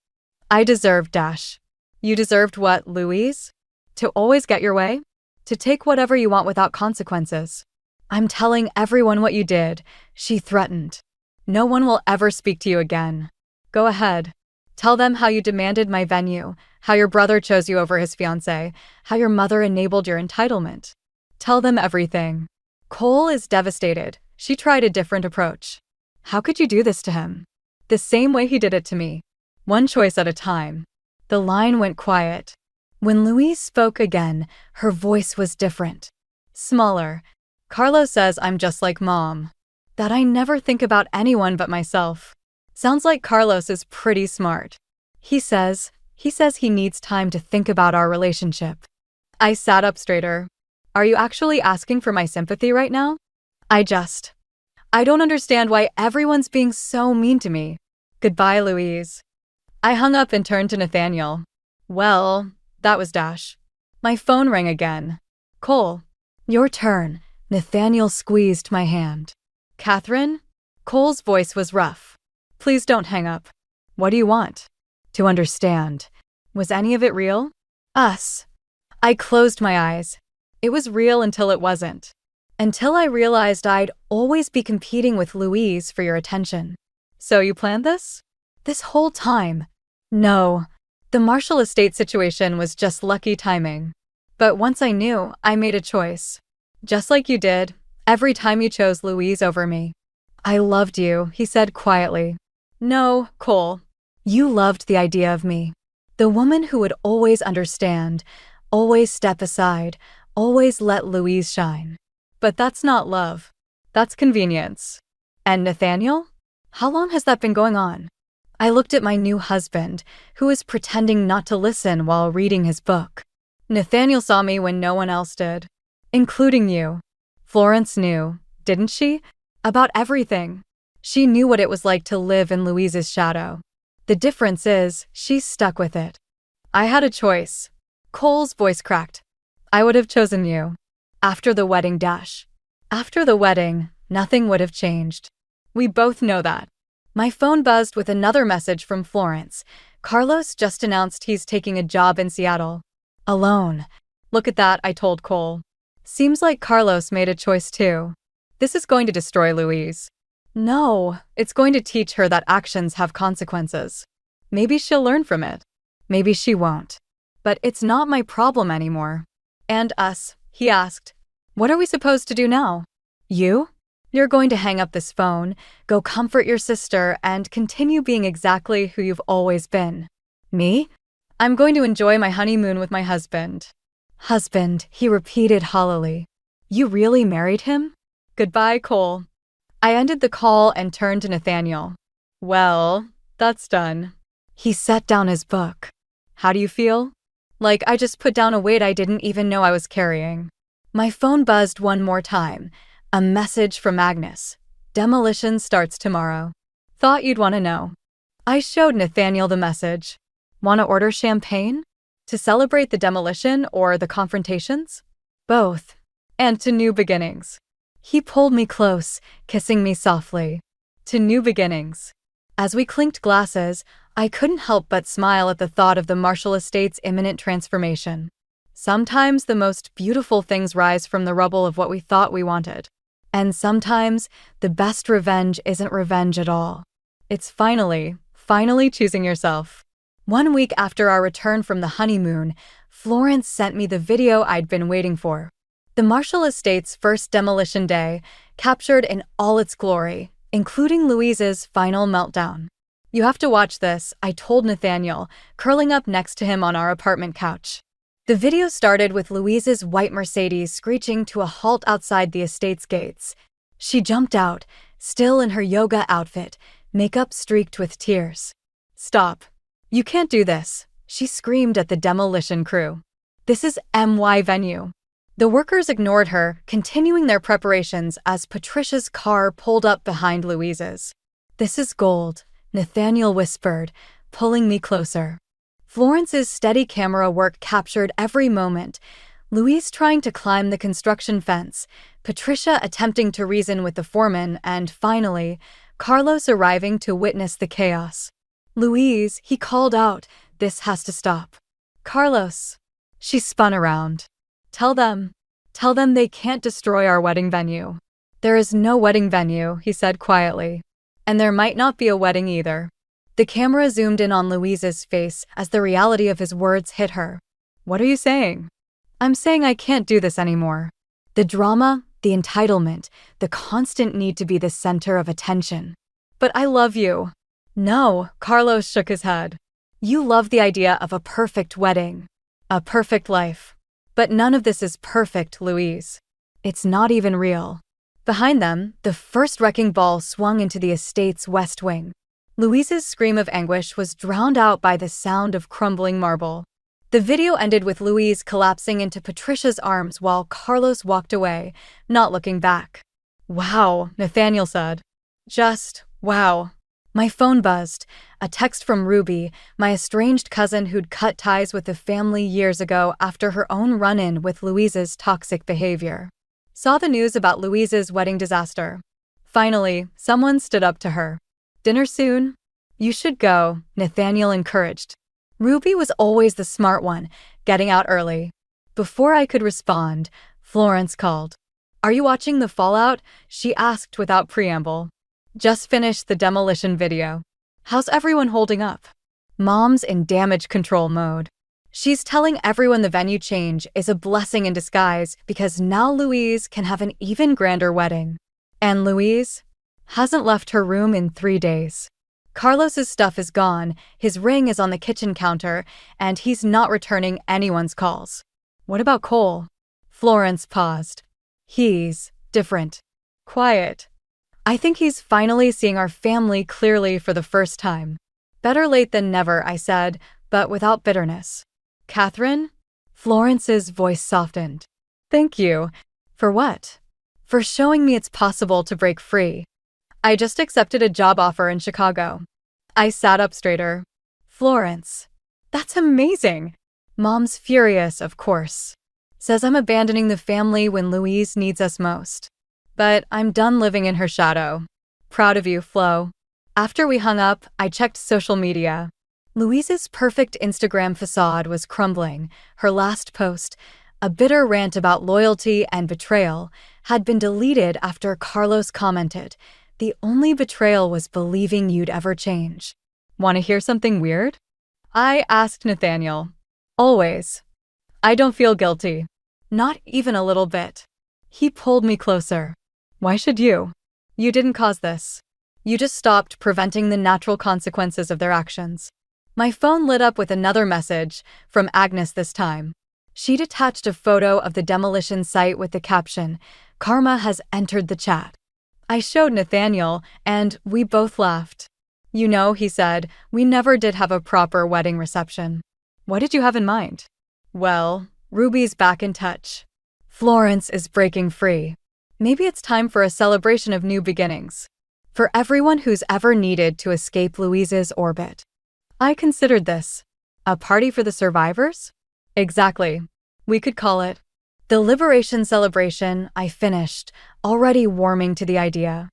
I deserved dash. You deserved what, Louise? To always get your way? To take whatever you want without consequences. I'm telling everyone what you did, she threatened. No one will ever speak to you again. Go ahead. Tell them how you demanded my venue, how your brother chose you over his fiancé, how your mother enabled your entitlement. Tell them everything. Cole is devastated. She tried a different approach. How could you do this to him? The same way he did it to me. One choice at a time. The line went quiet. When Louise spoke again, her voice was different. Smaller. Carlos says I'm just like Mom. That I never think about anyone but myself. Sounds like Carlos is pretty smart. He says he needs time to think about our relationship. I sat up straighter. Are you actually asking for my sympathy right now? I don't understand why everyone's being so mean to me. Goodbye, Louise. I hung up and turned to Nathaniel. Well, that was dash. My phone rang again. Cole. Your turn. Nathaniel squeezed my hand. Catherine? Cole's voice was rough. Please don't hang up. What do you want? To understand. Was any of it real? Us. I closed my eyes. It was real until it wasn't. Until I realized I'd always be competing with Louise for your attention. So you planned this? This whole time? No. The Marshall estate situation was just lucky timing. But once I knew, I made a choice. Just like you did, every time you chose Louise over me. I loved you, he said quietly. No, Cole. You loved the idea of me. The woman who would always understand, always step aside, always let Louise shine. But that's not love. That's convenience. And Nathaniel? How long has that been going on? I looked at my new husband, who was pretending not to listen while reading his book. Nathaniel saw me when no one else did. Including you. Florence knew, didn't she? About everything. She knew what it was like to live in Louise's shadow. The difference is, she stuck with it. I had a choice. Cole's voice cracked. I would have chosen you. After the wedding dash. After the wedding, nothing would have changed. We both know that. My phone buzzed with another message from Florence. Carlos just announced he's taking a job in Seattle. Alone. Look at that, I told Cole. Seems like Carlos made a choice too. This is going to destroy Louise. No, it's going to teach her that actions have consequences. Maybe she'll learn from it. Maybe she won't. But it's not my problem anymore. And us, he asked. What are we supposed to do now? You? You're going to hang up this phone, go comfort your sister, and continue being exactly who you've always been. Me? I'm going to enjoy my honeymoon with my husband. Husband, he repeated hollowly. You really married him? Goodbye, Cole. I ended the call and turned to Nathaniel. Well, that's done. He set down his book. How do you feel? Like I just put down a weight I didn't even know I was carrying. My phone buzzed one more time. A message from Agnes. Demolition starts tomorrow. Thought you'd want to know. I showed Nathaniel the message. Want to order champagne? To celebrate the demolition or the confrontations? Both. And to new beginnings. He pulled me close, kissing me softly. To new beginnings. As we clinked glasses, I couldn't help but smile at the thought of the Marshall estate's imminent transformation. Sometimes the most beautiful things rise from the rubble of what we thought we wanted. And sometimes the best revenge isn't revenge at all. It's finally choosing yourself. 1 week after our return from the honeymoon, Florence sent me the video I'd been waiting for. The Marshall estate's first demolition day, captured in all its glory, including Louise's final meltdown. You have to watch this, I told Nathaniel, curling up next to him on our apartment couch. The video started with Louise's white Mercedes screeching to a halt outside the estate's gates. She jumped out, still in her yoga outfit, makeup streaked with tears. Stop. You can't do this, she screamed at the demolition crew. This is MY venue. The workers ignored her, continuing their preparations as Patricia's car pulled up behind Louise's. This is gold, Nathaniel whispered, pulling me closer. Florence's steady camera work captured every moment. Louise trying to climb the construction fence, Patricia attempting to reason with the foreman, and finally, Carlos arriving to witness the chaos. Louise, he called out, this has to stop. Carlos. She spun around. Tell them they can't destroy our wedding venue. There is no wedding venue, he said quietly. And there might not be a wedding either. The camera zoomed in on Louise's face as the reality of his words hit her. What are you saying? I'm saying I can't do this anymore. The drama, the entitlement, the constant need to be the center of attention. But I love you. No, Carlos shook his head. You love the idea of a perfect wedding. A perfect life. But none of this is perfect, Louise. It's not even real. Behind them, the first wrecking ball swung into the estate's west wing. Louise's scream of anguish was drowned out by the sound of crumbling marble. The video ended with Louise collapsing into Patricia's arms while Carlos walked away, not looking back. Wow, Nathaniel said. Just wow. My phone buzzed. A text from Ruby, my estranged cousin who'd cut ties with the family years ago after her own run-in with Louise's toxic behavior. Saw the news about Louise's wedding disaster. Finally, someone stood up to her. Dinner soon? You should go, Nathaniel encouraged. Ruby was always the smart one, getting out early. Before I could respond, Florence called. Are you watching the fallout? She asked without preamble. Just finished the demolition video. How's everyone holding up? Mom's in damage control mode. She's telling everyone the venue change is a blessing in disguise because now Louise can have an even grander wedding. And Louise hasn't left her room in 3 days. Carlos's stuff is gone, his ring is on the kitchen counter, and he's not returning anyone's calls. What about Cole? Florence paused. He's different. Quiet. I think he's finally seeing our family clearly for the first time. Better late than never, I said, but without bitterness. Catherine? Florence's voice softened. Thank you. For what? For showing me it's possible to break free. I just accepted a job offer in Chicago. I sat up straighter. Florence. That's amazing. Mom's furious, of course. Says I'm abandoning the family when Louise needs us most. But I'm done living in her shadow. Proud of you, Flo. After we hung up, I checked social media. Louise's perfect Instagram facade was crumbling. Her last post, a bitter rant about loyalty and betrayal, had been deleted after Carlos commented, "The only betrayal was believing you'd ever change." Want to hear something weird? I asked Nathaniel. Always. I don't feel guilty. Not even a little bit. He pulled me closer. Why should you? You didn't cause this. You just stopped preventing the natural consequences of their actions. My phone lit up with another message, from Agnes this time. She'd attached a photo of the demolition site with the caption, "Karma has entered the chat." I showed Nathaniel, and we both laughed. "You know," he said, "we never did have a proper wedding reception." What did you have in mind? Well, Ruby's back in touch. Florence is breaking free. Maybe it's time for a celebration of new beginnings. For everyone who's ever needed to escape Louise's orbit. I considered this. A party for the survivors? Exactly. We could call it. The liberation celebration, I finished, already warming to the idea.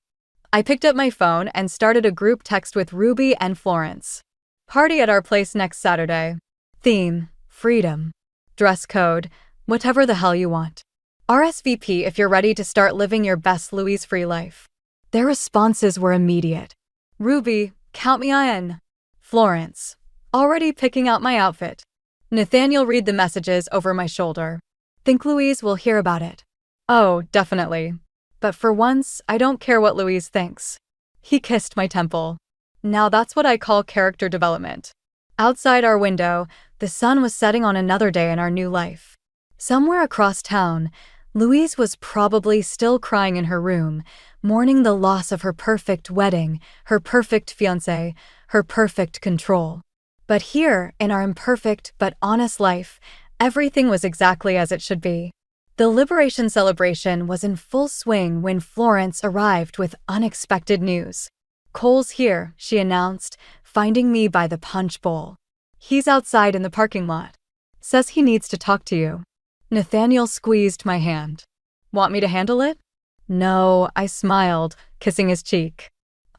I picked up my phone and started a group text with Ruby and Florence. Party at our place next Saturday. Theme, freedom. Dress code, whatever the hell you want. RSVP if you're ready to start living your best Louise-free life. Their responses were immediate. Ruby, count me in. Florence, already picking out my outfit. Nathaniel read the messages over my shoulder. Think Louise will hear about it? Oh, definitely. But for once, I don't care what Louise thinks. He kissed my temple. Now that's what I call character development. Outside our window, the sun was setting on another day in our new life. Somewhere across town, Louise was probably still crying in her room, mourning the loss of her perfect wedding, her perfect fiancé, her perfect control. But here, in our imperfect but honest life, everything was exactly as it should be. The liberation celebration was in full swing when Florence arrived with unexpected news. "Cole's here," she announced, finding me by the punch bowl. "He's outside in the parking lot. Says he needs to talk to you." Nathaniel squeezed my hand. "Want me to handle it?" "No," I smiled, kissing his cheek.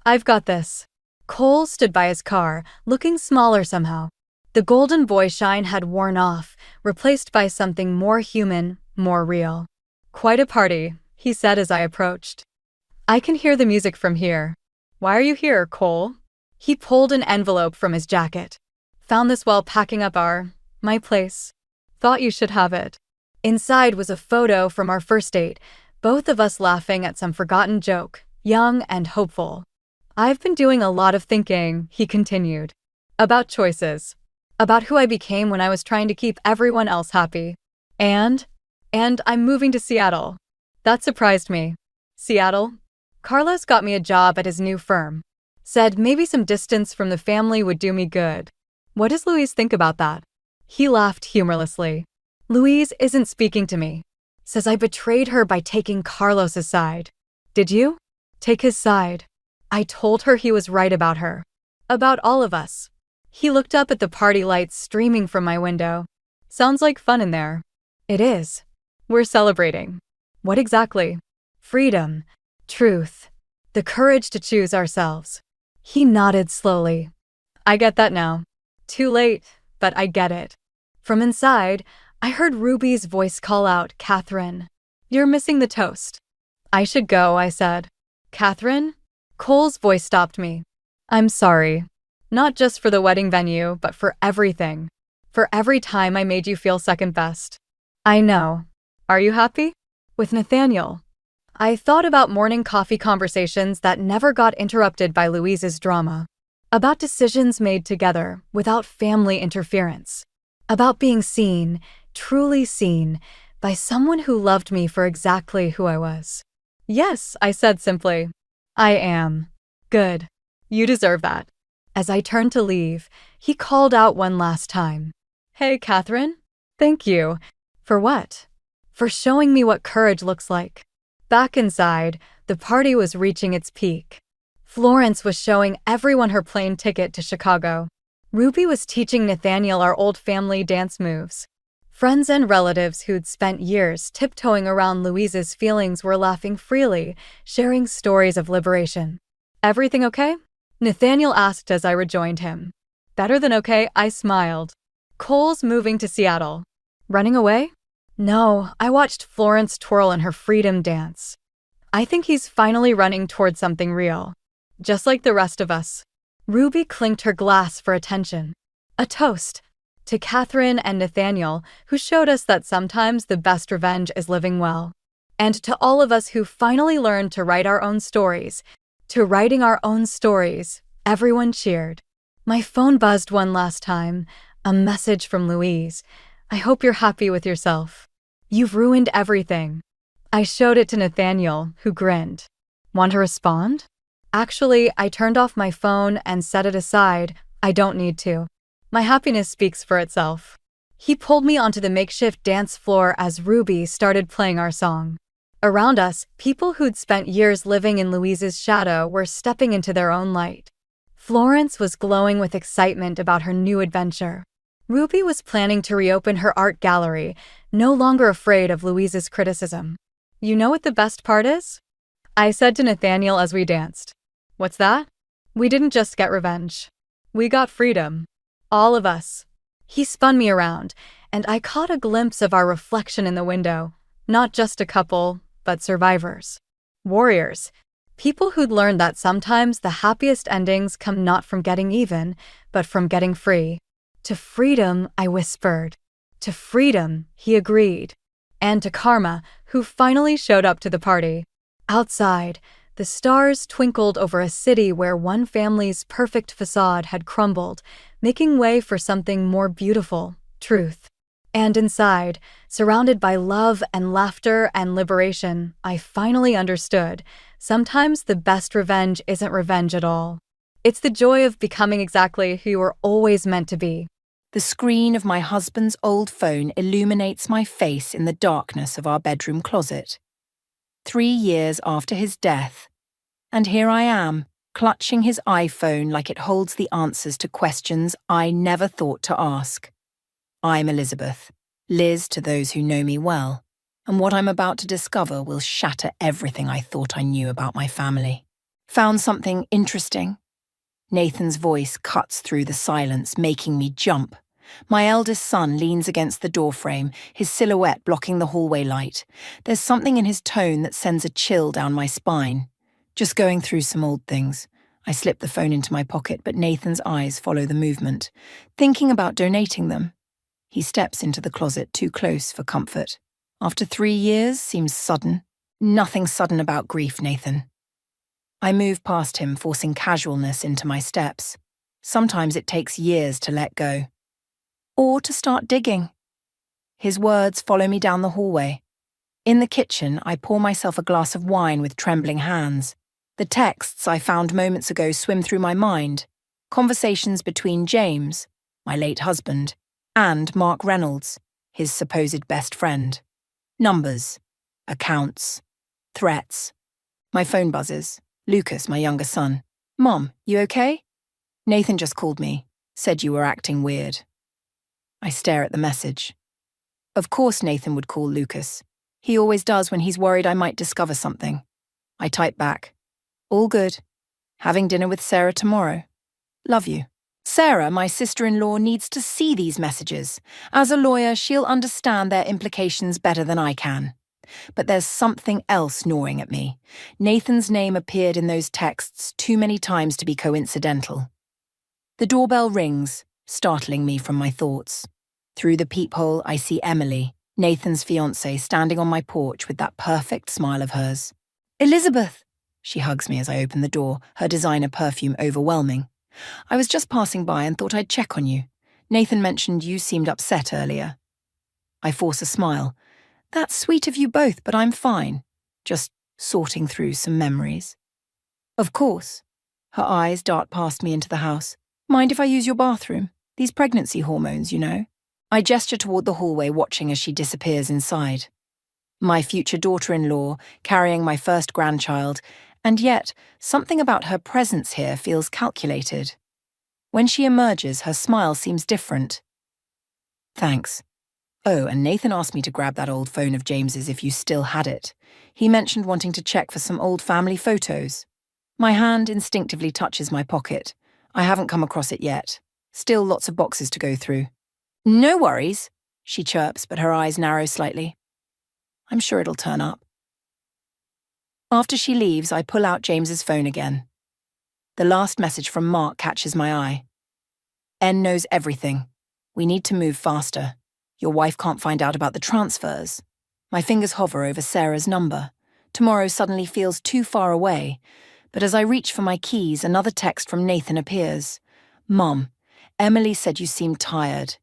"I've got this." Cole stood by his car, looking smaller somehow. The golden boy shine had worn off, replaced by something more human, more real. "Quite a party," he said as I approached. "I can hear the music from here." "Why are you here, Cole?" He pulled an envelope from his jacket. "Found this while packing up my place. Thought you should have it." Inside was a photo from our first date, both of us laughing at some forgotten joke, young and hopeful. "I've been doing a lot of thinking," he continued. "About choices. About who I became when I was trying to keep everyone else happy. And I'm moving to Seattle." That surprised me. Seattle? Carlos got me a job at his new firm. Said maybe some distance from the family would do me good. What does Louise think about that? He laughed humorlessly. "Louise isn't speaking to me. Says I betrayed her by taking Carlos's side." "Did you?" "Take his side. I told her he was right about her. About all of us." He looked up at the party lights streaming from my window. "Sounds like fun in there." "It is. We're celebrating." "What exactly?" "Freedom. Truth. The courage to choose ourselves." He nodded slowly. "I get that now. Too late, but I get it." From inside, I heard Ruby's voice call out, "Catherine, you're missing the toast." "I should go," I said. "Catherine?" Cole's voice stopped me. "I'm sorry. Not just for the wedding venue, but for everything. For every time I made you feel second best." "I know. Are you happy?" "With Nathaniel." I thought about morning coffee conversations that never got interrupted by Louise's drama. About decisions made together, without family interference. About being seen, truly seen, by someone who loved me for exactly who I was. "Yes," I said simply. "I am." "Good. You deserve that." As I turned to leave, he called out one last time. "Hey, Catherine? Thank you." "For what?" "For showing me what courage looks like." Back inside, the party was reaching its peak. Florence was showing everyone her plane ticket to Chicago. Ruby was teaching Nathaniel our old family dance moves. Friends and relatives who'd spent years tiptoeing around Louise's feelings were laughing freely, sharing stories of liberation. "Everything okay?" Nathaniel asked as I rejoined him. "Better than okay," I smiled. "Cole's moving to Seattle." "Running away?" "No, I watched Florence twirl in her freedom dance. I think he's finally running towards something real. Just like the rest of us." Ruby clinked her glass for attention. "A toast. To Catherine and Nathaniel, who showed us that sometimes the best revenge is living well. And to all of us who finally learned to write our own stories. To writing our own stories," everyone cheered. My phone buzzed one last time. A message from Louise. "I hope you're happy with yourself. You've ruined everything." I showed it to Nathaniel, who grinned. "Want to respond?" "Actually, I turned off my phone and set it aside. I don't need to. My happiness speaks for itself." He pulled me onto the makeshift dance floor as Ruby started playing our song. Around us, people who'd spent years living in Louise's shadow were stepping into their own light. Florence was glowing with excitement about her new adventure. Ruby was planning to reopen her art gallery, no longer afraid of Louise's criticism. "You know what the best part is?" I said to Nathaniel as we danced. "What's that?" "We didn't just get revenge. We got freedom. All of us." He spun me around, and I caught a glimpse of our reflection in the window. Not just a couple, but survivors. Warriors. People who'd learned that sometimes the happiest endings come not from getting even, but from getting free. "To freedom," I whispered. "To freedom," he agreed. And to Karma, who finally showed up to the party. Outside, the stars twinkled over a city where one family's perfect facade had crumbled, making way for something more beautiful, truth. And inside, surrounded by love and laughter and liberation, I finally understood. Sometimes the best revenge isn't revenge at all. It's the joy of becoming exactly who you were always meant to be. The screen of my husband's old phone illuminates my face in the darkness of our bedroom closet. 3 years after his death, and here I am, clutching his iPhone like it holds the answers to questions I never thought to ask. I'm Elizabeth, Liz to those who know me well, and what I'm about to discover will shatter everything I thought I knew about my family. "Found something interesting?" Nathan's voice cuts through the silence, making me jump. My eldest son leans against the doorframe, his silhouette blocking the hallway light. There's something in his tone that sends a chill down my spine. "Just going through some old things." I slip the phone into my pocket, but Nathan's eyes follow the movement. "Thinking about donating them." He steps into the closet, too close for comfort. "After 3 years seems sudden." "Nothing sudden about grief, Nathan." I move past him, forcing casualness into my steps. Sometimes it takes years to let go. "Or to start digging." His words follow me down the hallway. In the kitchen, I pour myself a glass of wine with trembling hands. The texts I found moments ago swim through my mind. Conversations between James, my late husband, and Mark Reynolds, his supposed best friend. Numbers, accounts, threats. My phone buzzes. Lucas, my younger son. "Mom, you okay?" "Nathan just called me. Said you were acting weird." I stare at the message. Of course Nathan would call Lucas. He always does when he's worried I might discover something. I type back. "All good. Having dinner with Sarah tomorrow. Love you." Sarah, my sister-in-law, needs to see these messages. As a lawyer, she'll understand their implications better than I can. But there's something else gnawing at me. Nathan's name appeared in those texts too many times to be coincidental. The doorbell rings, startling me from my thoughts. Through the peephole, I see Emily, Nathan's fiancée, standing on my porch with that perfect smile of hers. "Elizabeth!" She hugs me as I open the door, her designer perfume overwhelming. "I was just passing by and thought I'd check on you. Nathan mentioned you seemed upset earlier." I force a smile. "That's sweet of you both, but I'm fine. Just sorting through some memories." "Of course." Her eyes dart past me into the house. "Mind if I use your bathroom? These pregnancy hormones, you know." I gesture toward the hallway, watching as she disappears inside. My future daughter-in-law, carrying my first grandchild, and yet something about her presence here feels calculated. When she emerges, her smile seems different. Thanks. Oh, and Nathan asked me to grab that old phone of James's if you still had it. He mentioned wanting to check for some old family photos. My hand instinctively touches my pocket. I haven't come across it yet. Still lots of boxes to go through. No worries, she chirps, but her eyes narrow slightly. I'm sure it'll turn up. After she leaves, I pull out James's phone again. The last message from Mark catches my eye. N knows everything. We need to move faster. Your wife can't find out about the transfers. My fingers hover over Sarah's number. Tomorrow suddenly feels too far away. But as I reach for my keys, another text from Nathan appears. Mom, Emily said you seemed tired.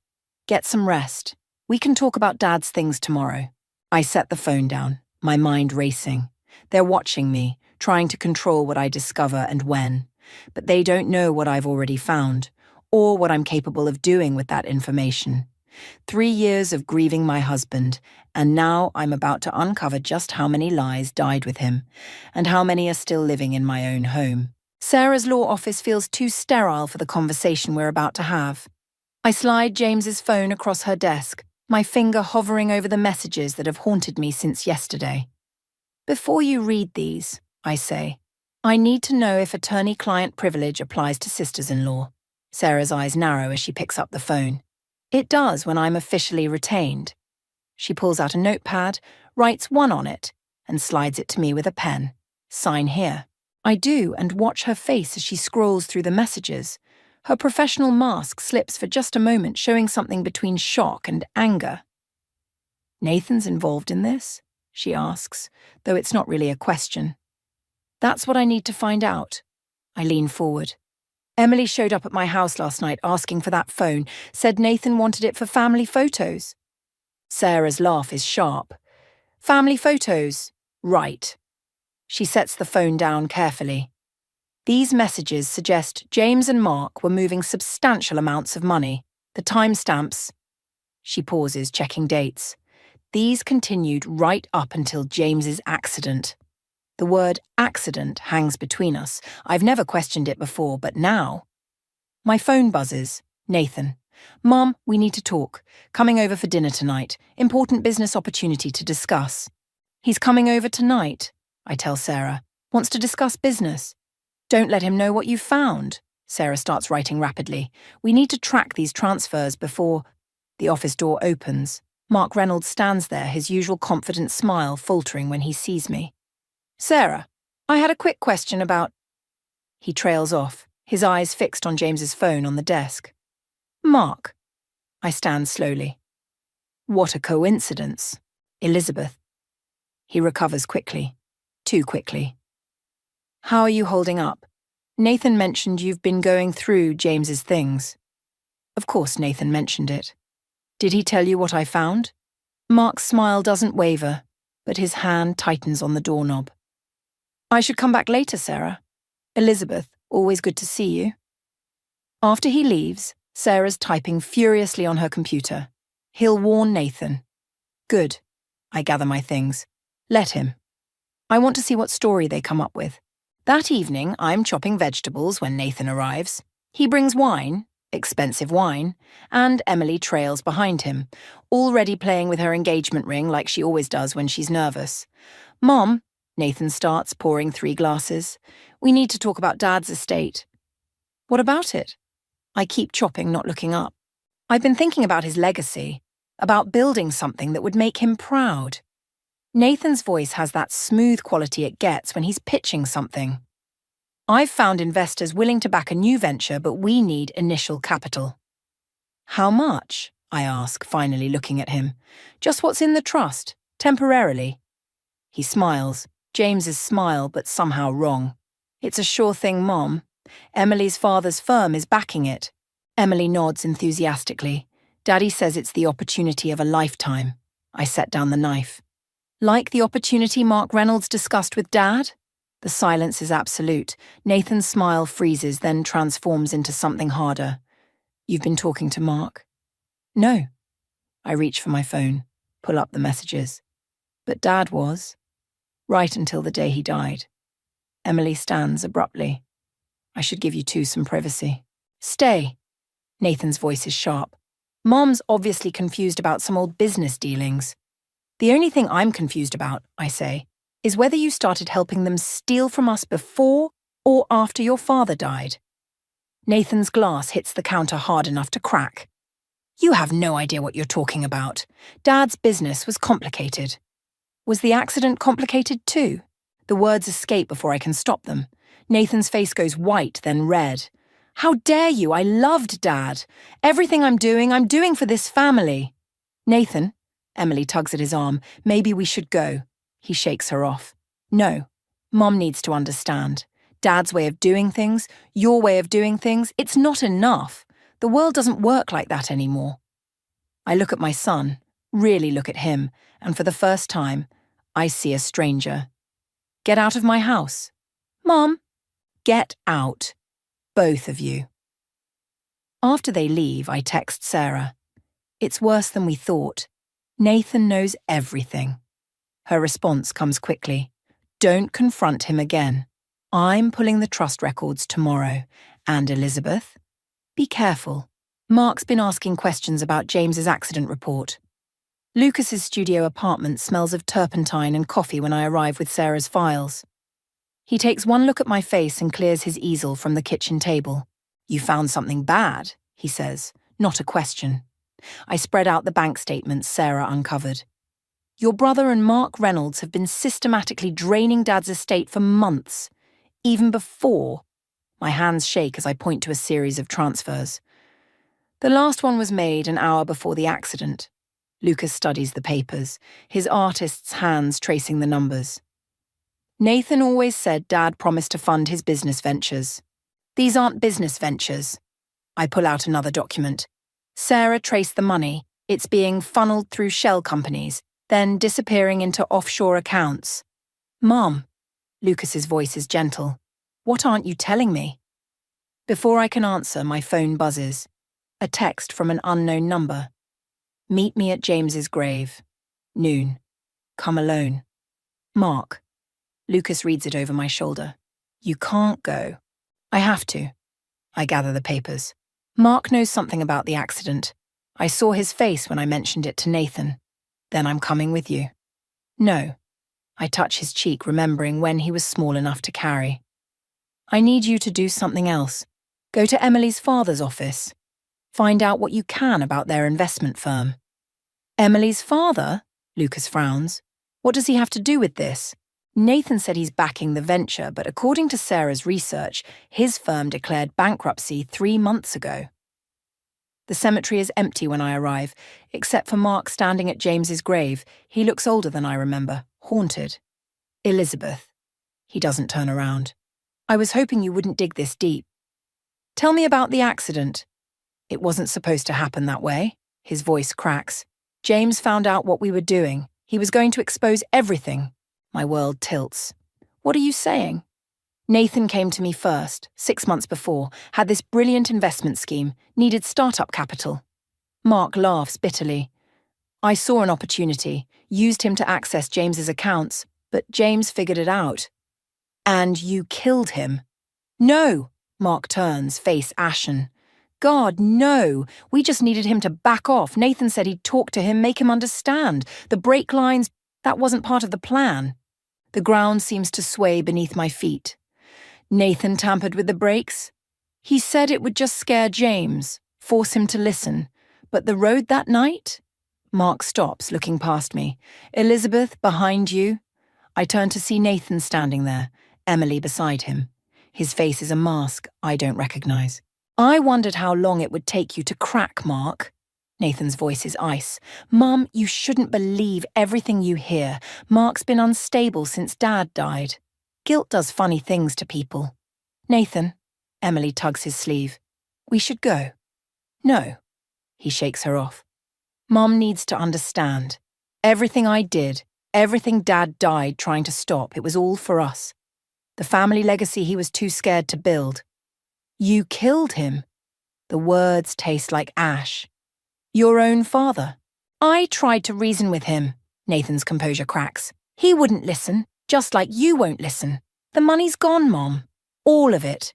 Get some rest. We can talk about Dad's things tomorrow. I set the phone down, my mind racing. They're watching me, trying to control what I discover and when. But they don't know what I've already found, or what I'm capable of doing with that information. 3 years of grieving my husband, and now I'm about to uncover just how many lies died with him, and how many are still living in my own home. Sarah's law office feels too sterile for the conversation we're about to have. I slide James's phone across her desk, my finger hovering over the messages that have haunted me since yesterday. Before you read these, I say, I need to know if attorney-client privilege applies to sisters-in-law. Sarah's eyes narrow as she picks up the phone. It does when I'm officially retained. She pulls out a notepad, writes 1 on it, and slides it to me with a pen. Sign here. I do, and watch her face as she scrolls through the messages. Her professional mask slips for just a moment, showing something between shock and anger. Nathan's involved in this? She asks, though it's not really a question. That's what I need to find out. I lean forward. Emily showed up at my house last night asking for that phone, said Nathan wanted it for family photos. Sarah's laugh is sharp. Family photos? Right. She sets the phone down carefully. These messages suggest James and Mark were moving substantial amounts of money. The timestamps. She pauses, checking dates. These continued right up until James's accident. The word accident hangs between us. I've never questioned it before, but now. My phone buzzes. Nathan. Mom, we need to talk. Coming over for dinner tonight. Important business opportunity to discuss. He's coming over tonight, I tell Sarah. Wants to discuss business. Don't let him know what you've found. Sarah starts writing rapidly. We need to track these transfers before... The office door opens. Mark Reynolds stands there, his usual confident smile faltering when he sees me. Sarah, I had a quick question about... He trails off, his eyes fixed on James's phone on the desk. Mark. I stand slowly. What a coincidence. Elizabeth. He recovers quickly. Too quickly. How are you holding up? Nathan mentioned you've been going through James's things. Of course Nathan mentioned it. Did he tell you what I found? Mark's smile doesn't waver, but his hand tightens on the doorknob. I should come back later, Sarah. Elizabeth, always good to see you. After he leaves, Sarah's typing furiously on her computer. He'll warn Nathan. Good. I gather my things. Let him. I want to see what story they come up with. That evening, I'm chopping vegetables when Nathan arrives. He brings wine, expensive wine, and Emily trails behind him, already playing with her engagement ring like she always does when she's nervous. Mom, Nathan starts, pouring 3 glasses. We need to talk about Dad's estate. What about it? I keep chopping, not looking up. I've been thinking about his legacy, about building something that would make him proud. Nathan's voice has that smooth quality it gets when he's pitching something. I've found investors willing to back a new venture, but we need initial capital. How much? I ask, finally looking at him. Just what's in the trust, temporarily. He smiles. James's smile, but somehow wrong. It's a sure thing, Mom. Emily's father's firm is backing it. Emily nods enthusiastically. Daddy says it's the opportunity of a lifetime. I set down the knife. Like the opportunity Mark Reynolds discussed with Dad? The silence is absolute. Nathan's smile freezes, then transforms into something harder. You've been talking to Mark? No. I reach for my phone, pull up the messages. But Dad was. Right until the day he died. Emily stands abruptly. I should give you two some privacy. Stay. Nathan's voice is sharp. Mom's obviously confused about some old business dealings. The only thing I'm confused about, I say, is whether you started helping them steal from us before or after your father died. Nathan's glass hits the counter hard enough to crack. You have no idea what you're talking about. Dad's business was complicated. Was the accident complicated too? The words escape before I can stop them. Nathan's face goes white, then red. How dare you? I loved Dad. Everything I'm doing for this family. Nathan, Emily tugs at his arm, maybe we should go. He shakes her off. No, Mom needs to understand. Dad's way of doing things, your way of doing things, it's not enough. The world doesn't work like that anymore. I look at my son, really look at him, and for the first time, I see a stranger. Get out of my house. Mom, get out. Both of you. After they leave, I text Sarah. It's worse than we thought. Nathan knows everything. Her response comes quickly. Don't confront him again. I'm pulling the trust records tomorrow. And Elizabeth, be careful. Mark's been asking questions about James's accident report. Lucas's studio apartment smells of turpentine and coffee when I arrive with Sarah's files. He takes one look at my face and clears his easel from the kitchen table. You found something bad, he says, not a question. I spread out the bank statements Sarah uncovered. Your brother and Mark Reynolds have been systematically draining Dad's estate for months, even before. My hands shake as I point to a series of transfers. The last one was made an hour before the accident. Lucas studies the papers, his artist's hands tracing the numbers. Nathan always said Dad promised to fund his business ventures. These aren't business ventures. I pull out another document. Sarah traced the money. It's being funneled through shell companies, then disappearing into offshore accounts. Mom, Lucas's voice is gentle. What aren't you telling me? Before I can answer, my phone buzzes. A text from an unknown number. Meet me at James's grave. Noon. Come alone. Mark. Lucas reads it over my shoulder. You can't go. I have to. I gather the papers. Mark knows something about the accident. I saw his face when I mentioned it to Nathan. Then I'm coming with you. No. I touch his cheek, remembering when he was small enough to carry. I need you to do something else. Go to Emily's father's office. Find out what you can about their investment firm. Emily's father? Lucas frowns. What does he have to do with this? Nathan said he's backing the venture, but according to Sarah's research, his firm declared bankruptcy 3 months ago. The cemetery is empty when I arrive, except for Mark standing at James's grave. He looks older than I remember, haunted. Elizabeth. He doesn't turn around. I was hoping you wouldn't dig this deep. Tell me about the accident. It wasn't supposed to happen that way. His voice cracks. James found out what we were doing. He was going to expose everything. My world tilts. What are you saying? Nathan came to me first, 6 months before, had this brilliant investment scheme, needed startup capital. Mark laughs bitterly. I saw an opportunity, used him to access James's accounts, but James figured it out. And you killed him. No, Mark turns, face ashen. God, no. We just needed him to back off. Nathan said he'd talk to him, make him understand. The brake lines, that wasn't part of the plan. The ground seems to sway beneath my feet. Nathan tampered with the brakes. He said it would just scare James, force him to listen. But the road that night? Mark stops, looking past me. Elizabeth, behind you. I turn to see Nathan standing there, Emily beside him. His face is a mask I don't recognize. I wondered how long it would take you to crack, Mark. Nathan's voice is ice. Mum, you shouldn't believe everything you hear. Mark's been unstable since Dad died. Guilt does funny things to people. Nathan, Emily tugs his sleeve. We should go. No. He shakes her off. Mum needs to understand. Everything I did, everything Dad died trying to stop, it was all for us. The family legacy he was too scared to build. You killed him. The words taste like ash. Your own father. I tried to reason with him. Nathan's composure cracks. He wouldn't listen, just like you won't listen. The money's gone, Mom. All of it.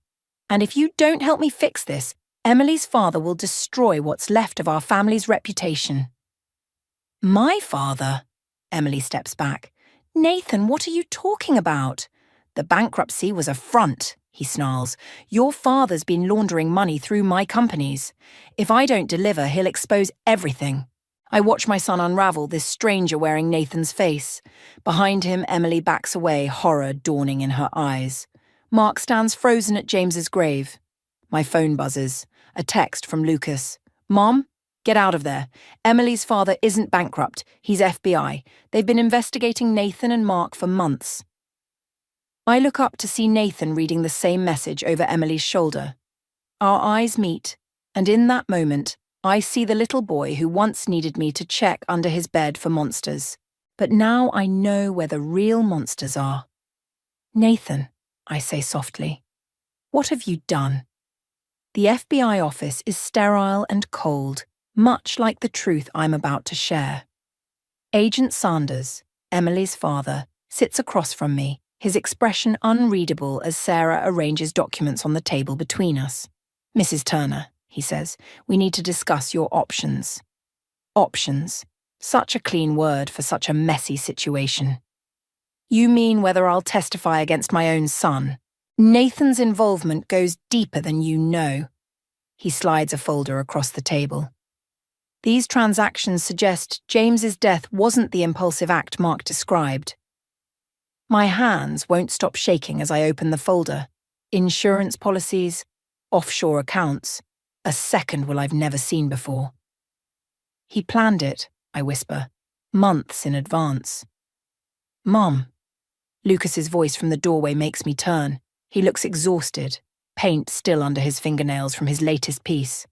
And if you don't help me fix this, Emily's father will destroy what's left of our family's reputation. My father? Emily steps back. Nathan, what are you talking about? The bankruptcy was a front, he snarls. Your father's been laundering money through my companies. If I don't deliver, he'll expose everything. I watch my son unravel, this stranger wearing Nathan's face. Behind him, Emily backs away, horror dawning in her eyes. Mark stands frozen at James's grave. My phone buzzes. A text from Lucas. Mom, get out of there. Emily's father isn't bankrupt. He's FBI. They've been investigating Nathan and Mark for months. I look up to see Nathan reading the same message over Emily's shoulder. Our eyes meet, and in that moment, I see the little boy who once needed me to check under his bed for monsters. But now I know where the real monsters are. Nathan, I say softly, what have you done? The FBI office is sterile and cold, much like the truth I'm about to share. Agent Sanders, Emily's father, sits across from me, his expression unreadable as Sarah arranges documents on the table between us. Mrs. Turner, he says, we need to discuss your options. Options. Such a clean word for such a messy situation. You mean whether I'll testify against my own son? Nathan's involvement goes deeper than you know. He slides a folder across the table. These transactions suggest James's death wasn't the impulsive act Mark described. My hands won't stop shaking as I open the folder. Insurance policies, offshore accounts, a second will I've never seen before. He planned it, I whisper, months in advance. Mom. Lucas's voice from the doorway makes me turn. He looks exhausted, paint still under his fingernails from his latest piece.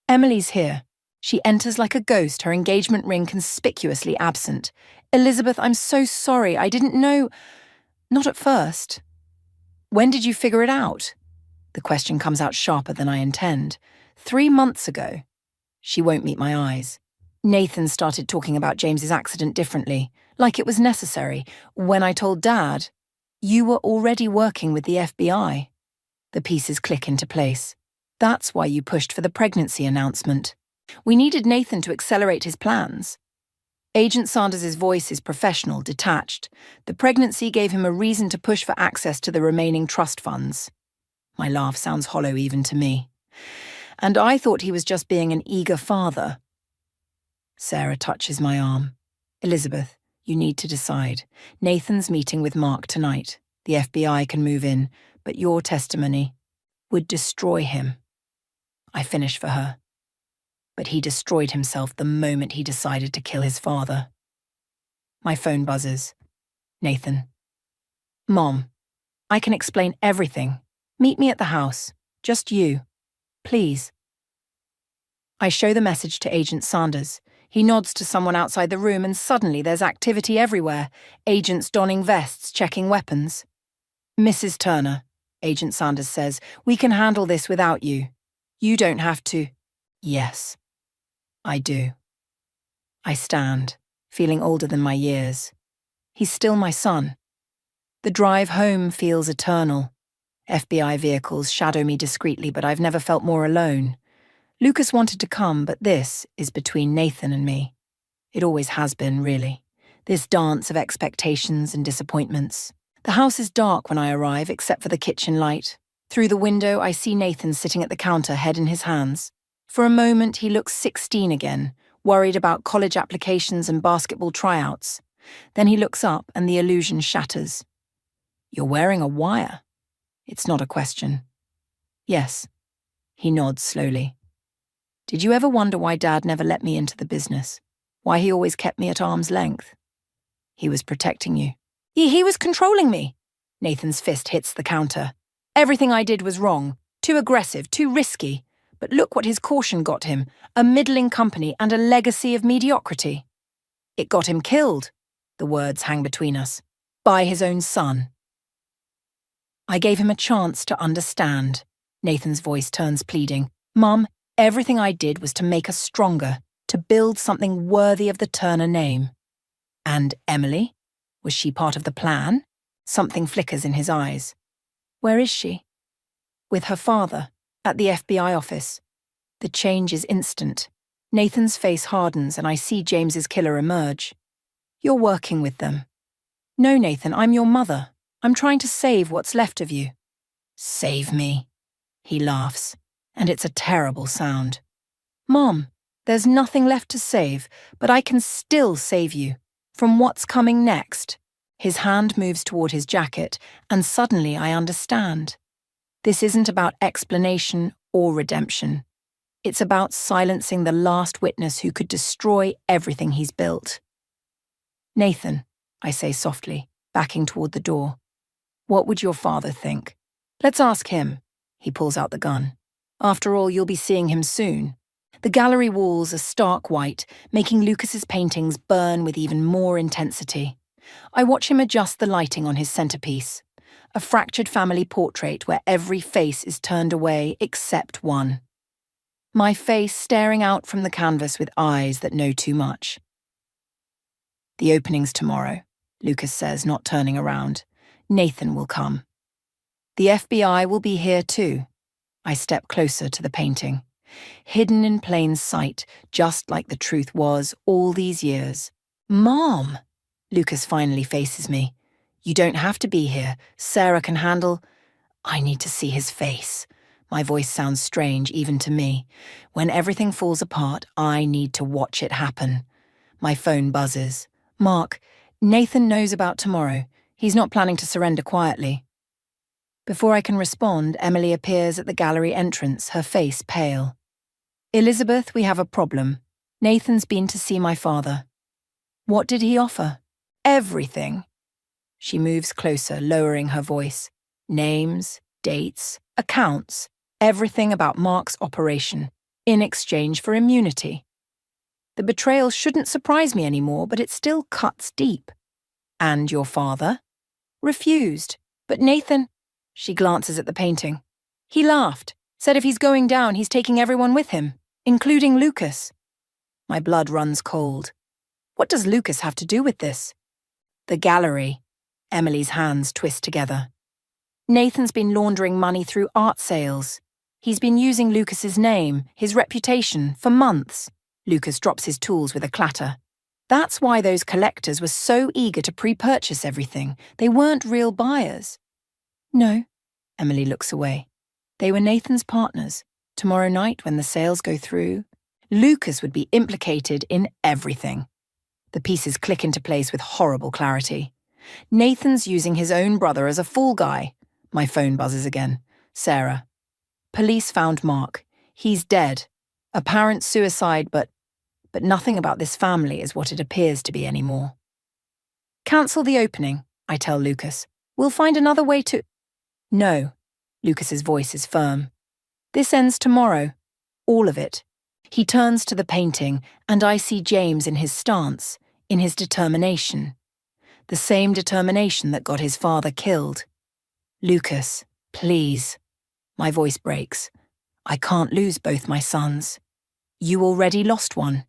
Emily's here. She enters like a ghost, her engagement ring conspicuously absent. Elizabeth, I'm so sorry. I didn't know. Not at first. When did you figure it out? The question comes out sharper than I intend. 3 months ago. She won't meet my eyes. Nathan started talking about James's accident differently, like it was necessary. When I told Dad, you were already working with the FBI. The pieces click into place. That's why you pushed for the pregnancy announcement. We needed Nathan to accelerate his plans. Agent Sanders' voice is professional, detached. The pregnancy gave him a reason to push for access to the remaining trust funds. My laugh sounds hollow even to me. And I thought he was just being an eager father. Sarah touches my arm. Elizabeth, you need to decide. Nathan's meeting with Mark tonight. The FBI can move in, but your testimony would destroy him. I finish for her. But he destroyed himself the moment he decided to kill his father. My phone buzzes. Nathan. Mom, I can explain everything. Meet me at the house. Just you. Please. I show the message to Agent Sanders. He nods to someone outside the room and suddenly there's activity everywhere. Agents donning vests, checking weapons. Mrs. Turner, Agent Sanders says, we can handle this without you. You don't have to. Yes, I do. I stand, feeling older than my years. He's still my son. The drive home feels eternal. FBI vehicles shadow me discreetly, but I've never felt more alone. Lucas wanted to come, but this is between Nathan and me. It always has been, really. This dance of expectations and disappointments. The house is dark when I arrive, except for the kitchen light. Through the window, I see Nathan sitting at the counter, head in his hands. For a moment, he looks 16 again, worried about college applications and basketball tryouts. Then he looks up and the illusion shatters. You're wearing a wire. It's not a question. Yes. He nods slowly. Did you ever wonder why Dad never let me into the business? Why he always kept me at arm's length? He was protecting you. He was controlling me. Nathan's fist hits the counter. Everything I did was wrong, too aggressive, too risky. But look what his caution got him, a middling company and a legacy of mediocrity. It got him killed, the words hang between us, by his own son. I gave him a chance to understand. Nathan's voice turns pleading. Mum, everything I did was to make us stronger, to build something worthy of the Turner name. And Emily? Was she part of the plan? Something flickers in his eyes. Where is she? With her father. At the FBI office. The change is instant. Nathan's face hardens and I see James's killer emerge. You're working with them. No, Nathan, I'm your mother. I'm trying to save what's left of you. Save me. He laughs, and it's a terrible sound. Mom, there's nothing left to save, but I can still save you. From what's coming next. His hand moves toward his jacket, and suddenly I understand. This isn't about explanation or redemption. It's about silencing the last witness who could destroy everything he's built. Nathan, I say softly, backing toward the door. What would your father think? Let's ask him. He pulls out the gun. After all, you'll be seeing him soon. The gallery walls are stark white, making Lucas's paintings burn with even more intensity. I watch him adjust the lighting on his centerpiece. A fractured family portrait where every face is turned away except one. My face staring out from the canvas with eyes that know too much. The opening's tomorrow, Lucas says, not turning around. Nathan will come. The FBI will be here too. I step closer to the painting. Hidden in plain sight, just like the truth was all these years. Mom! Lucas finally faces me. You don't have to be here. Sarah can handle... I need to see his face. My voice sounds strange even to me. When everything falls apart, I need to watch it happen. My phone buzzes. Mark, Nathan knows about tomorrow. He's not planning to surrender quietly. Before I can respond, Emily appears at the gallery entrance, her face pale. Elizabeth, we have a problem. Nathan's been to see my father. What did he offer? Everything. She moves closer, lowering her voice. Names, dates, accounts, everything about Mark's operation, in exchange for immunity. The betrayal shouldn't surprise me anymore, but it still cuts deep. And your father? Refused. But Nathan... She glances at the painting. He laughed, said if he's going down, he's taking everyone with him, including Lucas. My blood runs cold. What does Lucas have to do with this? The gallery. Emily's hands twist together. Nathan's been laundering money through art sales. He's been using Lucas's name, his reputation, for months. Lucas drops his tools with a clatter. That's why those collectors were so eager to pre-purchase everything. They weren't real buyers. No, Emily looks away. They were Nathan's partners. Tomorrow night, when the sales go through, Lucas would be implicated in everything. The pieces click into place with horrible clarity. Nathan's using his own brother as a fall guy. My phone buzzes again. Sarah. Police found Mark. He's dead. Apparent suicide, but nothing about this family is what it appears to be anymore. Cancel the opening, I tell Lucas. We'll find another way to... No. Lucas's voice is firm. This ends tomorrow. All of it. He turns to the painting, and I see James in his stance, in his determination. The same determination that got his father killed. Lucas, please. My voice breaks. I can't lose both my sons. You already lost one.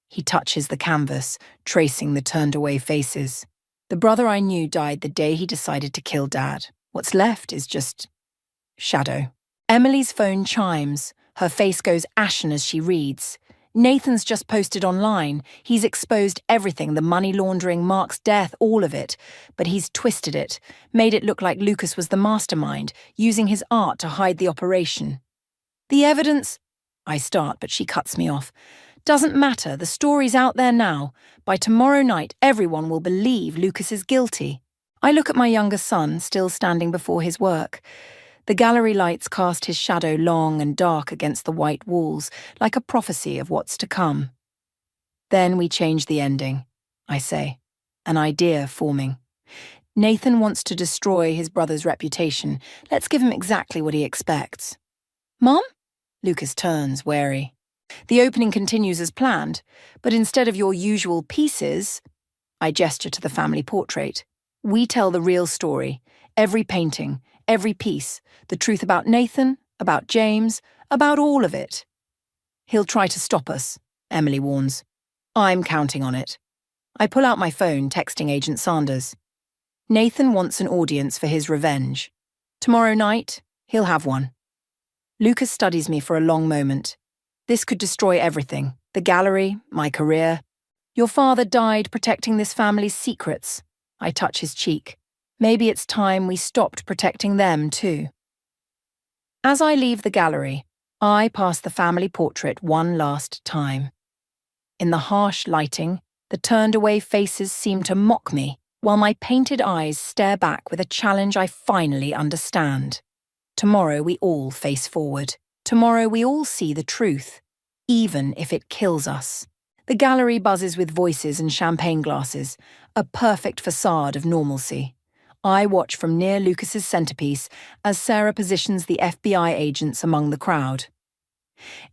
He touches the canvas, tracing the turned-away faces. The brother I knew died the day he decided to kill Dad. What's left is just... shadow. Emily's phone chimes. Her face goes ashen as she reads. Nathan's just posted online. He's exposed everything, the money laundering, Mark's death, all of it. But he's twisted it, made it look like Lucas was the mastermind, using his art to hide the operation. The evidence... I start, but she cuts me off. Doesn't matter, the story's out there now. By tomorrow night, everyone will believe Lucas is guilty. I look at my younger son, still standing before his work. The gallery lights cast his shadow long and dark against the white walls, like a prophecy of what's to come. Then we change the ending, I say, an idea forming. Nathan wants to destroy his brother's reputation. Let's give him exactly what he expects. Mom? Lucas turns, wary. The opening continues as planned, but instead of your usual pieces, I gesture to the family portrait, we tell the real story, every painting, every piece, the truth about Nathan, about James, about all of it. He'll try to stop us, Emily warns. I'm counting on it. I pull out my phone, texting Agent Sanders. Nathan wants an audience for his revenge. Tomorrow night, he'll have one. Lucas studies me for a long moment. This could destroy everything. The gallery, my career. Your father died protecting this family's secrets. I touch his cheek. Maybe it's time we stopped protecting them too. As I leave the gallery, I pass the family portrait one last time. In the harsh lighting, the turned-away faces seem to mock me, while my painted eyes stare back with a challenge I finally understand. Tomorrow we all face forward. Tomorrow we all see the truth, even if it kills us. The gallery buzzes with voices and champagne glasses, a perfect facade of normalcy. I watch from near Lucas's centerpiece as Sarah positions the FBI agents among the crowd.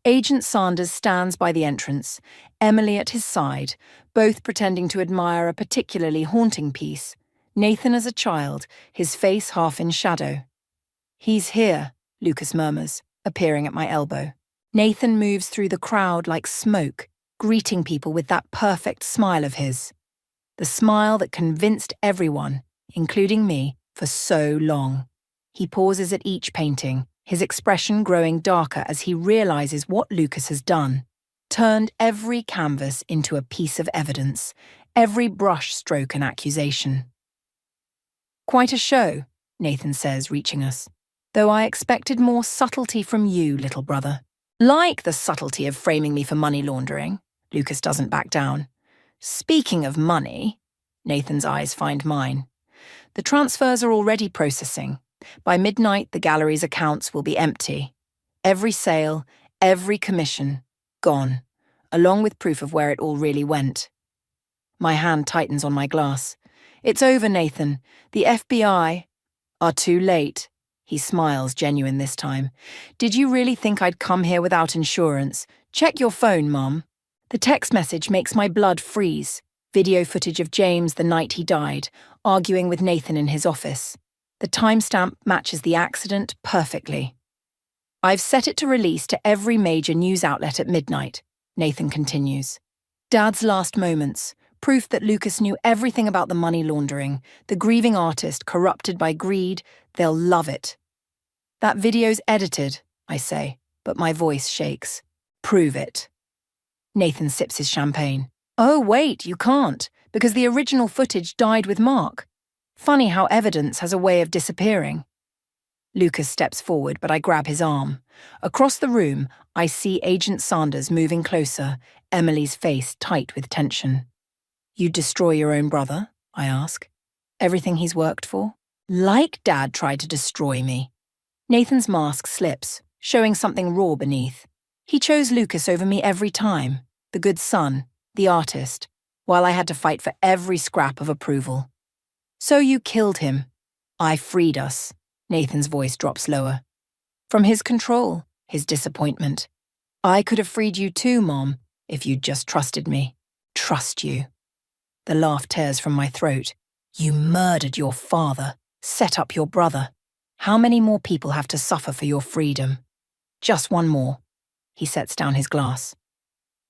Agent Sanders stands by the entrance, Emily at his side, both pretending to admire a particularly haunting piece. Nathan as a child, his face half in shadow. "He's here," Lucas murmurs, appearing at my elbow. Nathan moves through the crowd like smoke, greeting people with that perfect smile of his. The smile that convinced everyone, including me, for so long. He pauses at each painting, his expression growing darker as he realizes what Lucas has done. Turned every canvas into a piece of evidence, every brush stroke an accusation. "Quite a show," Nathan says, reaching us. "Though I expected more subtlety from you, little brother." "Like the subtlety of framing me for money laundering," Lucas doesn't back down. "Speaking of money," Nathan's eyes find mine. "The transfers are already processing. By midnight, the gallery's accounts will be empty. Every sale, every commission, gone, along with proof of where it all really went." My hand tightens on my glass. "It's over, Nathan. The FBI are too late." He smiles, genuine this time. "Did you really think I'd come here without insurance? Check your phone, Mom." The text message makes my blood freeze. Video footage of James the night he died, arguing with Nathan in his office. The timestamp matches the accident perfectly. "I've set it to release to every major news outlet at midnight," Nathan continues. Dad's last moments, proof that Lucas knew everything about the money laundering, the grieving artist corrupted by greed. They'll love it. "That video's edited," I say, but my voice shakes. "Prove it." Nathan sips his champagne. "Oh, wait, you can't, because the original footage died with Mark. Funny how evidence has a way of disappearing." Lucas steps forward, but I grab his arm. Across the room, I see Agent Sanders moving closer, Emily's face tight with tension. "You'd destroy your own brother?" I ask. "Everything he's worked for?" "Like Dad tried to destroy me." Nathan's mask slips, showing something raw beneath. "He chose Lucas over me every time, the good son, the artist, while I had to fight for every scrap of approval." "So you killed him." "I freed us." Nathan's voice drops lower. "From his control, his disappointment. I could have freed you too, Mom, if you'd just trusted me." "Trust you." The laugh tears from my throat. "You murdered your father, set up your brother. How many more people have to suffer for your freedom?" "Just one more." He sets down his glass.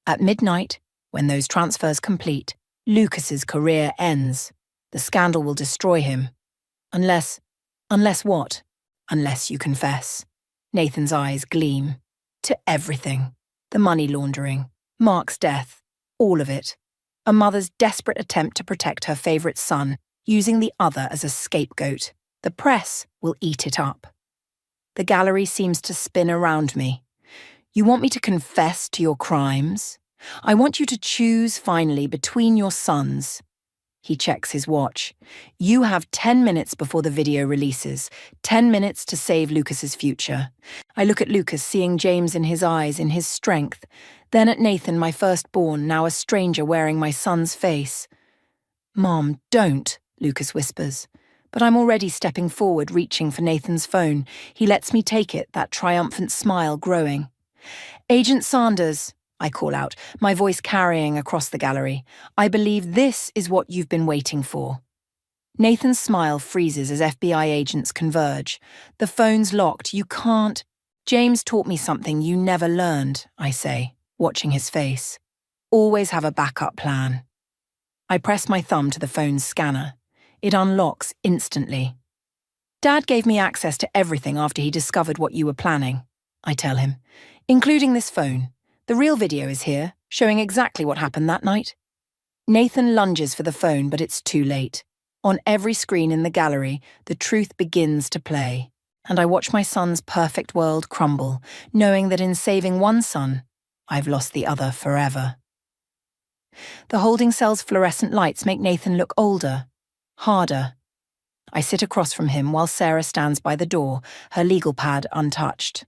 "At midnight, when those transfers complete, Lucas's career ends. The scandal will destroy him. Unless what? Unless you confess." Nathan's eyes gleam. "To everything. The money laundering, Mark's death, all of it. A mother's desperate attempt to protect her favourite son, using the other as a scapegoat. The press will eat it up." The gallery seems to spin around me. "You want me to confess to your crimes? I want you to choose finally between your sons." He checks his watch. "You have 10 minutes before the video releases. 10 minutes to save Lucas's future." I look at Lucas, seeing James in his eyes, in his strength. Then at Nathan, my firstborn, now a stranger wearing my son's face. "Mom, don't," Lucas whispers. But I'm already stepping forward, reaching for Nathan's phone. He lets me take it, that triumphant smile growing. "Agent Sanders," I call out, my voice carrying across the gallery. "I believe this is what you've been waiting for." Nathan's smile freezes as FBI agents converge. "The phone's locked. You can't." "James taught me something you never learned," I say, watching his face. "Always have a backup plan." I press my thumb to the phone's scanner. It unlocks instantly. "Dad gave me access to everything after he discovered what you were planning." I tell him, including this phone. The real video is here, showing exactly what happened that night. Nathan lunges for the phone, but it's too late. On every screen in the gallery, the truth begins to play, and I watch my son's perfect world crumble, knowing that in saving one son, I've lost the other forever. The holding cell's fluorescent lights make Nathan look older, harder. I sit across from him while Sarah stands by the door, her legal pad untouched.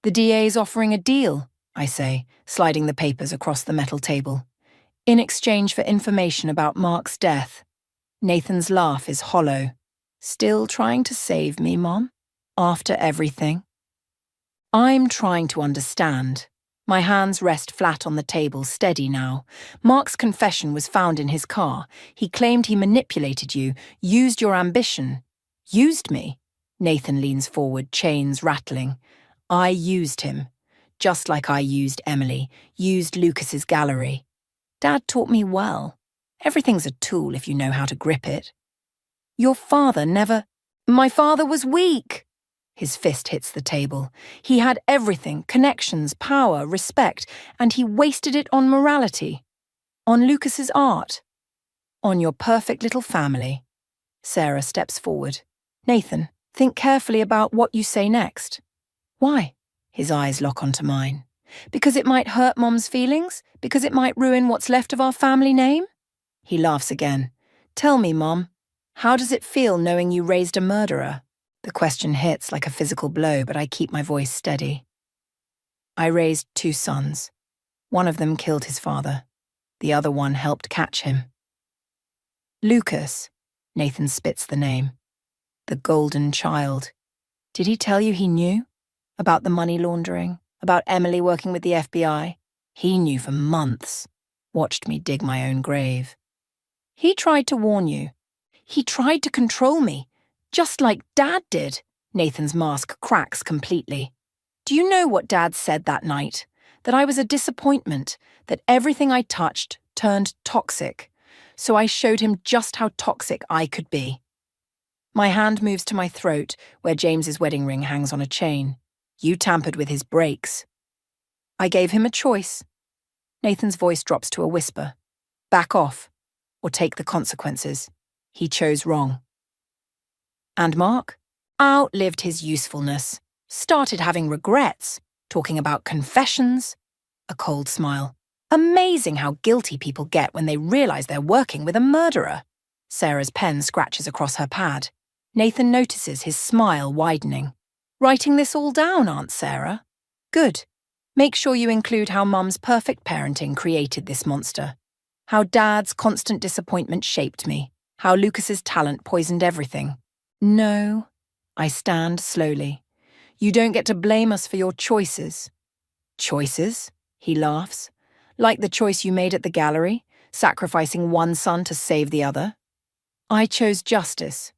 The DA's offering a deal, I say, sliding the papers across the metal table. In exchange for information about Mark's death. Nathan's laugh is hollow. Still trying to save me, Mom? After everything? I'm trying to understand. My hands rest flat on the table, steady now. Mark's confession was found in his car. He claimed he manipulated you, used your ambition. Used me? Nathan leans forward, chains rattling. I used him. Just like I used Emily, used Lucas's gallery. Dad taught me well. Everything's a tool if you know how to grip it. Your father never... My father was weak. His fist hits the table. He had everything, connections, power, respect, and he wasted it on morality. On Lucas's art. On your perfect little family. Sarah steps forward. Nathan, think carefully about what you say next. Why? His eyes lock onto mine. Because it might hurt Mom's feelings? Because it might ruin what's left of our family name? He laughs again. Tell me, Mom, how does it feel knowing you raised a murderer? The question hits like a physical blow, but I keep my voice steady. I raised 2 sons. One of them killed his father. The other one helped catch him. Lucas, Nathan spits the name. The golden child. Did he tell you he knew? About the money laundering? About Emily working with the FBI? He knew for months. Watched me dig my own grave. He tried to warn you. He tried to control me. Just like Dad did. Nathan's mask cracks completely. Do you know what Dad said that night? That I was a disappointment, that everything I touched turned toxic. So I showed him just how toxic I could be. My hand moves to my throat, where James's wedding ring hangs on a chain. You tampered with his brakes. I gave him a choice. Nathan's voice drops to a whisper. Back off, or take the consequences. He chose wrong. And Mark? Outlived his usefulness. Started having regrets. Talking about confessions. A cold smile. Amazing how guilty people get when they realize they're working with a murderer. Sarah's pen scratches across her pad. Nathan notices his smile widening. Writing this all down, Aunt Sarah? Good. Make sure you include how Mum's perfect parenting created this monster. How Dad's constant disappointment shaped me. How Lucas's talent poisoned everything. No. I stand slowly. You don't get to blame us for your choices. Choices? He laughs. Like the choice you made at the gallery, sacrificing one son to save the other. I chose justice.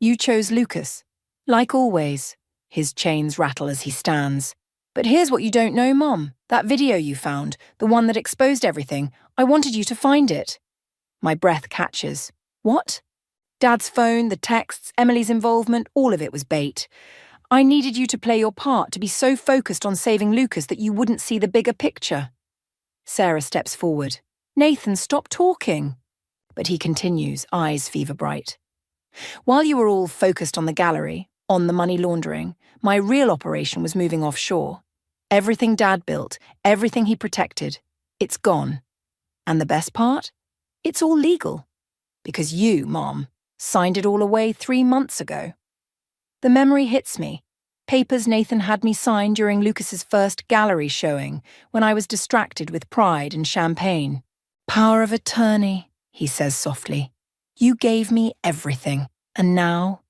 You chose Lucas. Like always. His chains rattle as he stands. But here's what you don't know, Mom. That video you found, the one that exposed everything, I wanted you to find it. My breath catches. What? Dad's phone, the texts, Emily's involvement, all of it was bait. I needed you to play your part, to be so focused on saving Lucas that you wouldn't see the bigger picture. Sarah steps forward. Nathan, stop talking. But he continues, eyes fever bright. While you were all focused on the gallery, on the money laundering, my real operation was moving offshore. Everything Dad built, everything he protected, it's gone. And the best part? It's all legal. Because you, Mom, signed it all away 3 months ago. The memory hits me. Papers Nathan had me sign during Lucas's first gallery showing, when I was distracted with pride and champagne. Power of attorney, he says softly. You gave me everything, and now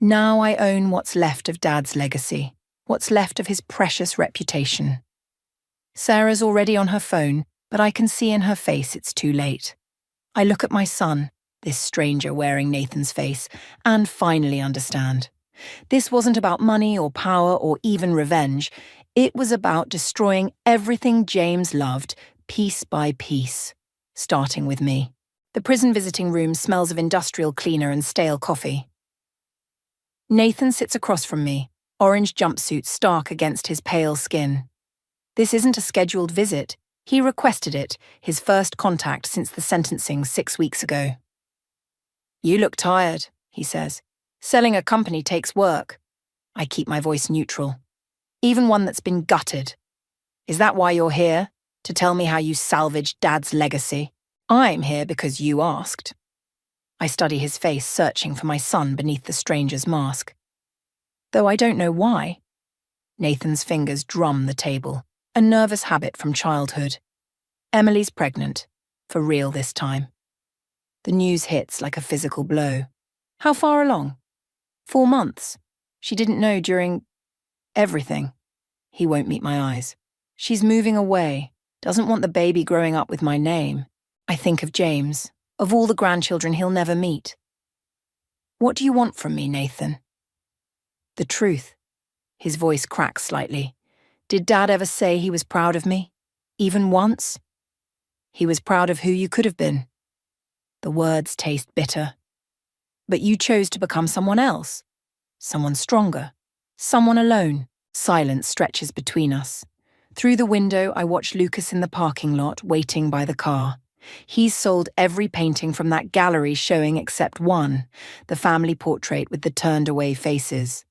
I own what's left of Dad's legacy, what's left of his precious reputation. Sarah's already on her phone, but I can see in her face it's too late. I look at my son, this stranger wearing Nathan's face, and finally understand. This wasn't about money or power or even revenge. It was about destroying everything James loved, piece by piece, starting with me. The prison visiting room smells of industrial cleaner and stale coffee. Nathan sits across from me, orange jumpsuit stark against his pale skin. This isn't a scheduled visit. He requested it, his first contact since the sentencing 6 weeks ago. "You look tired," he says. "Selling a company takes work." I keep my voice neutral. "Even one that's been gutted. Is that why you're here? To tell me how you salvaged Dad's legacy? I'm here because you asked." I study his face, searching for my son beneath the stranger's mask. Though I don't know why. Nathan's fingers drum the table, a nervous habit from childhood. Emily's pregnant, for real this time. The news hits like a physical blow. How far along? 4 months. She didn't know during everything. He won't meet my eyes. She's moving away, doesn't want the baby growing up with my name. I think of James, of all the grandchildren he'll never meet. "What do you want from me, Nathan?" "The truth." His voice cracks slightly. "Did Dad ever say he was proud of me? Even once?" "He was proud of who you could have been." The words taste bitter. "But you chose to become someone else. Someone stronger. Someone alone." Silence stretches between us. Through the window, I watch Lucas in the parking lot, waiting by the car. He's sold every painting from that gallery showing except one, the family portrait with the turned-away faces.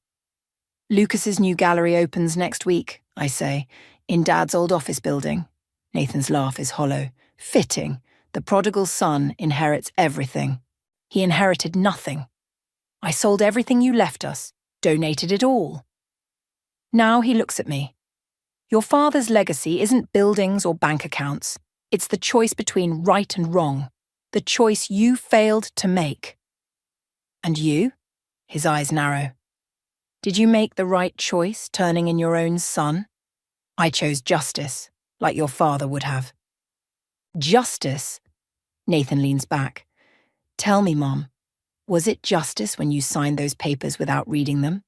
"Lucas's new gallery opens next week," I say, "in Dad's old office building." Nathan's laugh is hollow. "Fitting. The prodigal son inherits everything." "He inherited nothing. I sold everything you left us, donated it all." Now he looks at me. "Your father's legacy isn't buildings or bank accounts. It's the choice between right and wrong. The choice you failed to make." "And you?" His eyes narrow. "Did you make the right choice, turning in your own son?" "I chose justice, like your father would have." "Justice?" Nathan leans back. "Tell me, Mom, was it justice when you signed those papers without reading them?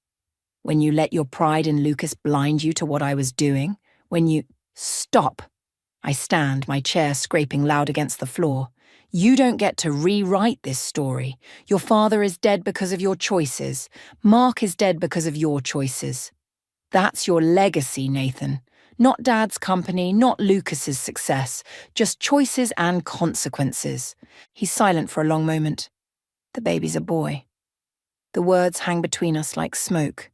When you let your pride in Lucas blind you to what I was doing? When you—" "Stop!" I stand, my chair scraping loud against the floor. "You don't get to rewrite this story. Your father is dead because of your choices. Mark is dead because of your choices. That's your legacy, Nathan. Not Dad's company, not Lucas's success. Just choices and consequences." He's silent for a long moment. "The baby's a boy." The words hang between us like smoke.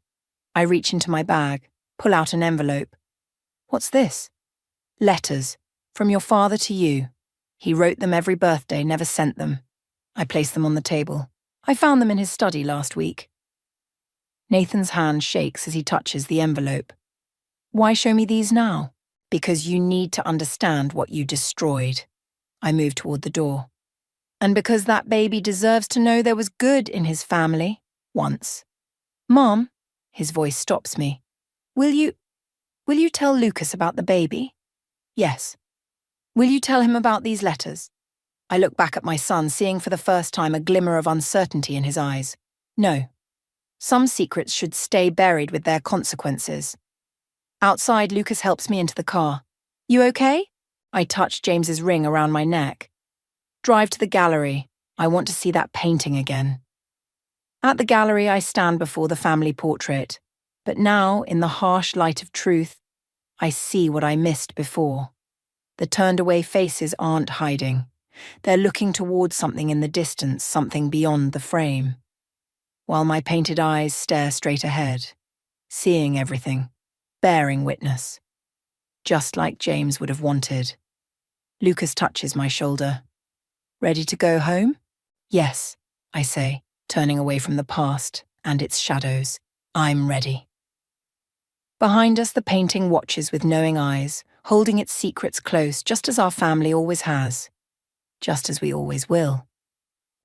I reach into my bag, pull out an envelope. "What's this?" "Letters. From your father to you. He wrote them every birthday, never sent them." I place them on the table. "I found them in his study last week." Nathan's hand shakes as he touches the envelope. "Why show me these now?" "Because you need to understand what you destroyed." I move toward the door. "And because that baby deserves to know there was good in his family, once." "Mom," his voice stops me. Will you tell Lucas about the baby?" "Yes." "Will you tell him about these letters?" I look back at my son, seeing for the first time a glimmer of uncertainty in his eyes. "No. Some secrets should stay buried with their consequences." Outside, Lucas helps me into the car. "You okay?" I touch James's ring around my neck. "Drive to the gallery. I want to see that painting again." At the gallery, I stand before the family portrait. But now, in the harsh light of truth, I see what I missed before. The turned-away faces aren't hiding. They're looking towards something in the distance, something beyond the frame. While my painted eyes stare straight ahead, seeing everything, bearing witness. Just like James would have wanted. Lucas touches my shoulder. "Ready to go home?" "Yes," I say, turning away from the past and its shadows. "I'm ready." Behind us, the painting watches with knowing eyes, holding its secrets close, just as our family always has. Just as we always will.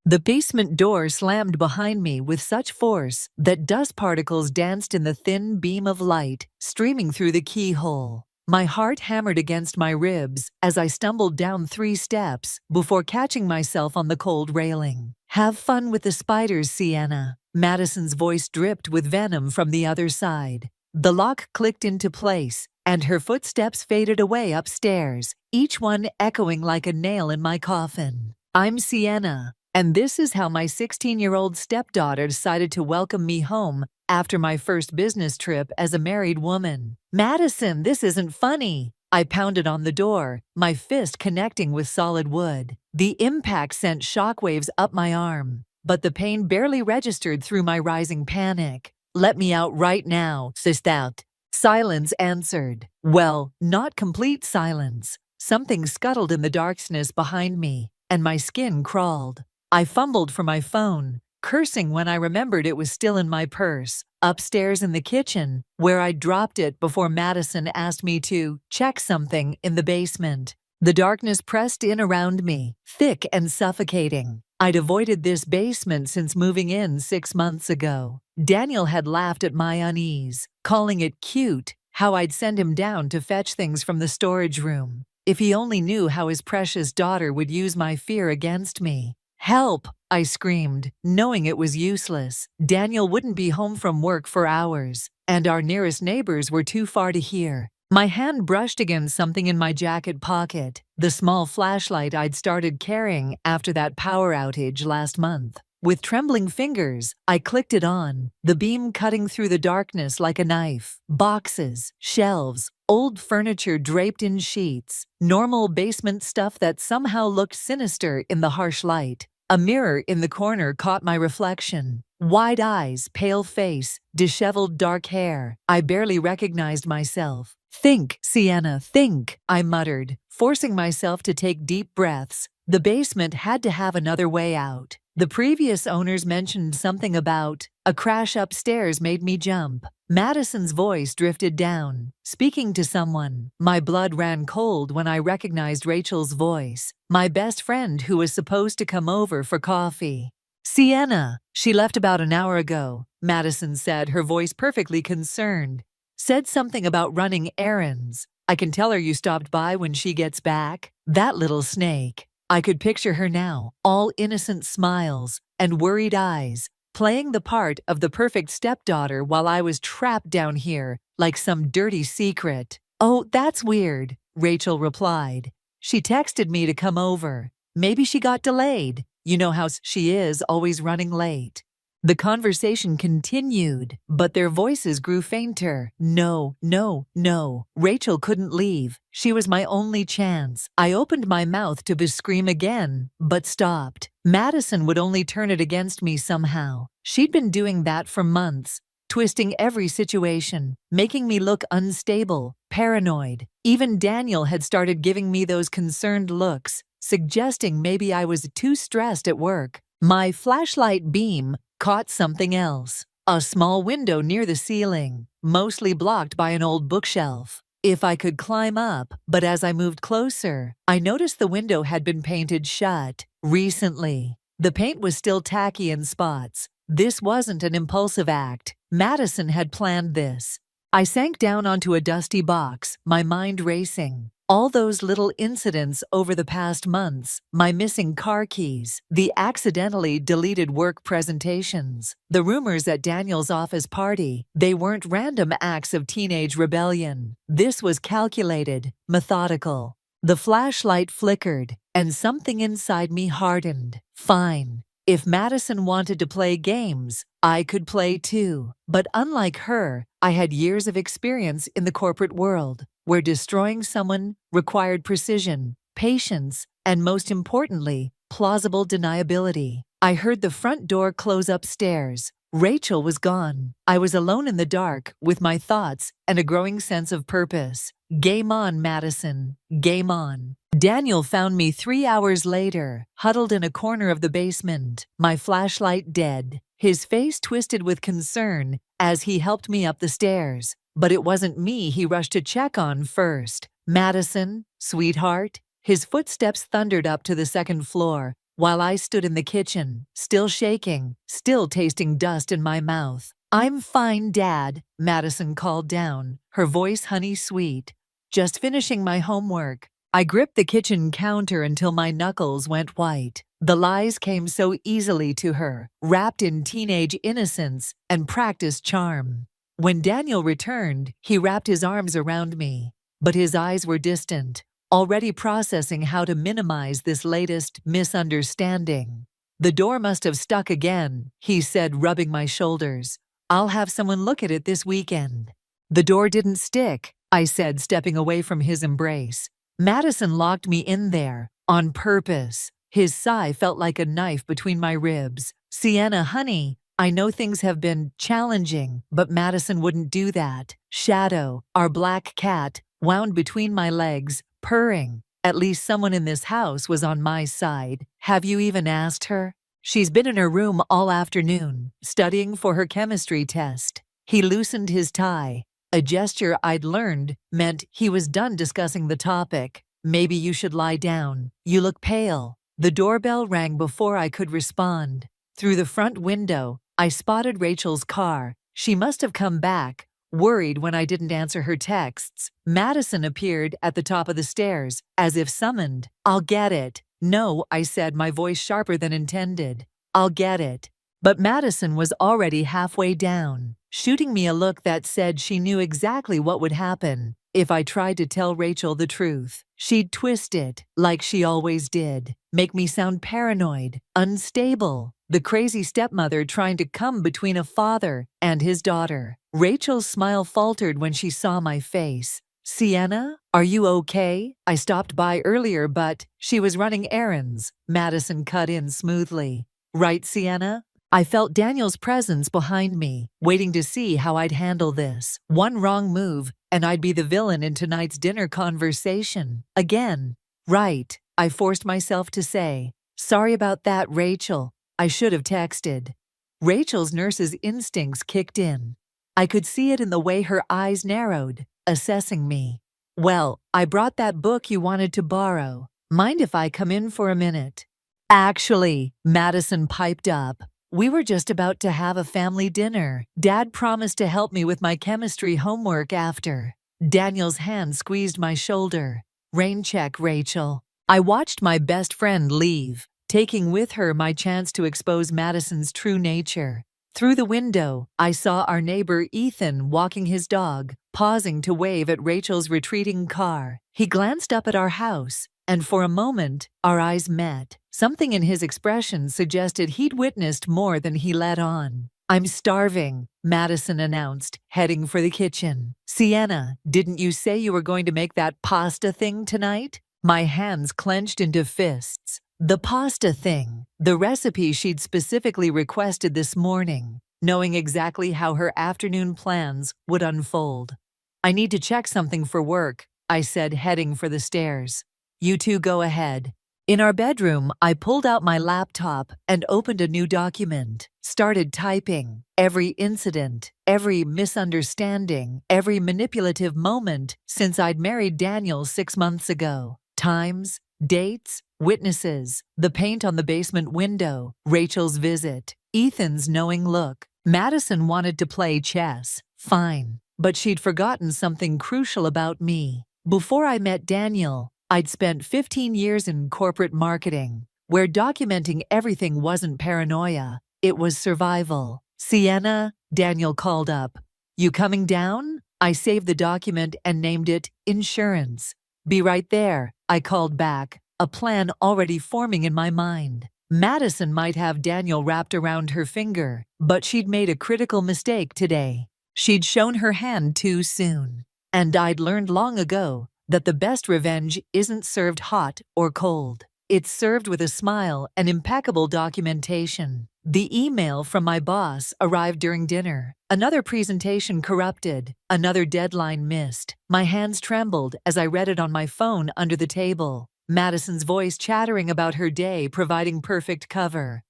The basement door slammed behind me with such force that dust particles danced in the thin beam of light streaming through the keyhole. My heart hammered against my ribs as I stumbled down 3 steps before catching myself on the cold railing. "Have fun with the spiders, Sienna." Madison's voice dripped with venom from the other side. The lock clicked into place, and her footsteps faded away upstairs, each one echoing like a nail in my coffin. "I'm Sienna, And this is how my 16-year-old stepdaughter decided to welcome me home after my first business trip as a married woman. Madison, this isn't funny. I pounded on the door, my fist connecting with solid wood. The impact sent shockwaves up my arm, but the pain barely registered through my rising panic. Let me out right now, sister. Silence answered. Well, not complete silence. Something scuttled in the darkness behind me, and my skin crawled. I fumbled for my phone, cursing when I remembered it was still in my purse, upstairs in the kitchen, where I dropped it before Madison asked me to check something in the basement. The darkness pressed in around me, thick and suffocating. I'd avoided this basement since moving in 6 months ago. Daniel had laughed at my unease, calling it cute how I'd send him down to fetch things from the storage room. If he only knew how his precious daughter would use my fear against me. Help! I screamed, knowing it was useless. Daniel wouldn't be home from work for hours, and our nearest neighbors were too far to hear. My hand brushed against something in my jacket pocket, the small flashlight I'd started carrying after that power outage last month. With trembling fingers, I clicked it on, the beam cutting through the darkness like a knife. Boxes, shelves, old furniture draped in sheets, normal basement stuff that somehow looked sinister in the harsh light. A mirror in the corner caught my reflection. Wide eyes, pale face, disheveled dark hair. I barely recognized myself. Think, Sienna, think, I muttered, forcing myself to take deep breaths. The basement had to have another way out. The previous owners mentioned something about a crash upstairs made me jump. Madison's voice drifted down, speaking to someone. My blood ran cold when I recognized Rachel's voice, my best friend who was supposed to come over for coffee. Sienna, she left about an hour ago, Madison said, her voice perfectly concerned. Said something about running errands. I can tell her you stopped by when she gets back. That little snake. I could picture her now, all innocent smiles and worried eyes, playing the part of the perfect stepdaughter while I was trapped down here like some dirty secret. Oh, that's weird, Rachel replied. She texted me to come over. Maybe she got delayed. You know how she is, always running late. The conversation continued, but their voices grew fainter. No, no, no. Rachel couldn't leave. She was my only chance. I opened my mouth to scream again, but stopped. Madison would only turn it against me somehow. She'd been doing that for months, twisting every situation, making me look unstable, paranoid. Even Daniel had started giving me those concerned looks, suggesting maybe I was too stressed at work. My flashlight beam caught something else. A small window near the ceiling, mostly blocked by an old bookshelf. If I could climb up, but as I moved closer, I noticed the window had been painted shut recently. The paint was still tacky in spots. This wasn't an impulsive act. Madison had planned this. I sank down onto a dusty box, my mind racing. All those little incidents over the past months, my missing car keys, the accidentally deleted work presentations, the rumors at Daniel's office party, they weren't random acts of teenage rebellion. This was calculated, methodical. The flashlight flickered, and something inside me hardened. Fine. If Madison wanted to play games, I could play too. But unlike her, I had years of experience in the corporate world, where destroying someone required precision, patience, and most importantly, plausible deniability. I heard the front door close upstairs. Rachel was gone. I was alone in the dark with my thoughts and a growing sense of purpose. Game on, Madison. Game on. Daniel found me 3 hours later, huddled in a corner of the basement, my flashlight dead. His face twisted with concern as he helped me up the stairs. But it wasn't me he rushed to check on first. Madison, sweetheart. His footsteps thundered up to the second floor, while I stood in the kitchen, still shaking, still tasting dust in my mouth. I'm fine, Dad, Madison called down, her voice honey-sweet. Just finishing my homework. I gripped the kitchen counter until my knuckles went white. The lies came so easily to her, wrapped in teenage innocence and practiced charm. When Daniel returned, he wrapped his arms around me, but his eyes were distant, already processing how to minimize this latest misunderstanding. The door must have stuck again, he said, rubbing my shoulders. I'll have someone look at it this weekend. The door didn't stick, I said, stepping away from his embrace. Madison locked me in there, on purpose. His sigh felt like a knife between my ribs. Sienna, honey, I know things have been challenging, but Madison wouldn't do that. Shadow, our black cat, wound between my legs, purring. At least someone in this house was on my side. Have you even asked her? She's been in her room all afternoon, studying for her chemistry test. He loosened his tie. A gesture I'd learned meant he was done discussing the topic. Maybe you should lie down. You look pale. The doorbell rang before I could respond. Through the front window, I spotted Rachel's car. She must have come back, worried when I didn't answer her texts. Madison appeared at the top of the stairs, as if summoned. I'll get it. No, I said, my voice sharper than intended. I'll get it. But Madison was already halfway down, shooting me a look that said she knew exactly what would happen if I tried to tell Rachel the truth. She'd twist it, like she always did, make me sound paranoid, unstable, the crazy stepmother trying to come between a father and his daughter. Rachel's smile faltered when she saw my face. Sienna, are you okay? I stopped by earlier, but she was running errands. Madison cut in smoothly. Right, Sienna? I felt Daniel's presence behind me, waiting to see how I'd handle this. One wrong move, and I'd be the villain in tonight's dinner conversation. Again. Right, I forced myself to say. Sorry about that, Rachel. I should have texted. Rachel's nurse's instincts kicked in. I could see it in the way her eyes narrowed, assessing me. Well, I brought that book you wanted to borrow. Mind if I come in for a minute? Actually, Madison piped up. We were just about to have a family dinner. Dad promised to help me with my chemistry homework after. Daniel's hand squeezed my shoulder. Rain check, Rachel. I watched my best friend leave, taking with her my chance to expose Madison's true nature. Through the window, I saw our neighbor Ethan walking his dog, pausing to wave at Rachel's retreating car. He glanced up at our house, and for a moment, our eyes met. Something in his expression suggested he'd witnessed more than he let on. I'm starving, Madison announced, heading for the kitchen. Sienna, didn't you say you were going to make that pasta thing tonight? My hands clenched into fists. The pasta thing, the recipe she'd specifically requested this morning, knowing exactly how her afternoon plans would unfold. I need to check something for work, I said, heading for the stairs. You two go ahead. In our bedroom, I pulled out my laptop and opened a new document, started typing. Every incident, every misunderstanding, every manipulative moment since I'd married Daniel 6 months ago. Times, dates, witnesses, the paint on the basement window, Rachel's visit, Ethan's knowing look. Madison wanted to play chess, fine, but she'd forgotten something crucial about me. Before I met Daniel, I'd spent 15 years in corporate marketing, where documenting everything wasn't paranoia, it was survival. Sienna, Daniel called up. You coming down? I saved the document and named it Insurance. Be right there, I called back, a plan already forming in my mind. Madison might have Daniel wrapped around her finger, but she'd made a critical mistake today. She'd shown her hand too soon. And I'd learned long ago that the best revenge isn't served hot or cold. It's served with a smile and impeccable documentation. The email from my boss arrived during dinner. Another presentation corrupted, another deadline missed. My hands trembled as I read it on my phone under the table. Madison's voice chattering about her day, providing perfect cover.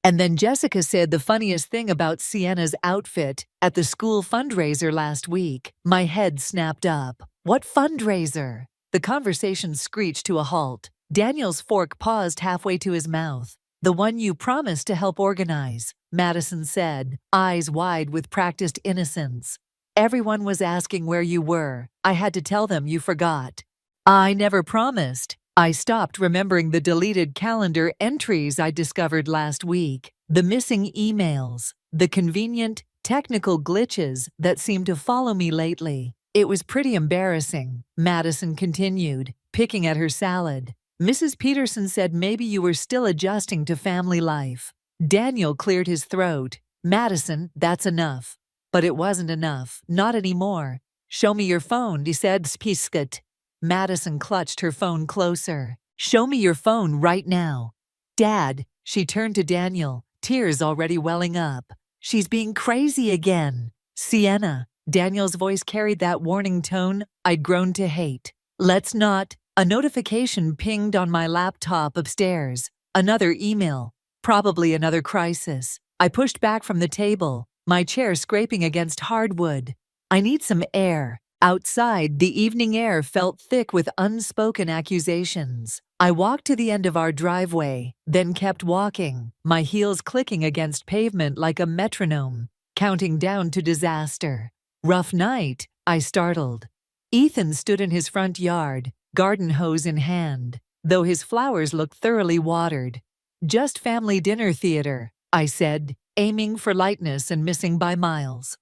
And then Jessica said the funniest thing about Sienna's outfit at the school fundraiser last week. My head snapped up. What fundraiser? The conversation screeched to a halt. Daniel's fork paused halfway to his mouth. The one you promised to help organize, Madison said, eyes wide with practiced innocence. Everyone was asking where you were. I had to tell them you forgot. I never promised. I stopped remembering the deleted calendar entries I discovered last week, the missing emails, the convenient, technical glitches that seemed to follow me lately. It was pretty embarrassing, Madison continued, picking at her salad. Mrs. Peterson said maybe you were still adjusting to family life. Daniel cleared his throat. Madison, that's enough. But it wasn't enough. Not anymore. Show me your phone, he said spisket. Madison clutched her phone closer. Show me your phone right now. Dad, she turned to Daniel, tears already welling up. She's being crazy again. Sienna, Daniel's voice carried that warning tone I'd grown to hate. Let's not. A notification pinged on my laptop upstairs. Another email. Probably another crisis. I pushed back from the table, my chair scraping against hardwood. I need some air. Outside, the evening air felt thick with unspoken accusations. I walked to the end of our driveway, then kept walking, my heels clicking against pavement like a metronome, counting down to disaster. Rough night, I startled. Ethan stood in his front yard, garden hose in hand, though his flowers looked thoroughly watered. Just family dinner theater, I said, aiming for lightness and missing by miles.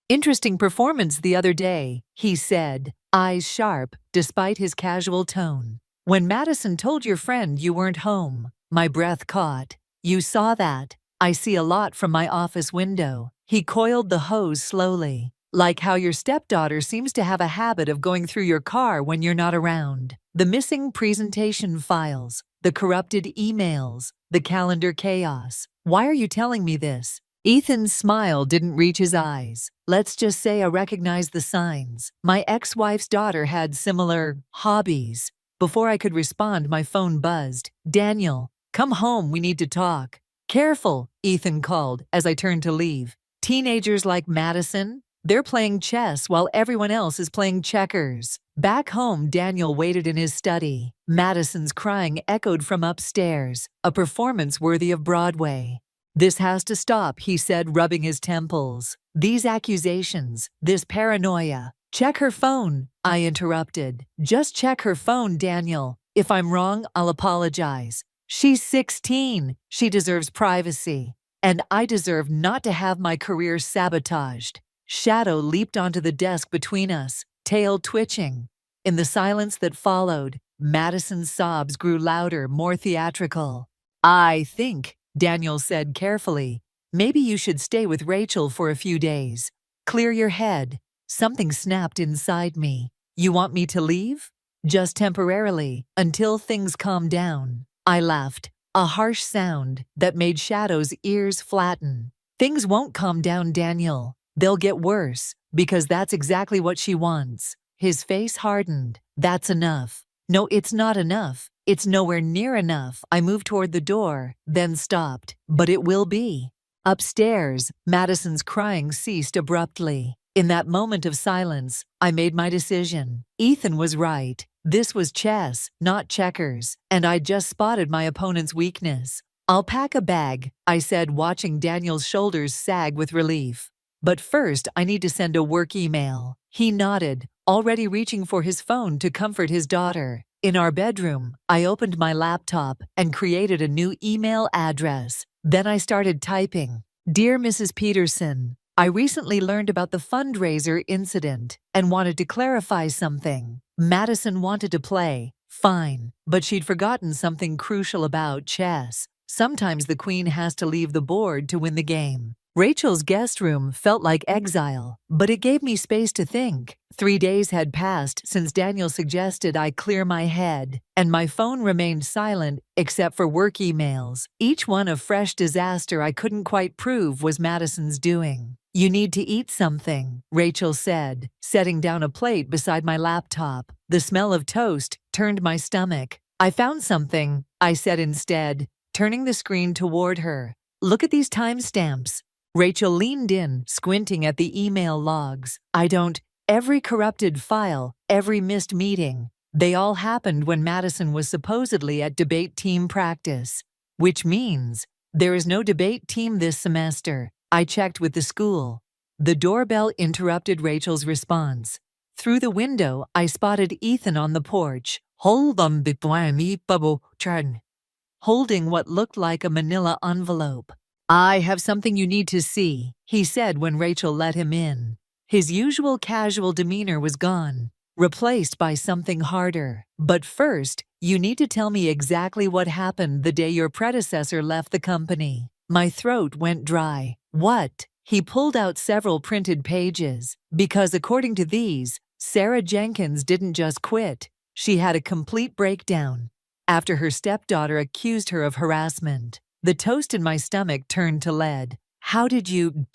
Interesting performance the other day, he said, eyes sharp, despite his casual tone. When Madison told your friend you weren't home, my breath caught. You saw that. I see a lot from my office window. He coiled the hose slowly. Like how your stepdaughter seems to have a habit of going through your car when you're not around. The missing presentation files, the corrupted emails, the calendar chaos. Why are you telling me this? Ethan's smile didn't reach his eyes. Let's just say I recognized the signs. My ex-wife's daughter had similar hobbies. Before I could respond, my phone buzzed. Daniel, come home, we need to talk. Careful, Ethan called as I turned to leave. Teenagers like Madison? They're playing chess while everyone else is playing checkers. Back home, Daniel waited in his study. Madison's crying echoed from upstairs, a performance worthy of Broadway. This has to stop, he said, rubbing his temples. These accusations, this paranoia. Check her phone, I interrupted. Just check her phone, Daniel. If I'm wrong, I'll apologize. She's 16. She deserves privacy. And I deserve not to have my career sabotaged. Shadow leaped onto the desk between us, tail twitching. In the silence that followed, Madison's sobs grew louder, more theatrical. I think, Daniel said carefully, maybe you should stay with Rachel for a few days. Clear your head. Something snapped inside me. You want me to leave? Just temporarily, until things calm down. I laughed, a harsh sound that made Shadow's ears flatten. Things won't calm down, Daniel. They'll get worse, because that's exactly what she wants. His face hardened. That's enough. No, it's not enough. It's nowhere near enough. I moved toward the door, then stopped. But it will be. Upstairs, Madison's crying ceased abruptly. In that moment of silence, I made my decision. Ethan was right. This was chess, not checkers, and I'd just spotted my opponent's weakness. I'll pack a bag, I said, watching Daniel's shoulders sag with relief. But first, I need to send a work email. He nodded, already reaching for his phone to comfort his daughter. In our bedroom, I opened my laptop and created a new email address. Then I started typing. Dear Mrs. Peterson, I recently learned about the fundraiser incident and wanted to clarify something. Madison wanted to play, fine, but she'd forgotten something crucial about chess. Sometimes the queen has to leave the board to win the game. Rachel's guest room felt like exile, but it gave me space to think. 3 days had passed since Daniel suggested I clear my head, and my phone remained silent except for work emails, each one a fresh disaster I couldn't quite prove was Madison's doing. You need to eat something, Rachel said, setting down a plate beside my laptop. The smell of toast turned my stomach. I found something, I said instead, turning the screen toward her. Look at these timestamps. Rachel leaned in, squinting at the email logs. Every corrupted file, every missed meeting. They all happened when Madison was supposedly at debate team practice. Which means there is no debate team this semester. I checked with the school. The doorbell interrupted Rachel's response. Through the window, I spotted Ethan on the porch, holding what looked like a manila envelope. I have something you need to see, he said when Rachel let him in. His usual casual demeanor was gone. replaced by something harder. But first, you need to tell me exactly what happened the day your predecessor left the company. My throat went dry. What? He pulled out several printed pages. Because according to these, Sarah Jenkins didn't just quit. She had a complete breakdown after her stepdaughter accused her of harassment. The toast in my stomach turned to lead. How did you...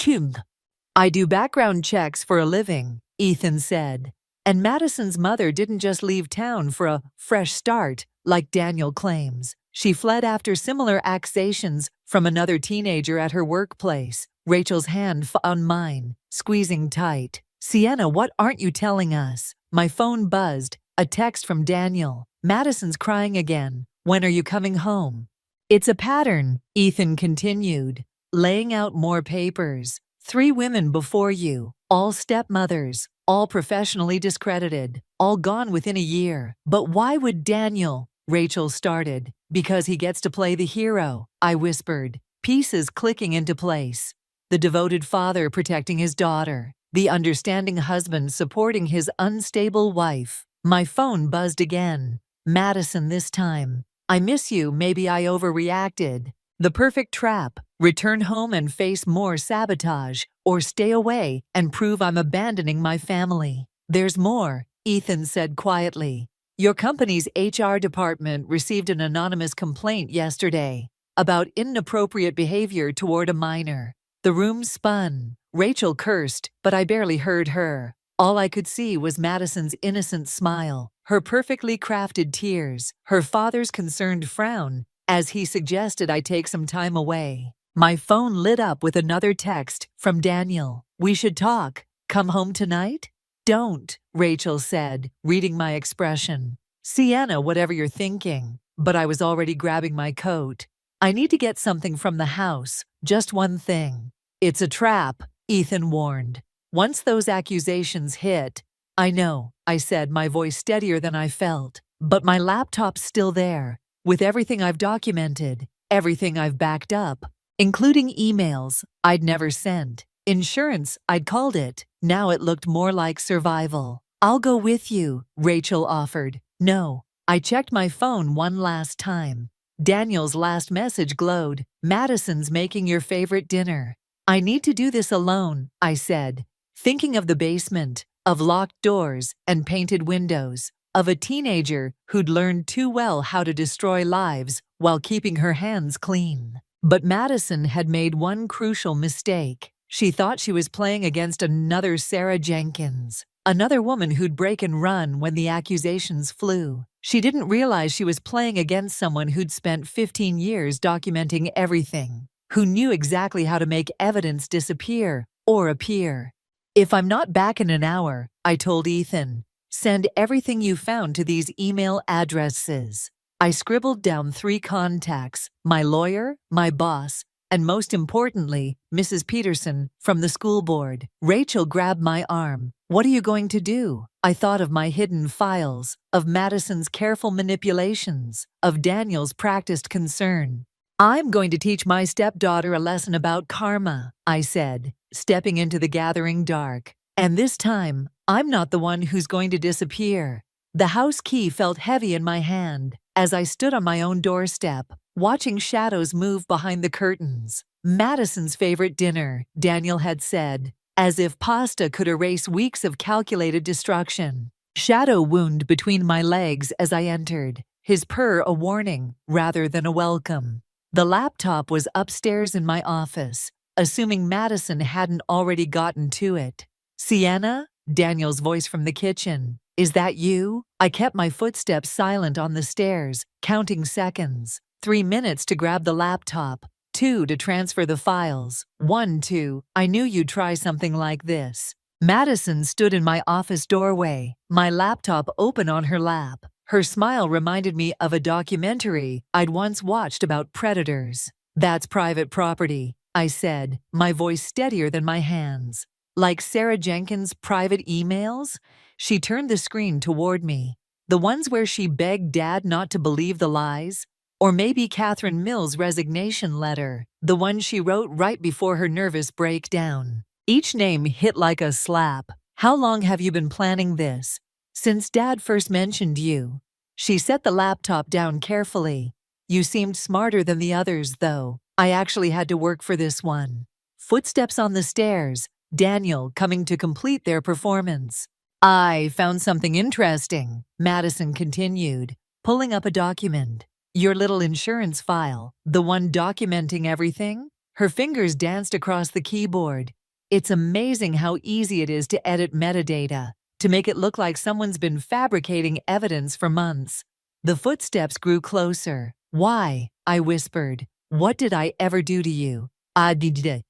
I do background checks for a living, Ethan said. And Madison's mother didn't just leave town for a fresh start, like Daniel claims. She fled after similar accusations from another teenager at her workplace. Rachel's hand on mine, squeezing tight. Sienna, what aren't you telling us? My phone buzzed. A text from Daniel. Madison's crying again. When are you coming home? It's a pattern, Ethan continued, laying out more papers. 3 women before you, all stepmothers, all professionally discredited, all gone within a year. But why would Daniel? Rachel started. Because he gets to play the hero, I whispered, pieces clicking into place. The devoted father protecting his daughter, the understanding husband supporting his unstable wife. My phone buzzed again. Madison this time. I miss you, maybe I overreacted. The perfect trap. Return home and face more sabotage, or stay away and prove I'm abandoning my family. There's more, Ethan said quietly. Your company's HR department received an anonymous complaint yesterday about inappropriate behavior toward a minor. The room spun. Rachel cursed, but I barely heard her. All I could see was Madison's innocent smile, her perfectly crafted tears, her father's concerned frown, as he suggested I take some time away. My phone lit up with another text from Daniel. We should talk. Come home tonight? Don't, Rachel said, reading my expression. Sienna, whatever you're thinking. But I was already grabbing my coat. I need to get something from the house, just one thing. It's a trap, Ethan warned. Once those accusations hit, I know, I said, my voice steadier than I felt. But my laptop's still there, with everything I've documented, everything I've backed up, including emails I'd never sent. Insurance, I'd called it. Now it looked more like survival. I'll go with you, Rachel offered. No. I checked my phone one last time. Daniel's last message glowed. Madison's making your favorite dinner. I need to do this alone, I said, thinking of the basement, of locked doors and painted windows, of a teenager who'd learned too well how to destroy lives while keeping her hands clean. But Madison had made one crucial mistake. She thought she was playing against another Sarah Jenkins, another woman who'd break and run when the accusations flew. She didn't realize she was playing against someone who'd spent 15 years documenting everything, who knew exactly how to make evidence disappear or appear. If I'm not back in an hour, I told Ethan, send everything you found to these email addresses. I scribbled down 3 contacts, my lawyer, my boss, and most importantly, Mrs. Peterson from the school board. Rachel grabbed my arm. What are you going to do? I thought of my hidden files, of Madison's careful manipulations, of Daniel's practiced concern. I'm going to teach my stepdaughter a lesson about karma, I said, stepping into the gathering dark. And this time, I'm not the one who's going to disappear. The house key felt heavy in my hand as I stood on my own doorstep, watching shadows move behind the curtains. Madison's favorite dinner, Daniel had said, as if pasta could erase weeks of calculated destruction. Shadow wound between my legs as I entered, his purr a warning rather than a welcome. The laptop was upstairs in my office, assuming Madison hadn't already gotten to it. Sienna? Daniel's voice from the kitchen. Is that you? I kept my footsteps silent on the stairs, counting seconds. 3 minutes to grab the laptop, 2 to transfer the files, 1, 2. I knew you'd try something like this. Madison stood in my office doorway, my laptop open on her lap. Her smile reminded me of a documentary I'd once watched about predators. That's private property, I said, my voice steadier than my hands. Like Sarah Jenkins' private emails? She turned the screen toward me. The ones where she begged Dad not to believe the lies? Or maybe Catherine Mill's resignation letter, the one she wrote right before her nervous breakdown. Each name hit like a slap. How long have you been planning this? Since Dad first mentioned you. She set the laptop down carefully. You seemed smarter than the others, though. I actually had to work for this one. Footsteps on the stairs, Daniel coming to complete their performance. I found something interesting, Madison continued, pulling up a document. Your little insurance file, the one documenting everything? Her fingers danced across the keyboard. It's amazing how easy it is to edit metadata, to make it look like someone's been fabricating evidence for months. The footsteps grew closer. Why? I whispered. What did I ever do to you? Did.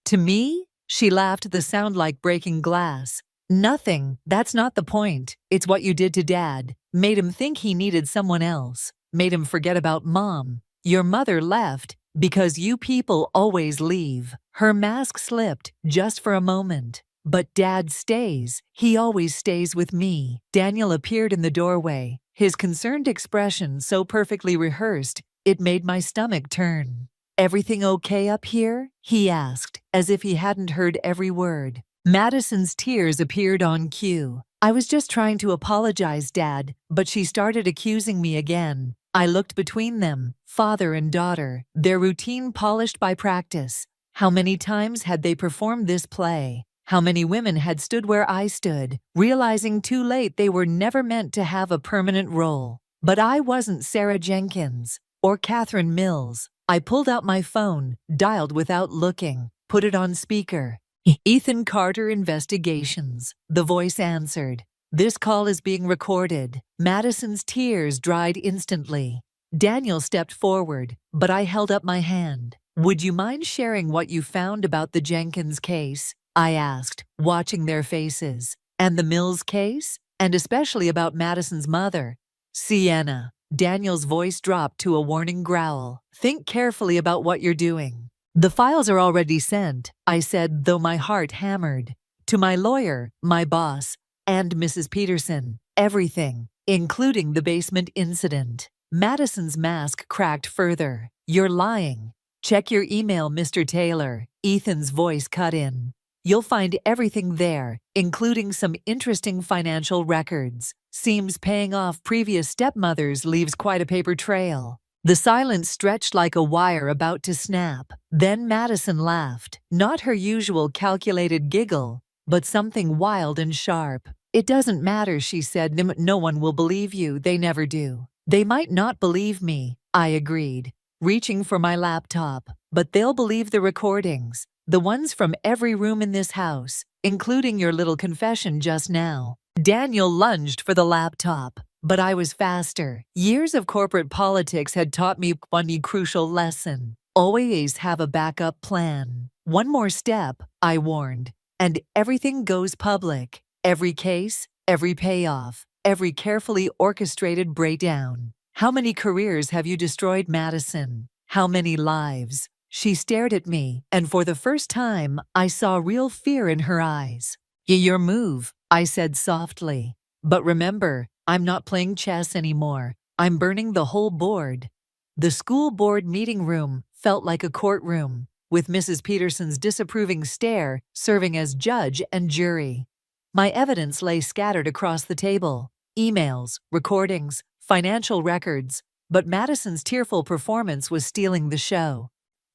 To me? She laughed, the sound like breaking glass. Nothing. That's not the point. It's what you did to Dad. Made him think he needed someone else. Made him forget about Mom. Your mother left because you people always leave. Her mask slipped just for a moment. But Dad stays. He always stays with me. Daniel appeared in the doorway, his concerned expression so perfectly rehearsed, it made my stomach turn. Everything okay up here? He asked, as if he hadn't heard every word. Madison's tears appeared on cue. I was just trying to apologize, Dad, but she started accusing me again. I looked between them, father and daughter, their routine polished by practice. How many times had they performed this play? How many women had stood where I stood, realizing too late they were never meant to have a permanent role? But I wasn't Sarah Jenkins or Catherine Mills. I pulled out my phone, dialed without looking, put it on speaker. Ethan Carter Investigations, the voice answered. This call is being recorded. Madison's tears dried instantly. Daniel stepped forward, but I held up my hand. Would you mind sharing what you found about the Jenkins case? I asked, watching their faces. And the Mills case? And especially about Madison's mother. Sienna. Daniel's voice dropped to a warning growl. Think carefully about what you're doing. The files are already sent, I said, though my heart hammered. To my lawyer, my boss, and Mrs. Peterson. Everything, including the basement incident. Madison's mask cracked further. You're lying. Check your email, Mr. Taylor. Ethan's voice cut in. You'll find everything there, including some interesting financial records. Seems paying off previous stepmothers leaves quite a paper trail. The silence stretched like a wire about to snap. Then Madison laughed. Not her usual calculated giggle, but something wild and sharp. It doesn't matter, she said. No one will believe you. They never do. They might not believe me, I agreed, reaching for my laptop. But they'll believe the recordings. The ones from every room in this house, including your little confession just now. Daniel lunged for the laptop, but I was faster. Years of corporate politics had taught me one crucial lesson. Always have a backup plan. One more step, I warned, and everything goes public. Every case, every payoff, every carefully orchestrated breakdown. How many careers have you destroyed, Madison? How many lives? She stared at me, and for the first time, I saw real fear in her eyes. Your move, I said softly. But remember, I'm not playing chess anymore. I'm burning the whole board. The school board meeting room felt like a courtroom, with Mrs. Peterson's disapproving stare serving as judge and jury. My evidence lay scattered across the table. Emails, recordings, financial records. But Madison's tearful performance was stealing the show.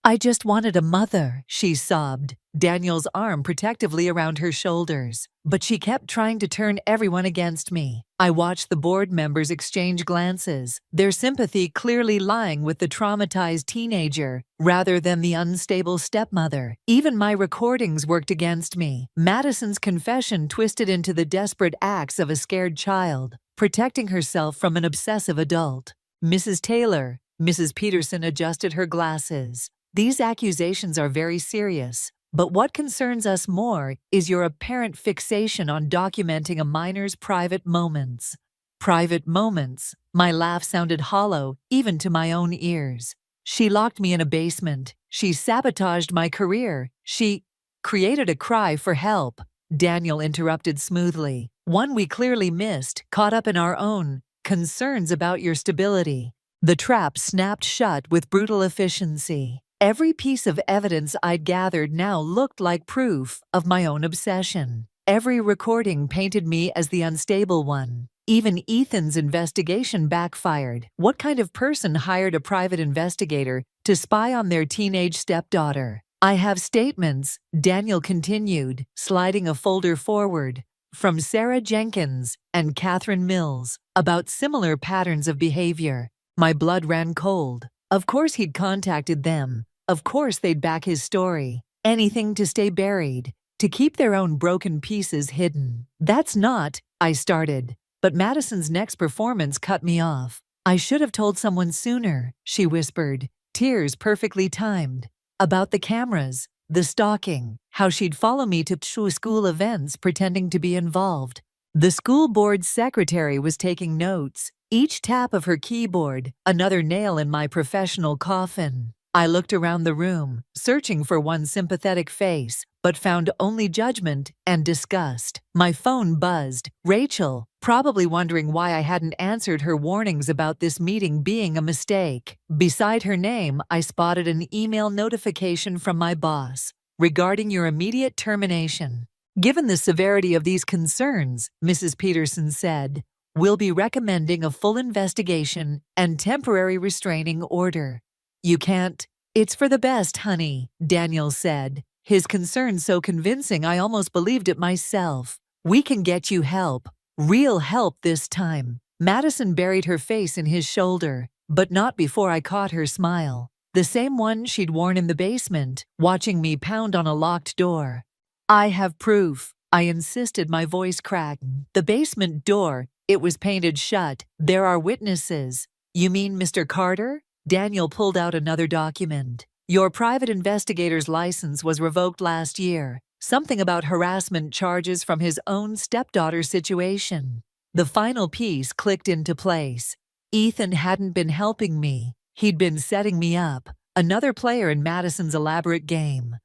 I just wanted a mother, she sobbed, Daniel's arm protectively around her shoulders. But she kept trying to turn everyone against me. I watched the board members exchange glances, their sympathy clearly lying with the traumatized teenager rather than the unstable stepmother. Even my recordings worked against me. Madison's confession twisted into the desperate acts of a scared child, protecting herself from an obsessive adult. Mrs. Taylor, Mrs. Peterson adjusted her glasses. These accusations are very serious, but what concerns us more is your apparent fixation on documenting a minor's private moments. Private moments? My laugh sounded hollow, even to my own ears. She locked me in a basement. She sabotaged my career. She created a cry for help. Daniel interrupted smoothly. One we clearly missed, caught up in our own concerns about your stability. The trap snapped shut with brutal efficiency. Every piece of evidence I'd gathered now looked like proof of my own obsession. Every recording painted me as the unstable one. Even Ethan's investigation backfired. What kind of person hired a private investigator to spy on their teenage stepdaughter? I have statements, Daniel continued, sliding a folder forward, from Sarah Jenkins and Catherine Mills, about similar patterns of behavior. My blood ran cold. Of course he'd contacted them. Of course they'd back his story. Anything to stay buried, to keep their own broken pieces hidden. That's not, I started. But Madison's next performance cut me off. I should have told someone sooner, she whispered, tears perfectly timed. About the cameras, the stalking, how she'd follow me to school events pretending to be involved. The school board secretary was taking notes, each tap of her keyboard, another nail in my professional coffin. I looked around the room, searching for one sympathetic face, but found only judgment and disgust. My phone buzzed. Rachel, probably wondering why I hadn't answered her warnings about this meeting being a mistake. Beside her name, I spotted an email notification from my boss regarding your immediate termination. Given the severity of these concerns, Mrs. Peterson said, we'll be recommending a full investigation and temporary restraining order. You can't. It's for the best, honey, Daniel said, his concern so convincing I almost believed it myself. We can get you help. Real help this time. Madison buried her face in his shoulder, but not before I caught her smile. The same one she'd worn in the basement, watching me pound on a locked door. I have proof, I insisted, my voice cracked. The basement door, it was painted shut. There are witnesses. You mean Mr. Carter? Daniel pulled out another document. Your private investigator's license was revoked last year. Something about harassment charges from his own stepdaughter situation. The final piece clicked into place. Ethan hadn't been helping me. He'd been setting me up. Another player in Madison's elaborate game.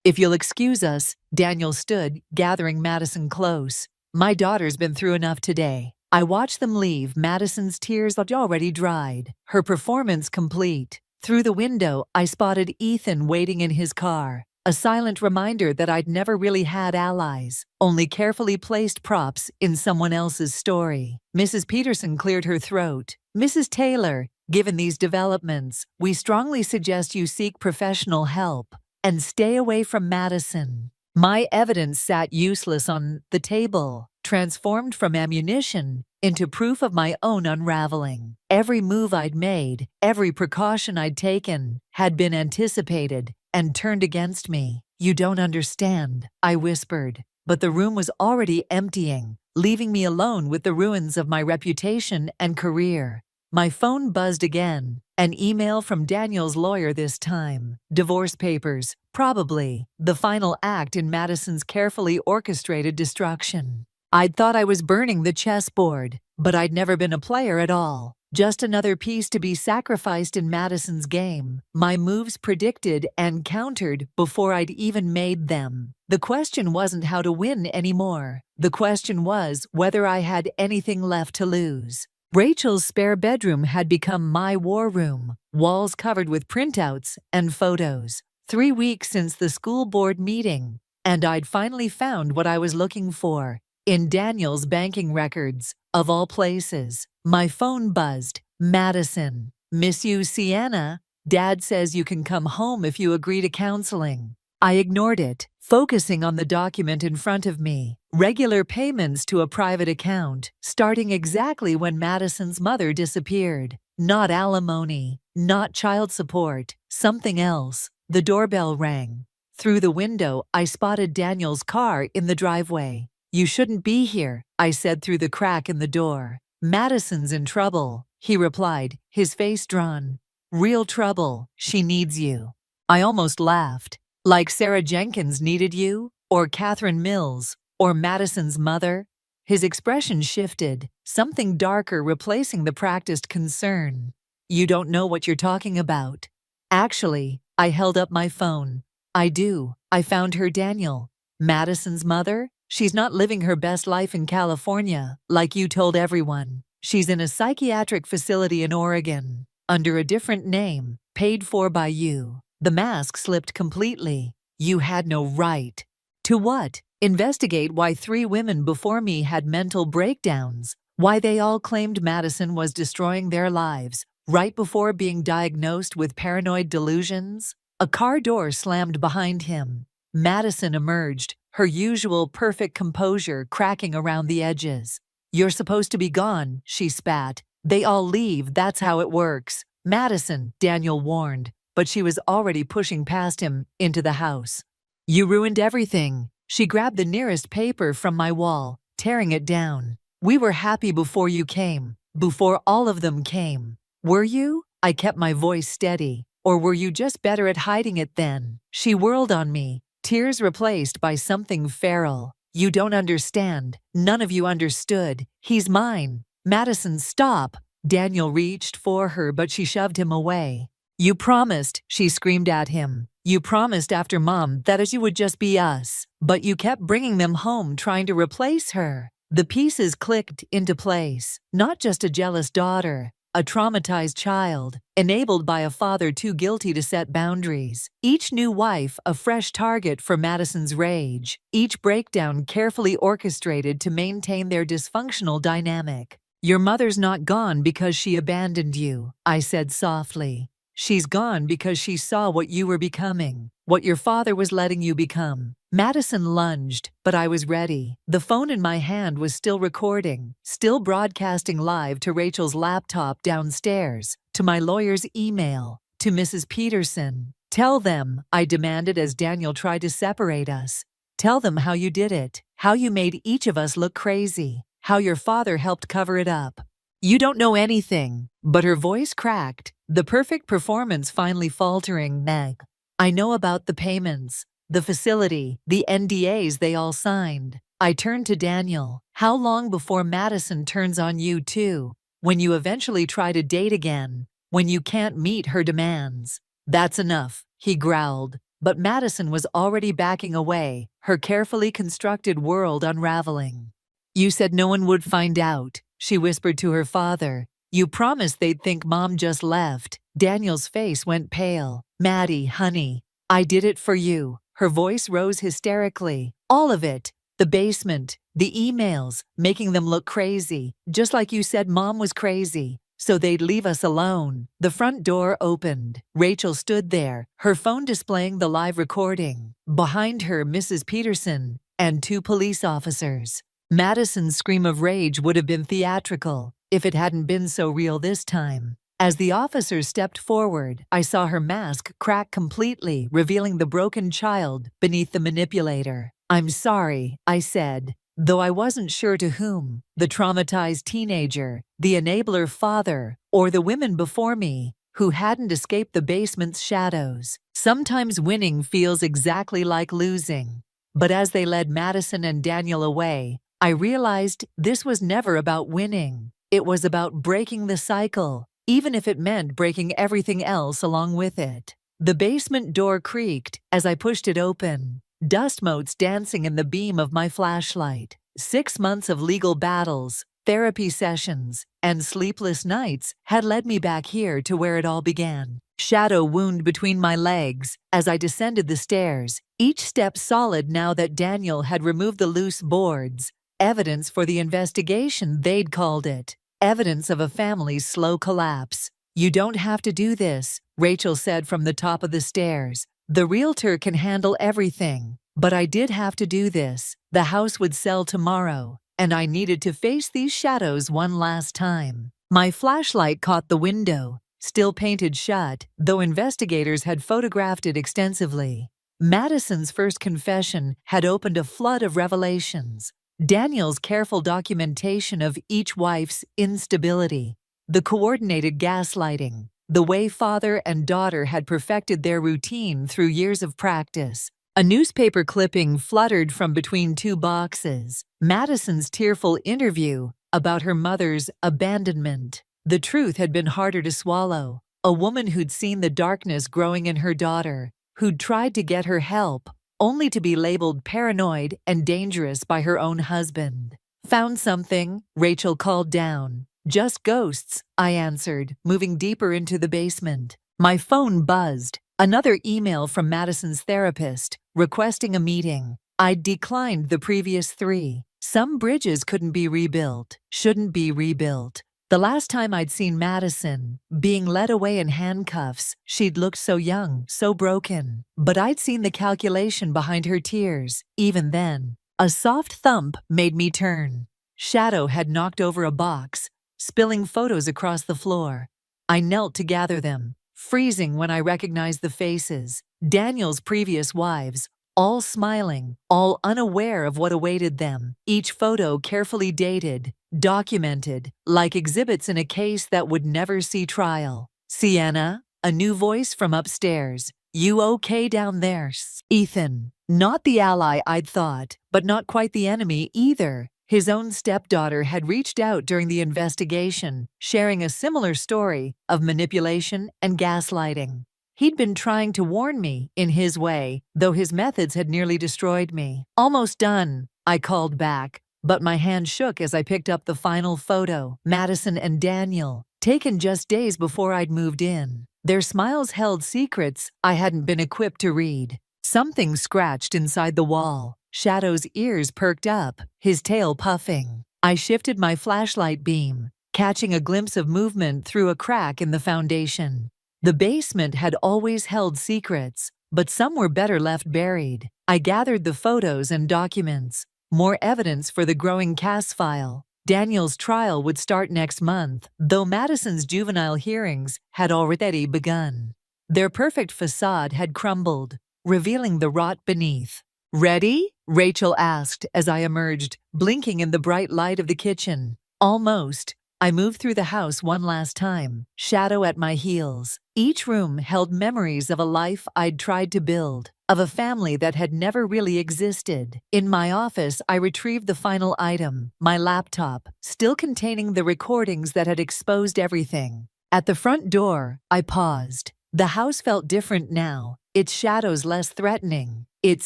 If you'll excuse us, Daniel stood, gathering Madison close. My daughter's been through enough today. I watched them leave, Madison's tears had already dried, her performance complete. Through the window, I spotted Ethan waiting in his car, a silent reminder that I'd never really had allies, only carefully placed props in someone else's story. Mrs. Peterson cleared her throat. Mrs. Taylor, given these developments, we strongly suggest you seek professional help and stay away from Madison. My evidence sat useless on the table, transformed from ammunition into proof of my own unraveling. Every move I'd made, every precaution I'd taken, had been anticipated and turned against me. You don't understand, I whispered, but the room was already emptying, leaving me alone with the ruins of my reputation and career. My phone buzzed again, an email from Daniel's lawyer this time. Divorce papers, probably, the final act in Madison's carefully orchestrated destruction. I'd thought I was burning the chessboard, but I'd never been a player at all. Just another piece to be sacrificed in Madison's game. My moves predicted and countered before I'd even made them. The question wasn't how to win anymore. The question was whether I had anything left to lose. Rachel's spare bedroom had become my war room, walls covered with printouts and photos. 3 weeks since the school board meeting, and I'd finally found what I was looking for. In Daniel's banking records, of all places. My phone buzzed. Madison. Miss you, Sienna. Dad says you can come home if you agree to counseling. I ignored it, focusing on the document in front of me. Regular payments to a private account, starting exactly when Madison's mother disappeared. Not alimony, not child support, something else. The doorbell rang. Through the window, I spotted Daniel's car in the driveway. You shouldn't be here, I said through the crack in the door. Madison's in trouble, he replied, his face drawn. Real trouble, she needs you. I almost laughed. Like Sarah Jenkins needed you? Or Catherine Mills? Or Madison's mother? His expression shifted, something darker replacing the practiced concern. You don't know what you're talking about. Actually, I held up my phone. I do. I found her, Daniel. Madison's mother? She's not living her best life in California, like you told everyone. She's in a psychiatric facility in Oregon, under a different name, paid for by you. The mask slipped completely. You had no right. To what? Investigate why 3 women before me had mental breakdowns, why they all claimed Madison was destroying their lives right before being diagnosed with paranoid delusions. A car door slammed behind him. Madison emerged, her usual perfect composure cracking around the edges. "You're supposed to be gone," she spat. "They all leave, that's how it works." "Madison," Daniel warned, but she was already pushing past him into the house. "You ruined everything." She grabbed the nearest paper from my wall, tearing it down. "We were happy before you came, before all of them came." "Were you?" I kept my voice steady. "Or were you just better at hiding it then?" She whirled on me, tears replaced by something feral. "You don't understand. None of you understood. He's mine." "Madison, stop!" Daniel reached for her, but she shoved him away. "You promised," she screamed at him. "You promised after Mom that you would just be us. But you kept bringing them home trying to replace her." The pieces clicked into place. Not just a jealous daughter, a traumatized child, enabled by a father too guilty to set boundaries. Each new wife a fresh target for Madison's rage. Each breakdown carefully orchestrated to maintain their dysfunctional dynamic. "Your mother's not gone because she abandoned you," I said softly. "She's gone because she saw what you were becoming, what your father was letting you become." Madison lunged, but I was ready. The phone in my hand was still recording, still broadcasting live to Rachel's laptop downstairs, to my lawyer's email, to Mrs. Peterson. "Tell them," I demanded as Daniel tried to separate us. "Tell them how you did it, how you made each of us look crazy, how your father helped cover it up." "You don't know anything." But her voice cracked, the perfect performance finally faltering. "Meg, I know about the payments, the facility, the NDAs they all signed." I turned to Daniel. "How long before Madison turns on you too? When you eventually try to date again? When you can't meet her demands?" "That's enough," he growled. But Madison was already backing away, her carefully constructed world unraveling. "You said no one would find out," she whispered to her father. "You promised they'd think Mom just left." Daniel's face went pale. "Maddie, honey, I did it for you." Her voice rose hysterically. "All of it. The basement, the emails, making them look crazy, just like you said Mom was crazy, so they'd leave us alone." The front door opened. Rachel stood there, her phone displaying the live recording. Behind her, Mrs. Peterson and 2 police officers. Madison's scream of rage would have been theatrical if it hadn't been so real this time. As the officers stepped forward, I saw her mask crack completely, revealing the broken child beneath the manipulator. "I'm sorry," I said, though I wasn't sure to whom: the traumatized teenager, the enabler father, or the women before me who hadn't escaped the basement's shadows. Sometimes winning feels exactly like losing. But as they led Madison and Daniel away, I realized this was never about winning. It was about breaking the cycle, even if it meant breaking everything else along with it. The basement door creaked as I pushed it open, dust motes dancing in the beam of my flashlight. 6 months of legal battles, therapy sessions, and sleepless nights had led me back here to where it all began. Shadow wound between my legs as I descended the stairs, each step solid now that Daniel had removed the loose boards. Evidence for the investigation, they'd called it. Evidence of a family's slow collapse. "You don't have to do this," Rachel said from the top of the stairs. "The realtor can handle everything." But I did have to do this. The house would sell tomorrow, and I needed to face these shadows one last time. My flashlight caught the window, still painted shut, though investigators had photographed it extensively. Madison's first confession had opened a flood of revelations. Daniel's careful documentation of each wife's instability, the coordinated gaslighting, the way father and daughter had perfected their routine through years of practice. A newspaper clipping fluttered from between 2 boxes. Madison's tearful interview about her mother's abandonment. The truth had been harder to swallow. A woman who'd seen the darkness growing in her daughter, who'd tried to get her help, only to be labeled paranoid and dangerous by her own husband. "Found something?" Rachel called down. "Just ghosts," I answered, moving deeper into the basement. My phone buzzed. Another email from Madison's therapist, requesting a meeting. I'd declined the previous 3. Some bridges couldn't be rebuilt, shouldn't be rebuilt. The last time I'd seen Madison, being led away in handcuffs, she'd looked so young, so broken. But I'd seen the calculation behind her tears, even then. A soft thump made me turn. Shadow had knocked over a box, spilling photos across the floor. I knelt to gather them, freezing when I recognized the faces. Daniel's previous wives, all smiling, all unaware of what awaited them. Each photo carefully dated, documented, like exhibits in a case that would never see trial. Sienna, a new voice from upstairs. You okay down there? Ethan, not the ally I'd thought, but not quite the enemy either. His own stepdaughter had reached out during the investigation, sharing a similar story of manipulation and gaslighting. He'd been trying to warn me, in his way, though his methods had nearly destroyed me. Almost done, I called back, but my hand shook as I picked up the final photo. Madison and Daniel, taken just days before I'd moved in. Their smiles held secrets I hadn't been equipped to read. Something scratched inside the wall. Shadow's ears perked up, his tail puffing. I shifted my flashlight beam, catching a glimpse of movement through a crack in the foundation. The basement had always held secrets, but some were better left buried. I gathered the photos and documents, more evidence for the growing Cass file. Daniel's trial would start next month, though Madison's juvenile hearings had already begun. Their perfect facade had crumbled, revealing the rot beneath. "Ready?" Rachel asked as I emerged, blinking in the bright light of the kitchen. Almost. I moved through the house one last time, Shadow at my heels. Each room held memories of a life I'd tried to build, of a family that had never really existed. In my office, I retrieved the final item, my laptop, still containing the recordings that had exposed everything. At the front door, I paused. The house felt different now, its shadows less threatening, its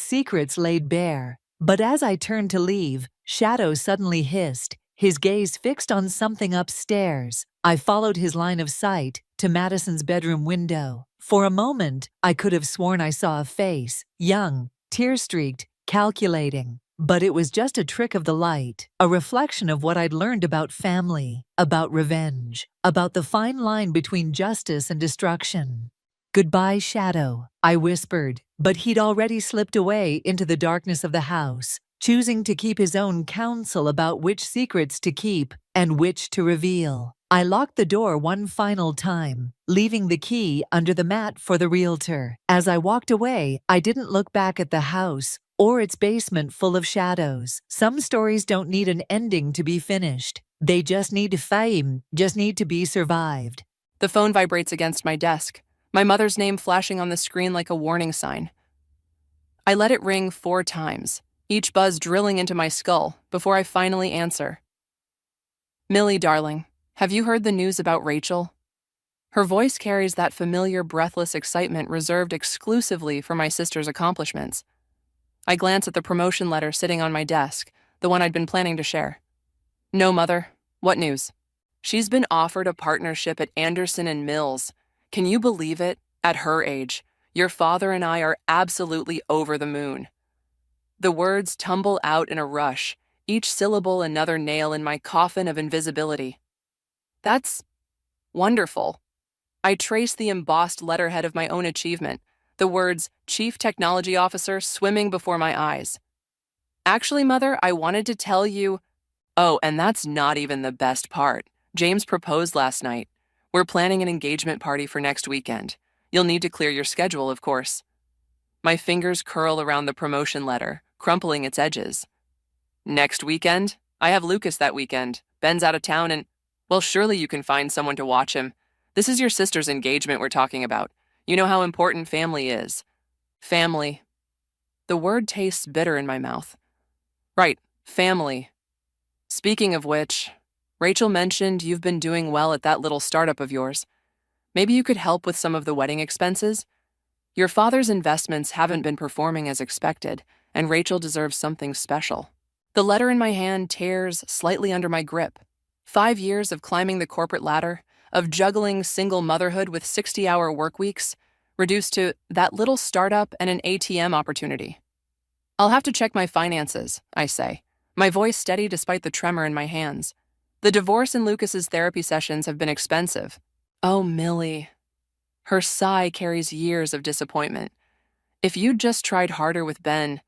secrets laid bare. But as I turned to leave, Shadow suddenly hissed, his gaze fixed on something upstairs. I followed his line of sight to Madison's bedroom window. For a moment, I could have sworn I saw a face, young, tear-streaked, calculating. But it was just a trick of the light, a reflection of what I'd learned about family, about revenge, about the fine line between justice and destruction. "Goodbye, Shadow," I whispered, but he'd already slipped away into the darkness of the house, choosing to keep his own counsel about which secrets to keep and which to reveal. I locked the door one final time, leaving the key under the mat for the realtor. As I walked away, I didn't look back at the house or its basement full of shadows. Some stories don't need an ending to be finished. They just need fame, just need to be survived. The phone vibrates against my desk, my mother's name flashing on the screen like a warning sign. I let it ring 4 times, each buzz drilling into my skull before I finally answer. "Millie, darling, have you heard the news about Rachel?" Her voice carries that familiar breathless excitement reserved exclusively for my sister's accomplishments. I glance at the promotion letter sitting on my desk, the one I'd been planning to share. "No, Mother. What news?" "She's been offered a partnership at Anderson and Mills. Can you believe it? At her age, your father and I are absolutely over the moon." The words tumble out in a rush, each syllable another nail in my coffin of invisibility. "That's wonderful." I trace the embossed letterhead of my own achievement, the words Chief Technology Officer swimming before my eyes. "Actually, Mother, I wanted to tell you—" "Oh, and that's not even the best part. James proposed last night. We're planning an engagement party for next weekend. You'll need to clear your schedule, of course." My fingers curl around the promotion letter, crumpling its edges. "Next weekend? I have Lucas that weekend. Ben's out of town and, well, surely you can find someone to watch him. This is your sister's engagement we're talking about. You know how important family is." Family. The word tastes bitter in my mouth. Right, family. Speaking of which, Rachel mentioned you've been doing well at that little startup of yours. Maybe you could help with some of the wedding expenses? Your father's investments haven't been performing as expected, and Rachel deserves something special. The letter in my hand tears slightly under my grip. 5 years of climbing the corporate ladder, of juggling single motherhood with 60-hour work weeks, reduced to that little startup and an ATM opportunity. I'll have to check my finances, I say, my voice steady despite the tremor in my hands. The divorce and Lucas's therapy sessions have been expensive. Oh, Millie. Her sigh carries years of disappointment. If you'd just tried harder with Ben,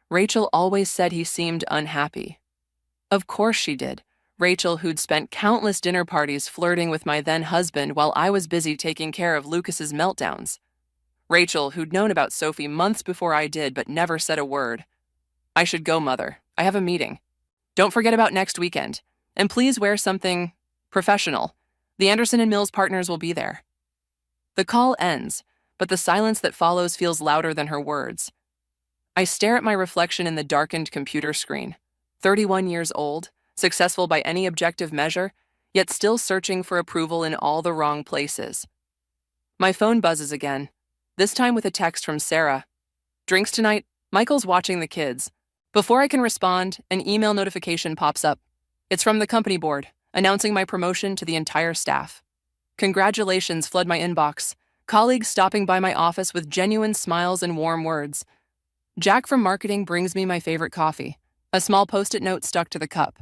Rachel always said he seemed unhappy. Of course she did. Rachel, who'd spent countless dinner parties flirting with my then-husband while I was busy taking care of Lucas's meltdowns. Rachel, who'd known about Sophie months before I did but never said a word. I should go, Mother. I have a meeting. Don't forget about next weekend. And please wear something professional. The Anderson and Mills partners will be there. The call ends, but the silence that follows feels louder than her words. I stare at my reflection in the darkened computer screen. 31 years old, successful by any objective measure, yet still searching for approval in all the wrong places. My phone buzzes again, this time with a text from Sarah. Drinks tonight? Michael's watching the kids. Before I can respond, an email notification pops up. It's from the company board, announcing my promotion to the entire staff. Congratulations flood my inbox, colleagues stopping by my office with genuine smiles and warm words. Jack from marketing brings me my favorite coffee, a small post-it note stuck to the cup.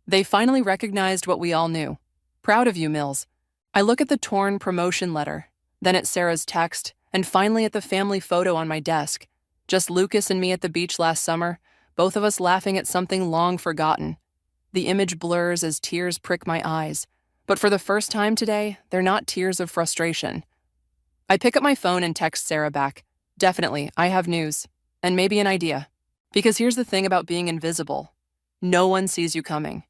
They finally recognized what we all knew. Proud of you, Mills. I look at the torn promotion letter, then at Sarah's text, and finally at the family photo on my desk. Just Lucas and me at the beach last summer, both of us laughing at something long forgotten. The image blurs as tears prick my eyes, but for the first time today, they're not tears of frustration. I pick up my phone and text Sarah back. Definitely, I have news, and maybe an idea. Because here's the thing about being invisible. No one sees you coming.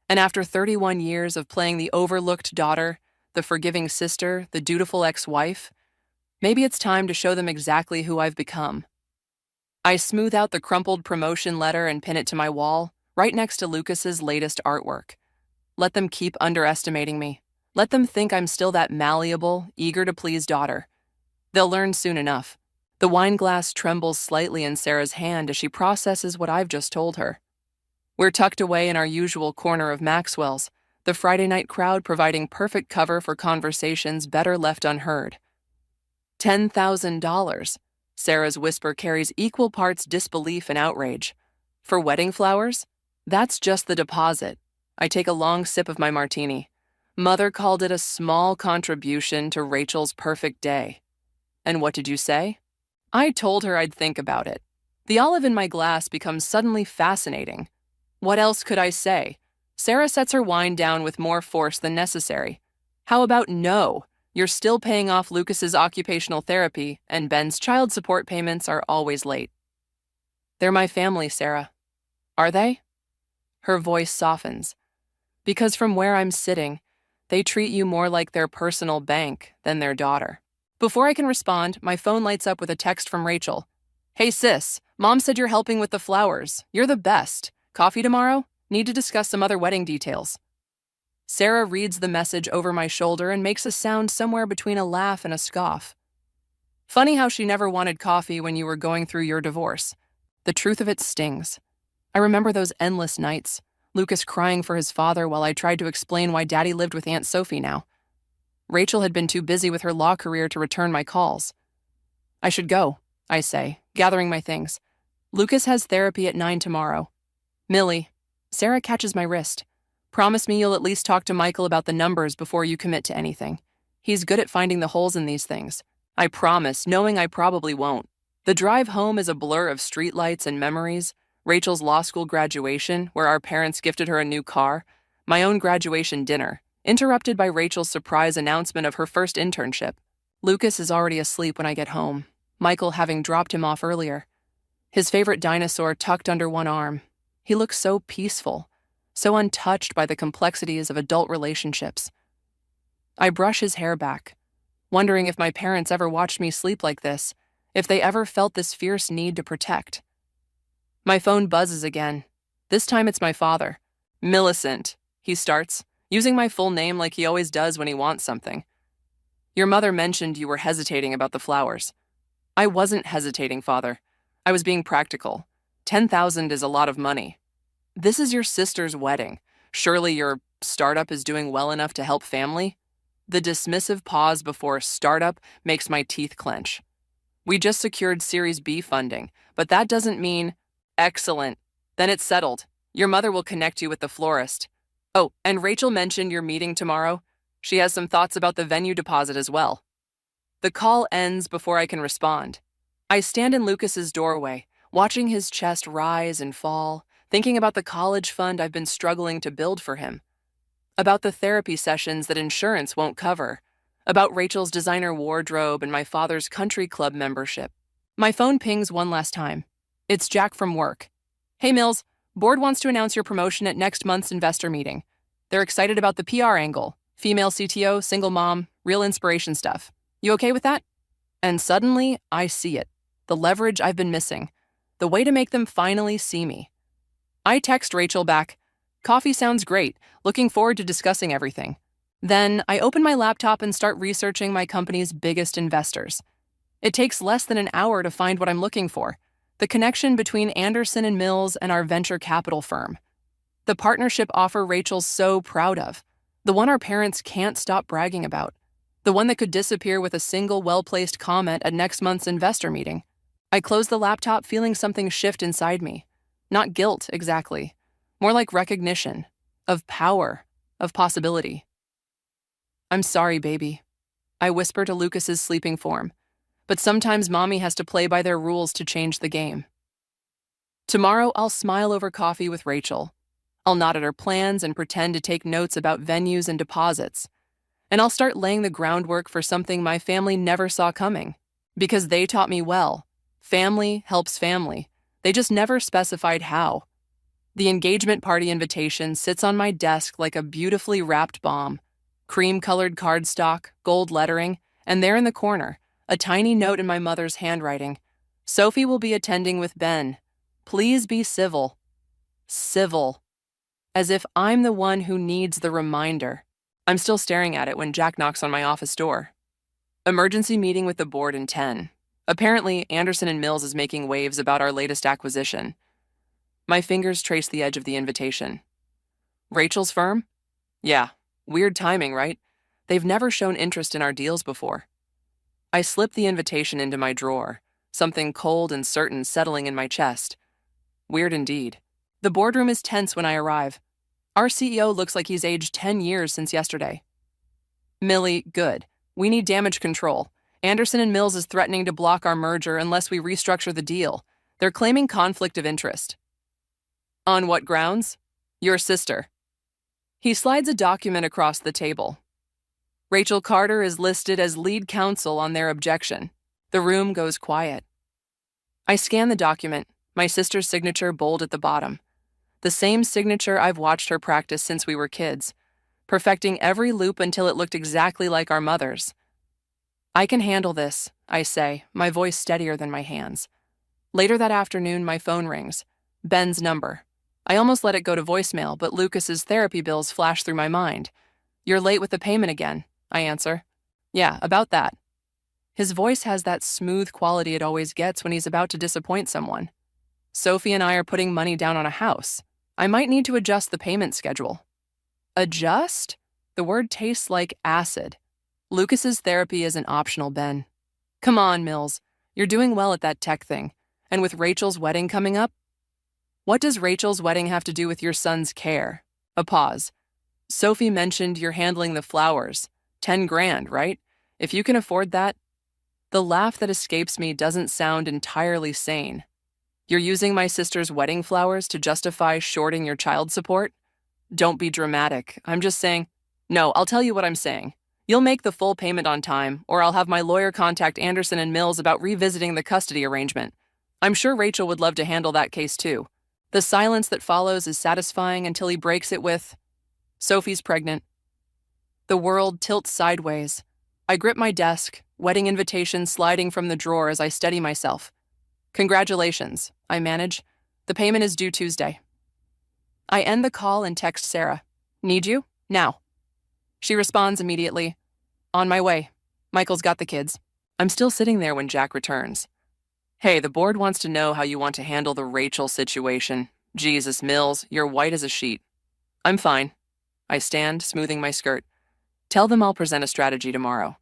And after 31 years of playing the overlooked daughter, the forgiving sister, the dutiful ex-wife, maybe it's time to show them exactly who I've become. I smooth out the crumpled promotion letter and pin it to my wall, right next to Lucas's latest artwork. Let them keep underestimating me. Let them think I'm still that malleable, eager-to-please daughter. They'll learn soon enough. The wine glass trembles slightly in Sarah's hand as she processes what I've just told her. We're tucked away in our usual corner of Maxwell's, the Friday night crowd providing perfect cover for conversations better left unheard. $10,000. Sarah's whisper carries equal parts disbelief and outrage. For wedding flowers? That's just the deposit. I take a long sip of my martini. Mother called it a small contribution to Rachel's perfect day. And what did you say? I told her I'd think about it. The olive in my glass becomes suddenly fascinating. What else could I say? Sarah sets her wine down with more force than necessary. How about no? You're still paying off Lucas's occupational therapy, and Ben's child support payments are always late. They're my family, Sarah. Are they? Her voice softens. Because from where I'm sitting, they treat you more like their personal bank than their daughter. Before I can respond, my phone lights up with a text from Rachel. Hey sis, Mom said you're helping with the flowers. You're the best. Coffee tomorrow? Need to discuss some other wedding details. Sarah reads the message over my shoulder and makes a sound somewhere between a laugh and a scoff. Funny how she never wanted coffee when you were going through your divorce. The truth of it stings. I remember those endless nights, Lucas crying for his father while I tried to explain why Daddy lived with Aunt Sophie now. Rachel had been too busy with her law career to return my calls. I should go, I say, gathering my things. Lucas has therapy at 9 tomorrow. Millie, Sarah catches my wrist. Promise me you'll at least talk to Michael about the numbers before you commit to anything. He's good at finding the holes in these things. I promise, knowing I probably won't. The drive home is a blur of streetlights and memories, Rachel's law school graduation, where our parents gifted her a new car, my own graduation dinner, interrupted by Rachel's surprise announcement of her first internship. Lucas is already asleep when I get home, Michael having dropped him off earlier. His favorite dinosaur tucked under one arm. He looks so peaceful, so untouched by the complexities of adult relationships. I brush his hair back, wondering if my parents ever watched me sleep like this, if they ever felt this fierce need to protect. My phone buzzes again. This time it's my father. Millicent, he starts, using my full name like he always does when he wants something. Your mother mentioned you were hesitating about the flowers. I wasn't hesitating, Father. I was being practical. 10,000 is a lot of money. This is your sister's wedding. Surely your startup is doing well enough to help family? The dismissive pause before startup makes my teeth clench. We just secured Series B funding, but that doesn't mean Excellent. Then it's settled. Your mother will connect you with the florist. Oh, and Rachel mentioned your meeting tomorrow. She has some thoughts about the venue deposit as well. The call ends before I can respond. I stand in Lucas's doorway, watching his chest rise and fall, thinking about the college fund I've been struggling to build for him, about the therapy sessions that insurance won't cover, about Rachel's designer wardrobe and my father's country club membership. My phone pings one last time. It's Jack from work. Hey Mills, board wants to announce your promotion at next month's investor meeting. They're excited about the PR angle, female CTO, single mom, real inspiration stuff. You okay with that? And suddenly, I see it. The leverage I've been missing. The way to make them finally see me. I text Rachel back, "Coffee sounds great. Looking forward to discussing everything." Then I open my laptop and start researching my company's biggest investors. It takes less than an hour to find what I'm looking for. The connection between Anderson and Mills and our venture capital firm. The partnership offer Rachel's so proud of. The one our parents can't stop bragging about. The one that could disappear with a single well-placed comment at next month's investor meeting. I close the laptop feeling something shift inside me. Not guilt, exactly. More like recognition. Of power. Of possibility. "I'm sorry, baby," I whisper to Lucas's sleeping form. But sometimes mommy has to play by their rules to change the game. Tomorrow, I'll smile over coffee with Rachel. I'll nod at her plans and pretend to take notes about venues and deposits. And I'll start laying the groundwork for something my family never saw coming. Because they taught me well. Family helps family. They just never specified how. The engagement party invitation sits on my desk like a beautifully wrapped bomb. Cream-colored cardstock, gold lettering, and there in the corner, a tiny note in my mother's handwriting. "Sophie will be attending with Ben. Please be civil." Civil. As if I'm the one who needs the reminder. I'm still staring at it when Jack knocks on my office door. "Emergency meeting with the board in 10. Apparently, Anderson and Mills is making waves about our latest acquisition." My fingers trace the edge of the invitation. "Rachel's firm?" Yeah, weird timing, right? They've never shown interest in our deals before. I slip the invitation into my drawer, something cold and certain settling in my chest. Weird indeed. The boardroom is tense when I arrive. Our CEO looks like he's aged 10 years since yesterday. "Millie, good. We need damage control. Anderson and Mills is threatening to block our merger unless we restructure the deal. They're claiming conflict of interest." "On what grounds?" "Your sister." He slides a document across the table. Rachel Carter is listed as lead counsel on their objection. The room goes quiet. I scan the document, my sister's signature bold at the bottom. The same signature I've watched her practice since we were kids, perfecting every loop until it looked exactly like our mother's. "I can handle this," I say, my voice steadier than my hands. Later that afternoon, my phone rings. Ben's number. I almost let it go to voicemail, but Lucas's therapy bills flash through my mind. "You're late with the payment again," I answer. "Yeah, about that." His voice has that smooth quality it always gets when he's about to disappoint someone. "Sophie and I are putting money down on a house. I might need to adjust the payment schedule." Adjust? The word tastes like acid. Lucas's therapy isn't optional, Ben. "Come on, Mills. You're doing well at that tech thing. And with Rachel's wedding coming up?" "What does Rachel's wedding have to do with your son's care?" A pause. "Sophie mentioned you're handling the flowers. 10 grand, right? If you can afford that." The laugh that escapes me doesn't sound entirely sane. "You're using my sister's wedding flowers to justify shorting your child support?" "Don't be dramatic. I'm just saying—" "No, I'll tell you what I'm saying. You'll make the full payment on time, or I'll have my lawyer contact Anderson and Mills about revisiting the custody arrangement. I'm sure Rachel would love to handle that case too." The silence that follows is satisfying until he breaks it with, "Sophie's pregnant." The world tilts sideways. I grip my desk, wedding invitation sliding from the drawer as I steady myself. "Congratulations," I manage. "The payment is due Tuesday." I end the call and text Sarah. "Need you? Now." She responds immediately. "On my way. Michael's got the kids." I'm still sitting there when Jack returns. "Hey, the board wants to know how you want to handle the Rachel situation. Jesus, Mills, you're white as a sheet." "I'm fine." I stand, smoothing my skirt. "Tell them I'll present a strategy tomorrow.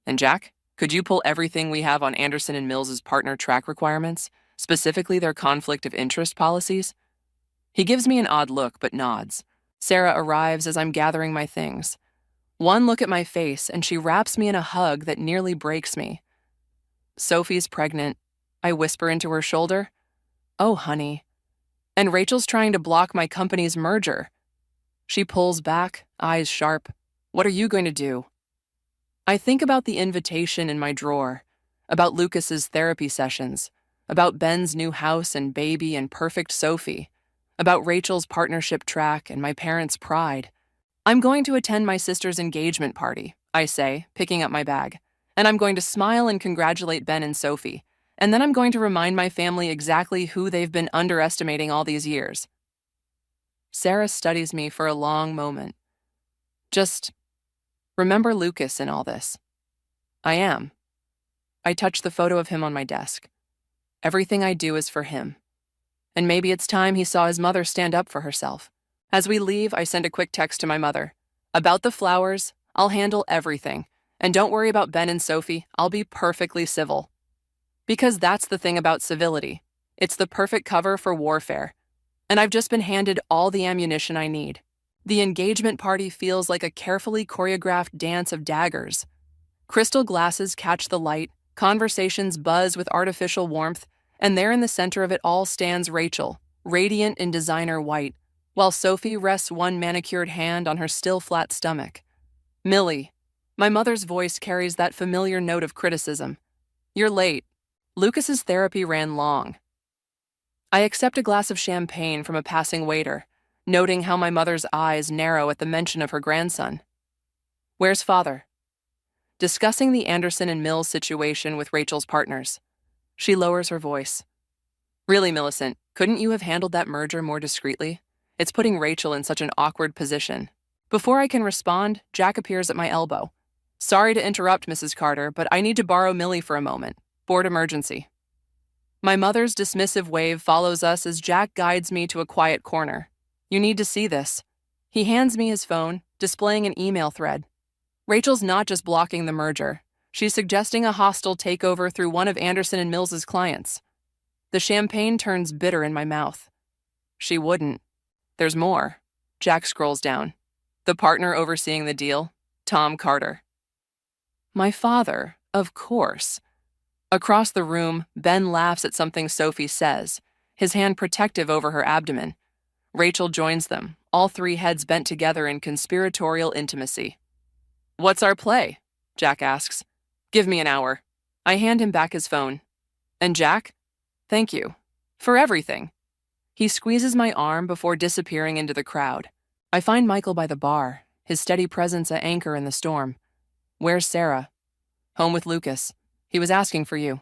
And Jack, could you pull everything we have on Anderson and Mills' partner track requirements? specifically their conflict of interest policies. He gives me an odd look but nods. Sarah arrives as I'm gathering my things. One look at my face and she wraps me in a hug that nearly breaks me. Sophie's pregnant. I whisper into her shoulder. Oh, honey. And Rachel's trying to block my company's merger. She pulls back, eyes sharp. What are you going to do? I think about the invitation in my drawer, about Lucas's therapy sessions, about Ben's new house and baby and perfect Sophie, about Rachel's partnership track and my parents' pride. I'm going to attend my sister's engagement party, I say, picking up my bag, and I'm going to smile and congratulate Ben and Sophie, and then I'm going to remind my family exactly who they've been underestimating all these years. Sarah studies me for a long moment. Just remember Lucas in all this. I am. I touch the photo of him on my desk. Everything I do is for him. And maybe it's time he saw his mother stand up for herself. As we leave, I send a quick text to my mother. About the flowers, I'll handle everything. And don't worry about Ben and Sophie, I'll be perfectly civil. Because that's the thing about civility. It's the perfect cover for warfare. And I've just been handed all the ammunition I need. The engagement party feels like a carefully choreographed dance of daggers. Crystal glasses catch the light, conversations buzz with artificial warmth, and there in the center of it all stands Rachel, radiant in designer white, while Sophie rests one manicured hand on her still flat stomach. Millie. My mother's voice carries that familiar note of criticism. You're late. Lucas's therapy ran long. I accept a glass of champagne from a passing waiter, noting how my mother's eyes narrow at the mention of her grandson. Where's father? Discussing the Anderson and Mills situation with Rachel's partners. She lowers her voice. Really, Millicent, couldn't you have handled that merger more discreetly? It's putting Rachel in such an awkward position. Before I can respond, Jack appears at my elbow. Sorry to interrupt, Mrs. Carter, but I need to borrow Millie for a moment. Board emergency. My mother's dismissive wave follows us as Jack guides me to a quiet corner. You need to see this. He hands me his phone, displaying an email thread. Rachel's not just blocking the merger. She's suggesting a hostile takeover through one of Anderson and Mills's clients. The champagne turns bitter in my mouth. She wouldn't. There's more. Jack scrolls down. The partner overseeing the deal, Tom Carter. My father, of course. Across the room, Ben laughs at something Sophie says, his hand protective over her abdomen. Rachel joins them, all three heads bent together in conspiratorial intimacy. What's our play? Jack asks. Give me an hour. I hand him back his phone. And Jack? Thank you. For everything. He squeezes my arm before disappearing into the crowd. I find Michael by the bar, his steady presence at anchor in the storm. Where's Sarah? Home with Lucas. He was asking for you.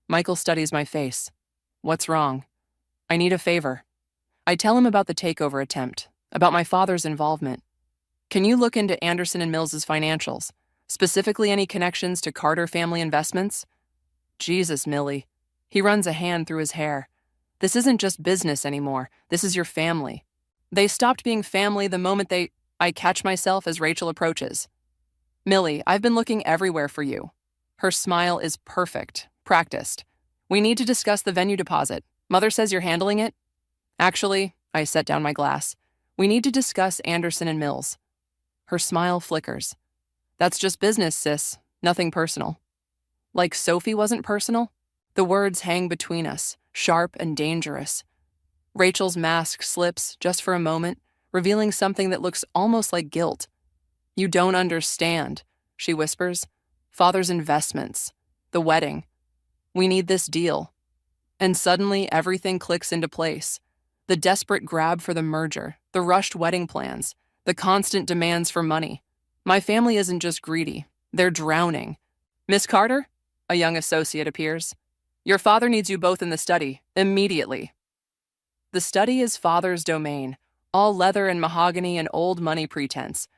Michael studies my face. What's wrong? I need a favor. I tell him about the takeover attempt, about my father's involvement. Can you look into Anderson and Mills's financials, specifically any connections to Carter family investments? Jesus, Millie. He runs a hand through his hair. This isn't just business anymore. This is your family. They stopped being family the moment I catch myself as Rachel approaches. Millie, I've been looking everywhere for you. Her smile is perfect, practiced. We need to discuss the venue deposit. Mother says you're handling it? Actually, I set down my glass. We need to discuss Anderson and Mills. Her smile flickers. That's just business, sis. Nothing personal. Like Sophie wasn't personal? The words hang between us, sharp and dangerous. Rachel's mask slips just for a moment, revealing something that looks almost like guilt. You don't understand, she whispers. Father's investments. The wedding. We need this deal. And suddenly everything clicks into place. The desperate grab for the merger, the rushed wedding plans, the constant demands for money. My family isn't just greedy, they're drowning. Miss Carter? A young associate appears. Your father needs you both in the study, immediately. The study is father's domain, all leather and mahogany and old money pretense.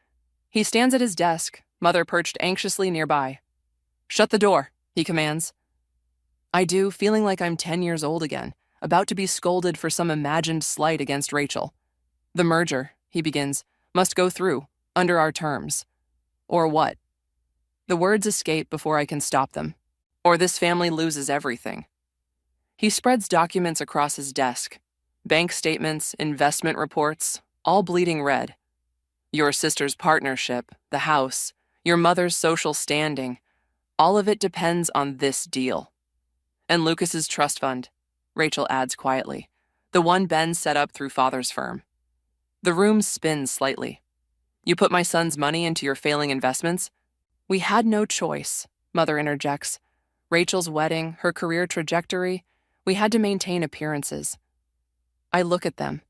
He stands at his desk, mother perched anxiously nearby. Shut the door, he commands. I do, feeling like I'm 10 years old again, about to be scolded for some imagined slight against Rachel. The merger, he begins, must go through, under our terms. Or what? The words escape before I can stop them. Or this family loses everything. He spreads documents across his desk. Bank statements, investment reports, all bleeding red. Your sister's partnership, the house, your mother's social standing, all of it depends on this deal. And Lucas's trust fund, Rachel adds quietly, the one Ben set up through father's firm. The room spins slightly. You put my son's money into your failing investments? We had no choice, Mother interjects. Rachel's wedding, her career trajectory, we had to maintain appearances. I look at them,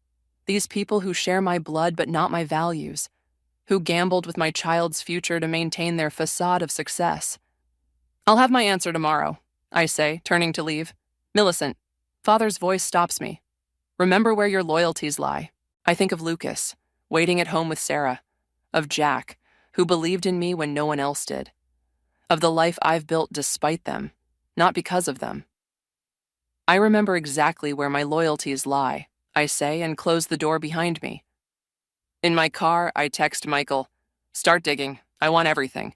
these people who share my blood but not my values, who gambled with my child's future to maintain their facade of success. I'll have my answer tomorrow, I say, turning to leave. Millicent, Father's voice stops me. Remember where your loyalties lie. I think of Lucas, waiting at home with Sarah, of Jack, who believed in me when no one else did, of the life I've built despite them, not because of them. I remember exactly where my loyalties lie, I say, and close the door behind me. In my car, I text Michael, start digging, I want everything.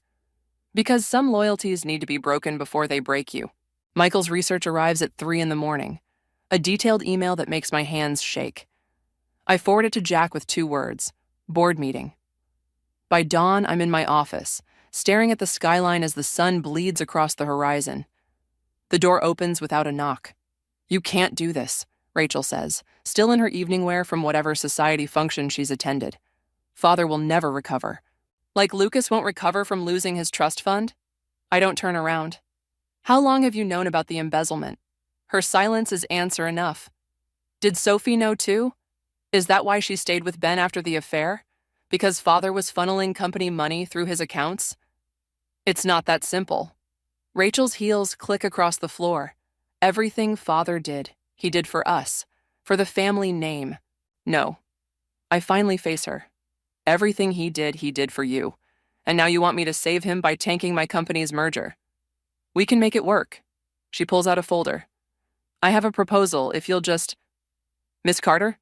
Because some loyalties need to be broken before they break you. Michael's research arrives at 3 a.m, a detailed email that makes my hands shake. I forward it to Jack with 2 words, board meeting. By dawn, I'm in my office, staring at the skyline as the sun bleeds across the horizon. The door opens without a knock. You can't do this, Rachel says, still in her evening wear from whatever society function she's attended. Father will never recover. Like Lucas won't recover from losing his trust fund? I don't turn around. How long have you known about the embezzlement? Her silence is answer enough. Did Sophie know too? Is that why she stayed with Ben after the affair? Because Father was funneling company money through his accounts? It's not that simple. Rachel's heels click across the floor. Everything Father did, he did for us, for the family name. No. I finally face her. Everything he did for you. And now you want me to save him by tanking my company's merger. We can make it work. She pulls out a folder. I have a proposal if you'll just... Miss Carter?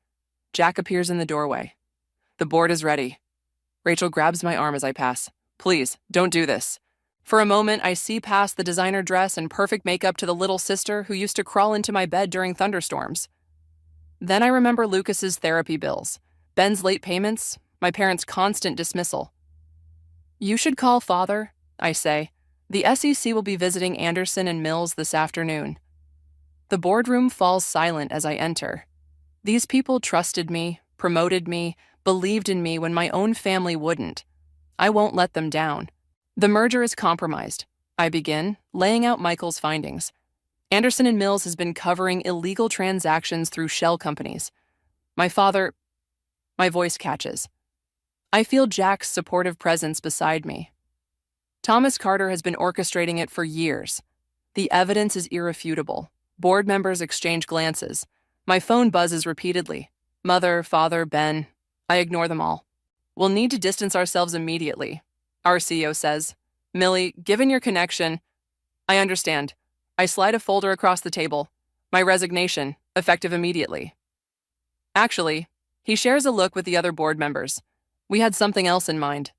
Jack appears in the doorway. The board is ready. Rachel grabs my arm as I pass. Please, don't do this. For a moment, I see past the designer dress and perfect makeup to the little sister who used to crawl into my bed during thunderstorms. Then I remember Lucas's therapy bills, Ben's late payments, my parents' constant dismissal. You should call Father, I say. The SEC will be visiting Anderson and Mills this afternoon. The boardroom falls silent as I enter. These people trusted me, promoted me, believed in me when my own family wouldn't. I won't let them down. The merger is compromised. I begin, laying out Michael's findings. Anderson and Mills has been covering illegal transactions through shell companies. My voice catches. I feel Jack's supportive presence beside me. Thomas Carter has been orchestrating it for years. The evidence is irrefutable. Board members exchange glances. My phone buzzes repeatedly. Mother, Father, Ben. I ignore them all. We'll need to distance ourselves immediately, our CEO says. Millie, given your connection... I understand. I slide a folder across the table. My resignation, effective immediately. Actually, he shares a look with the other board members. We had something else in mind.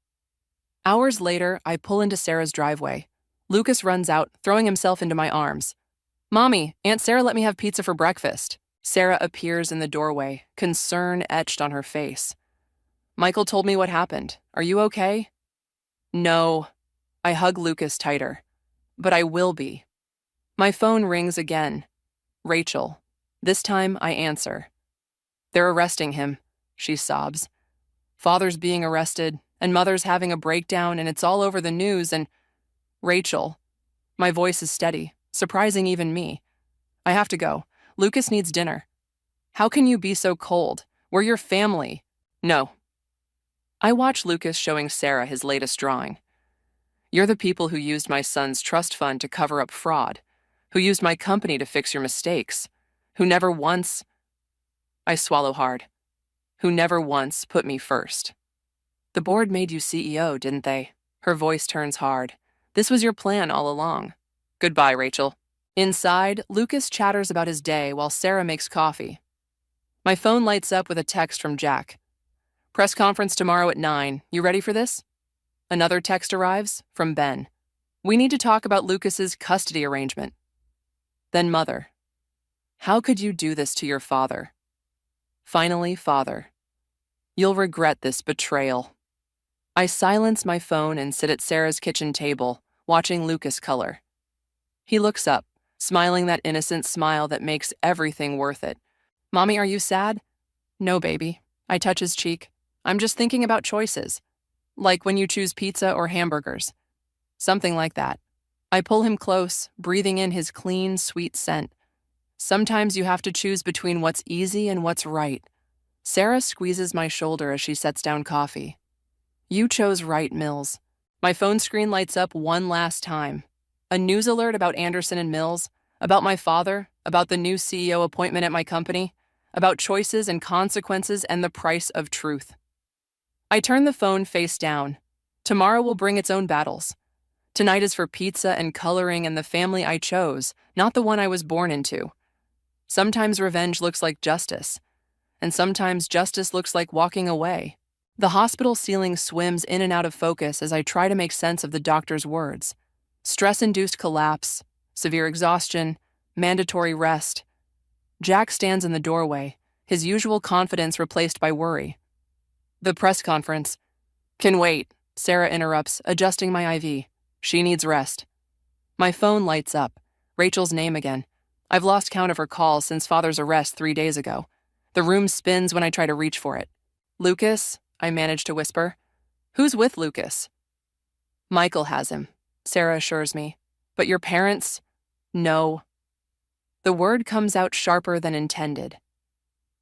Hours later, I pull into Sarah's driveway. Lucas runs out, throwing himself into my arms. Mommy, Aunt Sarah let me have pizza for breakfast. Sarah appears in the doorway, concern etched on her face. Michael told me what happened. Are you okay? No. I hug Lucas tighter. But I will be. My phone rings again. Rachel. This time I answer. They're arresting him, she sobs. Father's being arrested, and Mother's having a breakdown, and it's all over the news, and... Rachel. My voice is steady, surprising even me. I have to go. Lucas needs dinner. How can you be so cold? We're your family. No. I watch Lucas showing Sarah his latest drawing. You're the people who used my son's trust fund to cover up fraud, who used my company to fix your mistakes, who never once... I swallow hard. Who never once put me first. The board made you CEO, didn't they? Her voice turns hard. This was your plan all along. Goodbye, Rachel. Inside, Lucas chatters about his day while Sarah makes coffee. My phone lights up with a text from Jack. Press conference tomorrow at 9. You ready for this? Another text arrives from Ben. We need to talk about Lucas's custody arrangement. Then Mother. How could you do this to your father? Finally, father. You'll regret this betrayal. I silence my phone and sit at Sarah's kitchen table, watching Lucas color. He looks up, smiling that innocent smile that makes everything worth it. Mommy, are you sad? No, baby. I touch his cheek. I'm just thinking about choices. Like when you choose pizza or hamburgers. Something like that. I pull him close, breathing in his clean, sweet scent. Sometimes you have to choose between what's easy and what's right. Sarah squeezes my shoulder as she sets down coffee. You chose right, Mills. My phone screen lights up one last time. A news alert about Anderson and Mills, about my father, about the new CEO appointment at my company, about choices and consequences and the price of truth. I turn the phone face down. Tomorrow will bring its own battles. Tonight is for pizza and coloring and the family I chose, not the one I was born into. Sometimes revenge looks like justice, and sometimes justice looks like walking away. The hospital ceiling swims in and out of focus as I try to make sense of the doctor's words. Stress-induced collapse, severe exhaustion, mandatory rest. Jack stands in the doorway, his usual confidence replaced by worry. The press conference. Can wait, Sarah interrupts, adjusting my IV. She needs rest. My phone lights up. Rachel's name again. I've lost count of her calls since Father's arrest 3 days ago. The room spins when I try to reach for it. Lucas, I manage to whisper. Who's with Lucas? Michael has him, Sarah assures me. But your parents? No. The word comes out sharper than intended.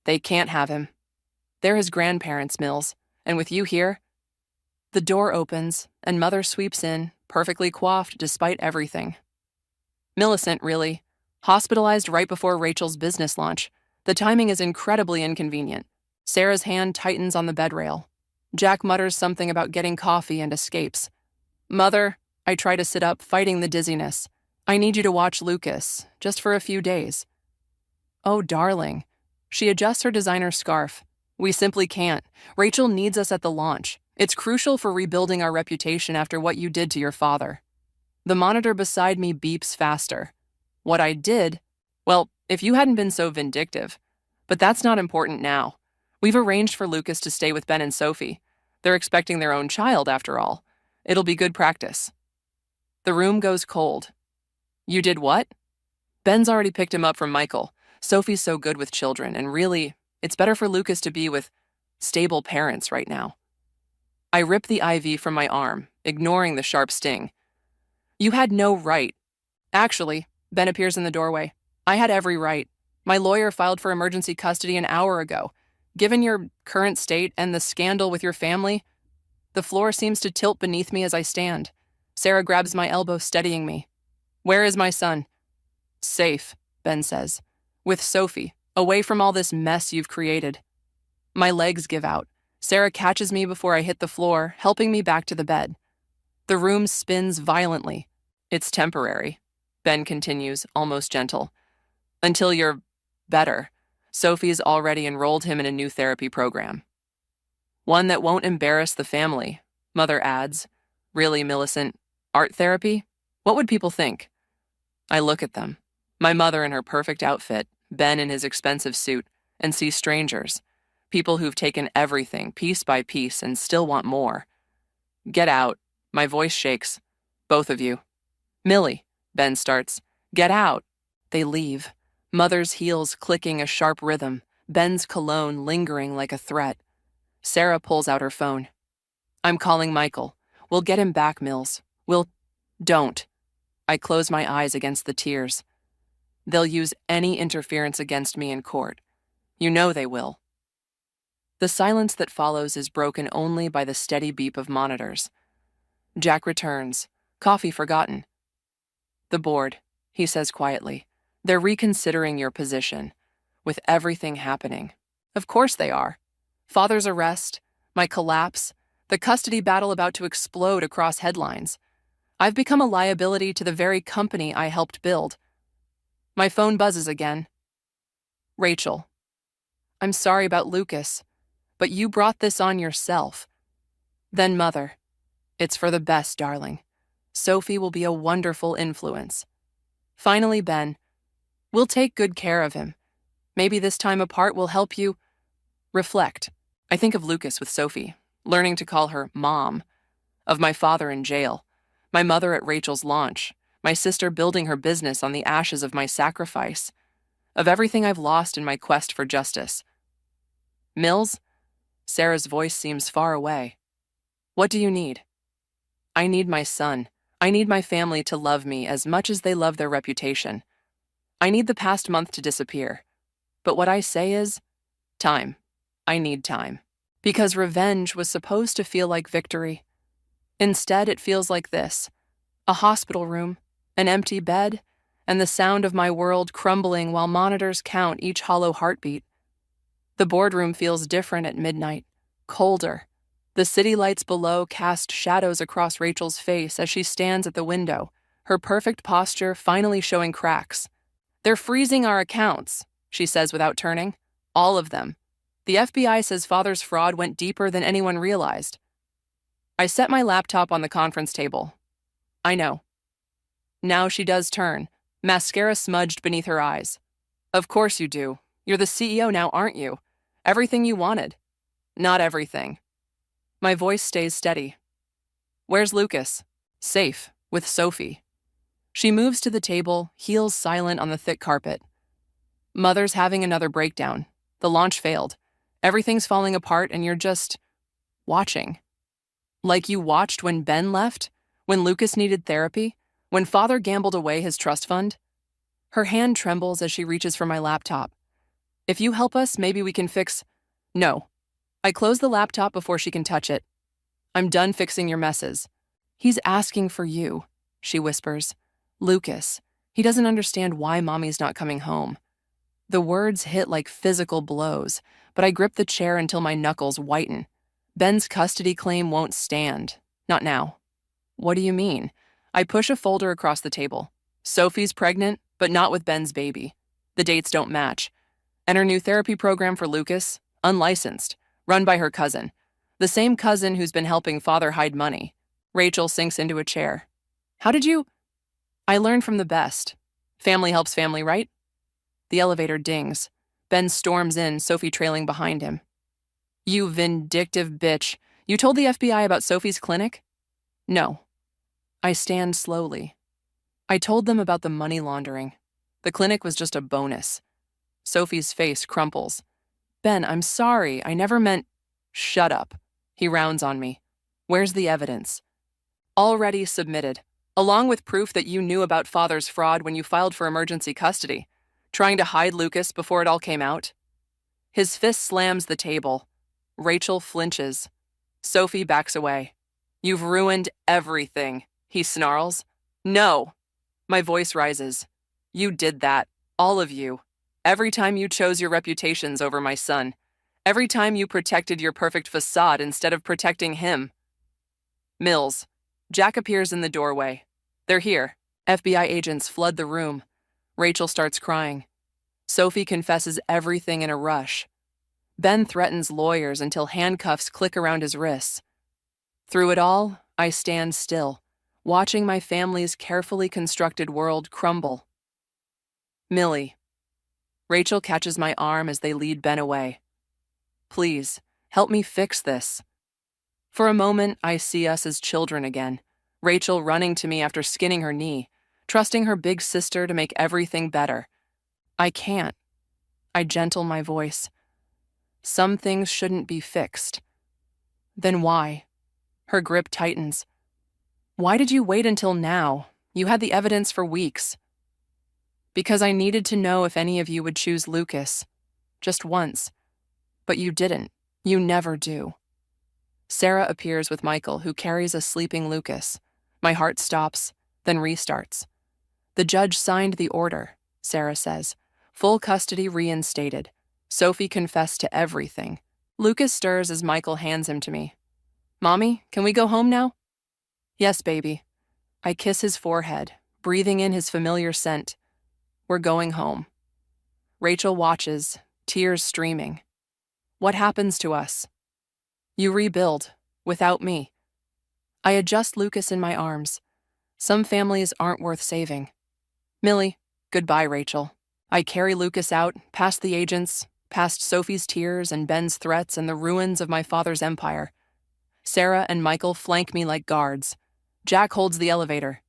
They can't have him. They're his grandparents, Mills, and with you here. The door opens, and Mother sweeps in, perfectly coiffed despite everything. Millicent, really. Hospitalized right before Rachel's business launch. The timing is incredibly inconvenient. Sarah's hand tightens on the bed rail. Jack mutters something about getting coffee and escapes. Mother, I try to sit up, fighting the dizziness. I need you to watch Lucas, just for a few days. Oh, darling. She adjusts her designer scarf. We simply can't. Rachel needs us at the launch. It's crucial for rebuilding our reputation after what you did to your father. The monitor beside me beeps faster. What I did? Well, if you hadn't been so vindictive. But that's not important now. We've arranged for Lucas to stay with Ben and Sophie. They're expecting their own child, after all. It'll be good practice. The room goes cold. You did what? Ben's already picked him up from Michael. Sophie's so good with children, and really, it's better for Lucas to be with stable parents right now. I rip the IV from my arm, ignoring the sharp sting. You had no right. Actually, Ben appears in the doorway. I had every right. My lawyer filed for emergency custody an hour ago. Given your current state and the scandal with your family, the floor seems to tilt beneath me as I stand. Sarah grabs my elbow, steadying me. Where is my son? Safe, Ben says. With Sophie, away from all this mess you've created. My legs give out. Sarah catches me before I hit the floor, helping me back to the bed. The room spins violently. It's temporary, Ben continues, almost gentle. Until you're better. Sophie's already enrolled him in a new therapy program. One that won't embarrass the family, Mother adds. Really, Millicent? Art therapy? What would people think? I look at them. My mother in her perfect outfit, Ben in his expensive suit, and see strangers. People who've taken everything, piece by piece, and still want more. Get out. My voice shakes. Both of you. Millie, Ben starts. Get out. They leave. Mother's heels clicking a sharp rhythm, Ben's cologne lingering like a threat. Sarah pulls out her phone. I'm calling Michael. We'll get him back, Mills. Don't. I close my eyes against the tears. They'll use any interference against me in court. You know they will. The silence that follows is broken only by the steady beep of monitors. Jack returns, coffee forgotten. The board, he says quietly. They're reconsidering your position, with everything happening. Of course they are. Father's arrest, my collapse, the custody battle about to explode across headlines. I've become a liability to the very company I helped build. My phone buzzes again. Rachel. I'm sorry about Lucas, but you brought this on yourself. Then Mother. It's for the best, darling. Sophie will be a wonderful influence. Finally, Ben. We'll take good care of him. Maybe this time apart will help you reflect. I think of Lucas with Sophie, learning to call her Mom, of my father in jail, my mother at Rachel's launch, my sister building her business on the ashes of my sacrifice, of everything I've lost in my quest for justice. Mills? Sarah's voice seems far away. What do you need? I need my son. I need my family to love me as much as they love their reputation. I need the past month to disappear. But what I say is, time. I need time. Because revenge was supposed to feel like victory. Instead, it feels like this: a hospital room, an empty bed, and the sound of my world crumbling while monitors count each hollow heartbeat. The boardroom feels different at midnight, colder. The city lights below cast shadows across Rachel's face as she stands at the window, her perfect posture finally showing cracks. They're freezing our accounts, she says without turning. All of them. The FBI says father's fraud went deeper than anyone realized. I set my laptop on the conference table. I know. Now she does turn, mascara smudged beneath her eyes. Of course you do. You're the CEO now, aren't you? Everything you wanted. Not everything. My voice stays steady. Where's Lucas? Safe, with Sophie. She moves to the table, heels silent on the thick carpet. Mother's having another breakdown. The launch failed. Everything's falling apart and you're just watching. Like you watched when Ben left, when Lucas needed therapy, when father gambled away his trust fund. Her hand trembles as she reaches for my laptop. If you help us, maybe we can fix... No. I close the laptop before she can touch it. I'm done fixing your messes. He's asking for you, she whispers. Lucas. He doesn't understand why mommy's not coming home. The words hit like physical blows, but I grip the chair until my knuckles whiten. Ben's custody claim won't stand. Not now. What do you mean? I push a folder across the table. Sophie's pregnant, but not with Ben's baby. The dates don't match. And her new therapy program for Lucas, unlicensed, run by her cousin. The same cousin who's been helping father hide money. Rachel sinks into a chair. How did you... I learned from the best. Family helps family, right? The elevator dings. Ben storms in, Sophie trailing behind him. You vindictive bitch. You told the FBI about Sophie's clinic? No. I stand slowly. I told them about the money laundering. The clinic was just a bonus. Sophie's face crumples. Ben, I'm sorry. I never meant... Shut up. He rounds on me. Where's the evidence? Already submitted, along with proof that you knew about father's fraud when you filed for emergency custody, trying to hide Lucas before it all came out. His fist slams the table. Rachel flinches. Sophie backs away. You've ruined everything, he snarls. No. My voice rises. You did that. All of you. Every time you chose your reputations over my son. Every time you protected your perfect facade instead of protecting him. Mills. Jack appears in the doorway. They're here. FBI agents flood the room. Rachel starts crying. Sophie confesses everything in a rush. Ben threatens lawyers until handcuffs click around his wrists. Through it all, I stand still, watching my family's carefully constructed world crumble. Millie. Rachel catches my arm as they lead Ben away. Please, help me fix this. For a moment, I see us as children again, Rachel running to me after skinning her knee, trusting her big sister to make everything better. I can't. I gentle my voice. Some things shouldn't be fixed. Then why? Her grip tightens. Why did you wait until now? You had the evidence for weeks. Because I needed to know if any of you would choose Lucas. Just once. But you didn't. You never do. Sarah appears with Michael, who carries a sleeping Lucas. My heart stops, then restarts. The judge signed the order, Sarah says. Full custody reinstated. Sophie confessed to everything. Lucas stirs as Michael hands him to me. Mommy, can we go home now? Yes, baby. I kiss his forehead, breathing in his familiar scent. We're going home. Rachel watches, tears streaming. What happens to us? You rebuild, without me. I adjust Lucas in my arms. Some families aren't worth saving. Millie, goodbye, Rachel. I carry Lucas out, past the agents, past Sophie's tears and Ben's threats and the ruins of my father's empire. Sarah and Michael flank me like guards. Jack holds the elevator.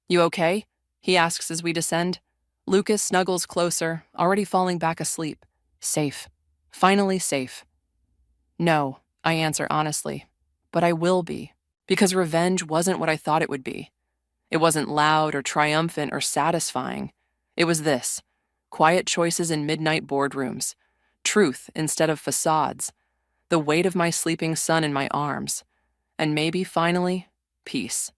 "You okay?" he asks as we descend. Lucas snuggles closer, already falling back asleep. Safe. Finally safe. No, I answer honestly. But I will be, because revenge wasn't what I thought it would be. It wasn't loud or triumphant or satisfying. It was this: quiet choices in midnight boardrooms, truth instead of facades, the weight of my sleeping son in my arms, and maybe, finally, peace.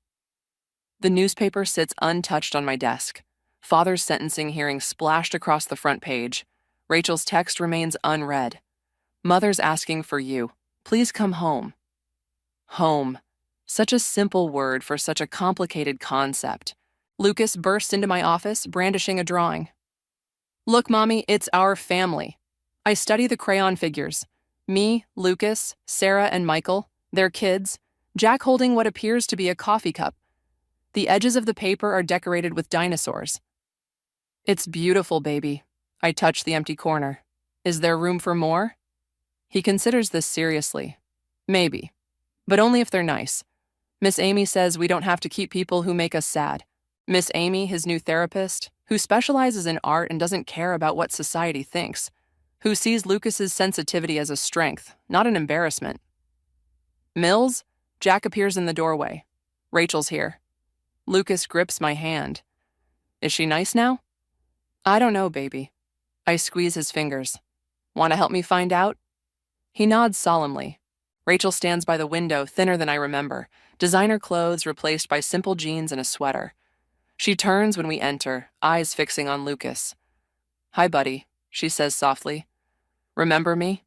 The newspaper sits untouched on my desk. Father's sentencing hearing splashed across the front page. Rachel's text remains unread. Mother's asking for you. Please come home. Home. Such a simple word for such a complicated concept. Lucas bursts into my office, brandishing a drawing. "Look, Mommy, it's our family." I study the crayon figures. Me, Lucas, Sarah, and Michael, their kids, Jack holding what appears to be a coffee cup. The edges of the paper are decorated with dinosaurs. "It's beautiful, baby." I touch the empty corner. "Is there room for more?" He considers this seriously. "Maybe. But only if they're nice. Miss Amy says we don't have to keep people who make us sad." Miss Amy, his new therapist, who specializes in art and doesn't care about what society thinks, who sees Lucas's sensitivity as a strength, not an embarrassment. "Mills?" Jack appears in the doorway. "Rachel's here." Lucas grips my hand. "Is she nice now?" "I don't know, baby." I squeeze his fingers. "Want to help me find out?" He nods solemnly. Rachel stands by the window, thinner than I remember, designer clothes replaced by simple jeans and a sweater. She turns when we enter, eyes fixing on Lucas. "Hi, buddy," she says softly. "Remember me?"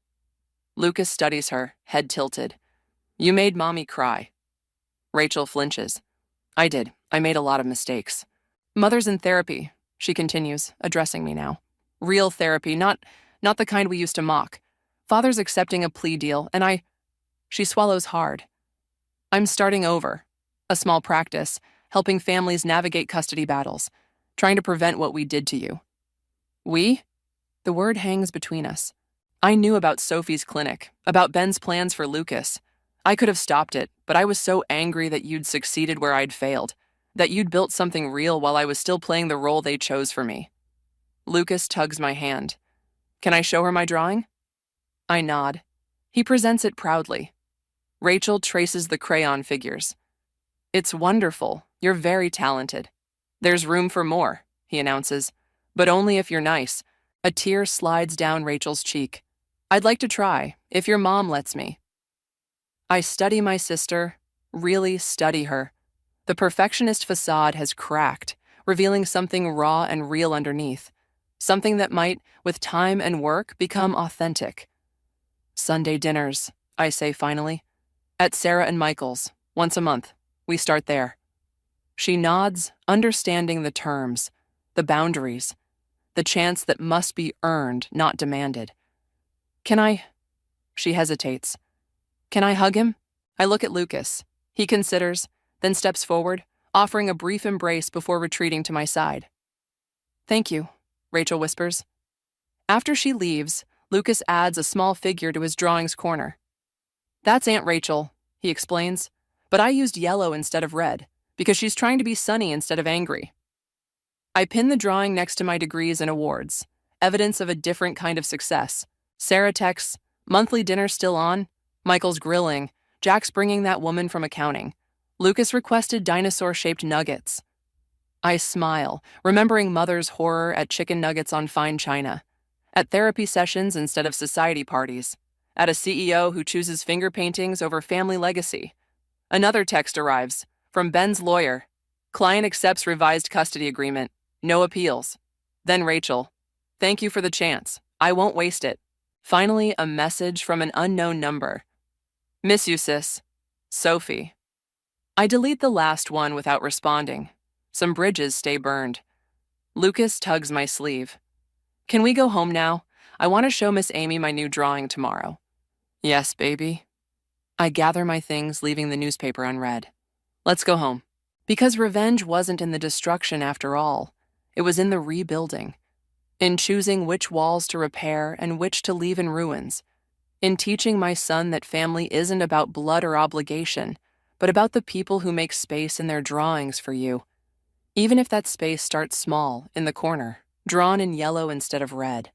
Lucas studies her, head tilted. "You made Mommy cry." Rachel flinches. "I did. I made a lot of mistakes." "Mother's in therapy," she continues, addressing me now. "Real therapy, not the kind we used to mock. Father's accepting a plea deal, and She swallows hard. "I'm starting over. A small practice, helping families navigate custody battles, trying to prevent what we did to you." "We?" The word hangs between us. I knew about Sophie's clinic, about Ben's plans for Lucas. I could have stopped it, but I was so angry that you'd succeeded where I'd failed, that you'd built something real while I was still playing the role they chose for me. Lucas tugs my hand. "Can I show her my drawing?" I nod. He presents it proudly. Rachel traces the crayon figures. "It's wonderful. You're very talented." "There's room for more," he announces, "but only if you're nice." A tear slides down Rachel's cheek. "I'd like to try, if your mom lets me." I study my sister, really study her. The perfectionist facade has cracked, revealing something raw and real underneath, something that might, with time and work, become authentic. "Sunday dinners," I say finally. "At Sarah and Michael's, once a month. We start there." She nods, understanding the terms, the boundaries, the chance that must be earned, not demanded. "Can I?" She hesitates. "Can I hug him?" I look at Lucas. He considers, then steps forward, offering a brief embrace before retreating to my side. "Thank you," Rachel whispers. After she leaves, Lucas adds a small figure to his drawing's corner. "That's Aunt Rachel," he explains, "but I used yellow instead of red, because she's trying to be sunny instead of angry." I pin the drawing next to my degrees and awards, evidence of a different kind of success. Sarah texts, "Monthly dinner still on?" Michael's grilling. Jack's bringing that woman from accounting. Lucas requested dinosaur-shaped nuggets. I smile, remembering Mother's horror at chicken nuggets on fine china, at therapy sessions instead of society parties, at a CEO who chooses finger paintings over family legacy. Another text arrives, from Ben's lawyer. "Client accepts revised custody agreement. No appeals." Then Rachel, "Thank you for the chance. I won't waste it." Finally, a message from an unknown number. "Miss you, sis. Sophie." I delete the last one without responding. Some bridges stay burned. Lucas tugs my sleeve. "Can we go home now? I want to show Miss Amy my new drawing tomorrow." "Yes, baby." I gather my things, leaving the newspaper unread. "Let's go home." Because revenge wasn't in the destruction after all. It was in the rebuilding. in choosing which walls to repair and which to leave in ruins, in teaching my son that family isn't about blood or obligation, but about the people who make space in their drawings for you, even if that space starts small, in the corner, drawn in yellow instead of red.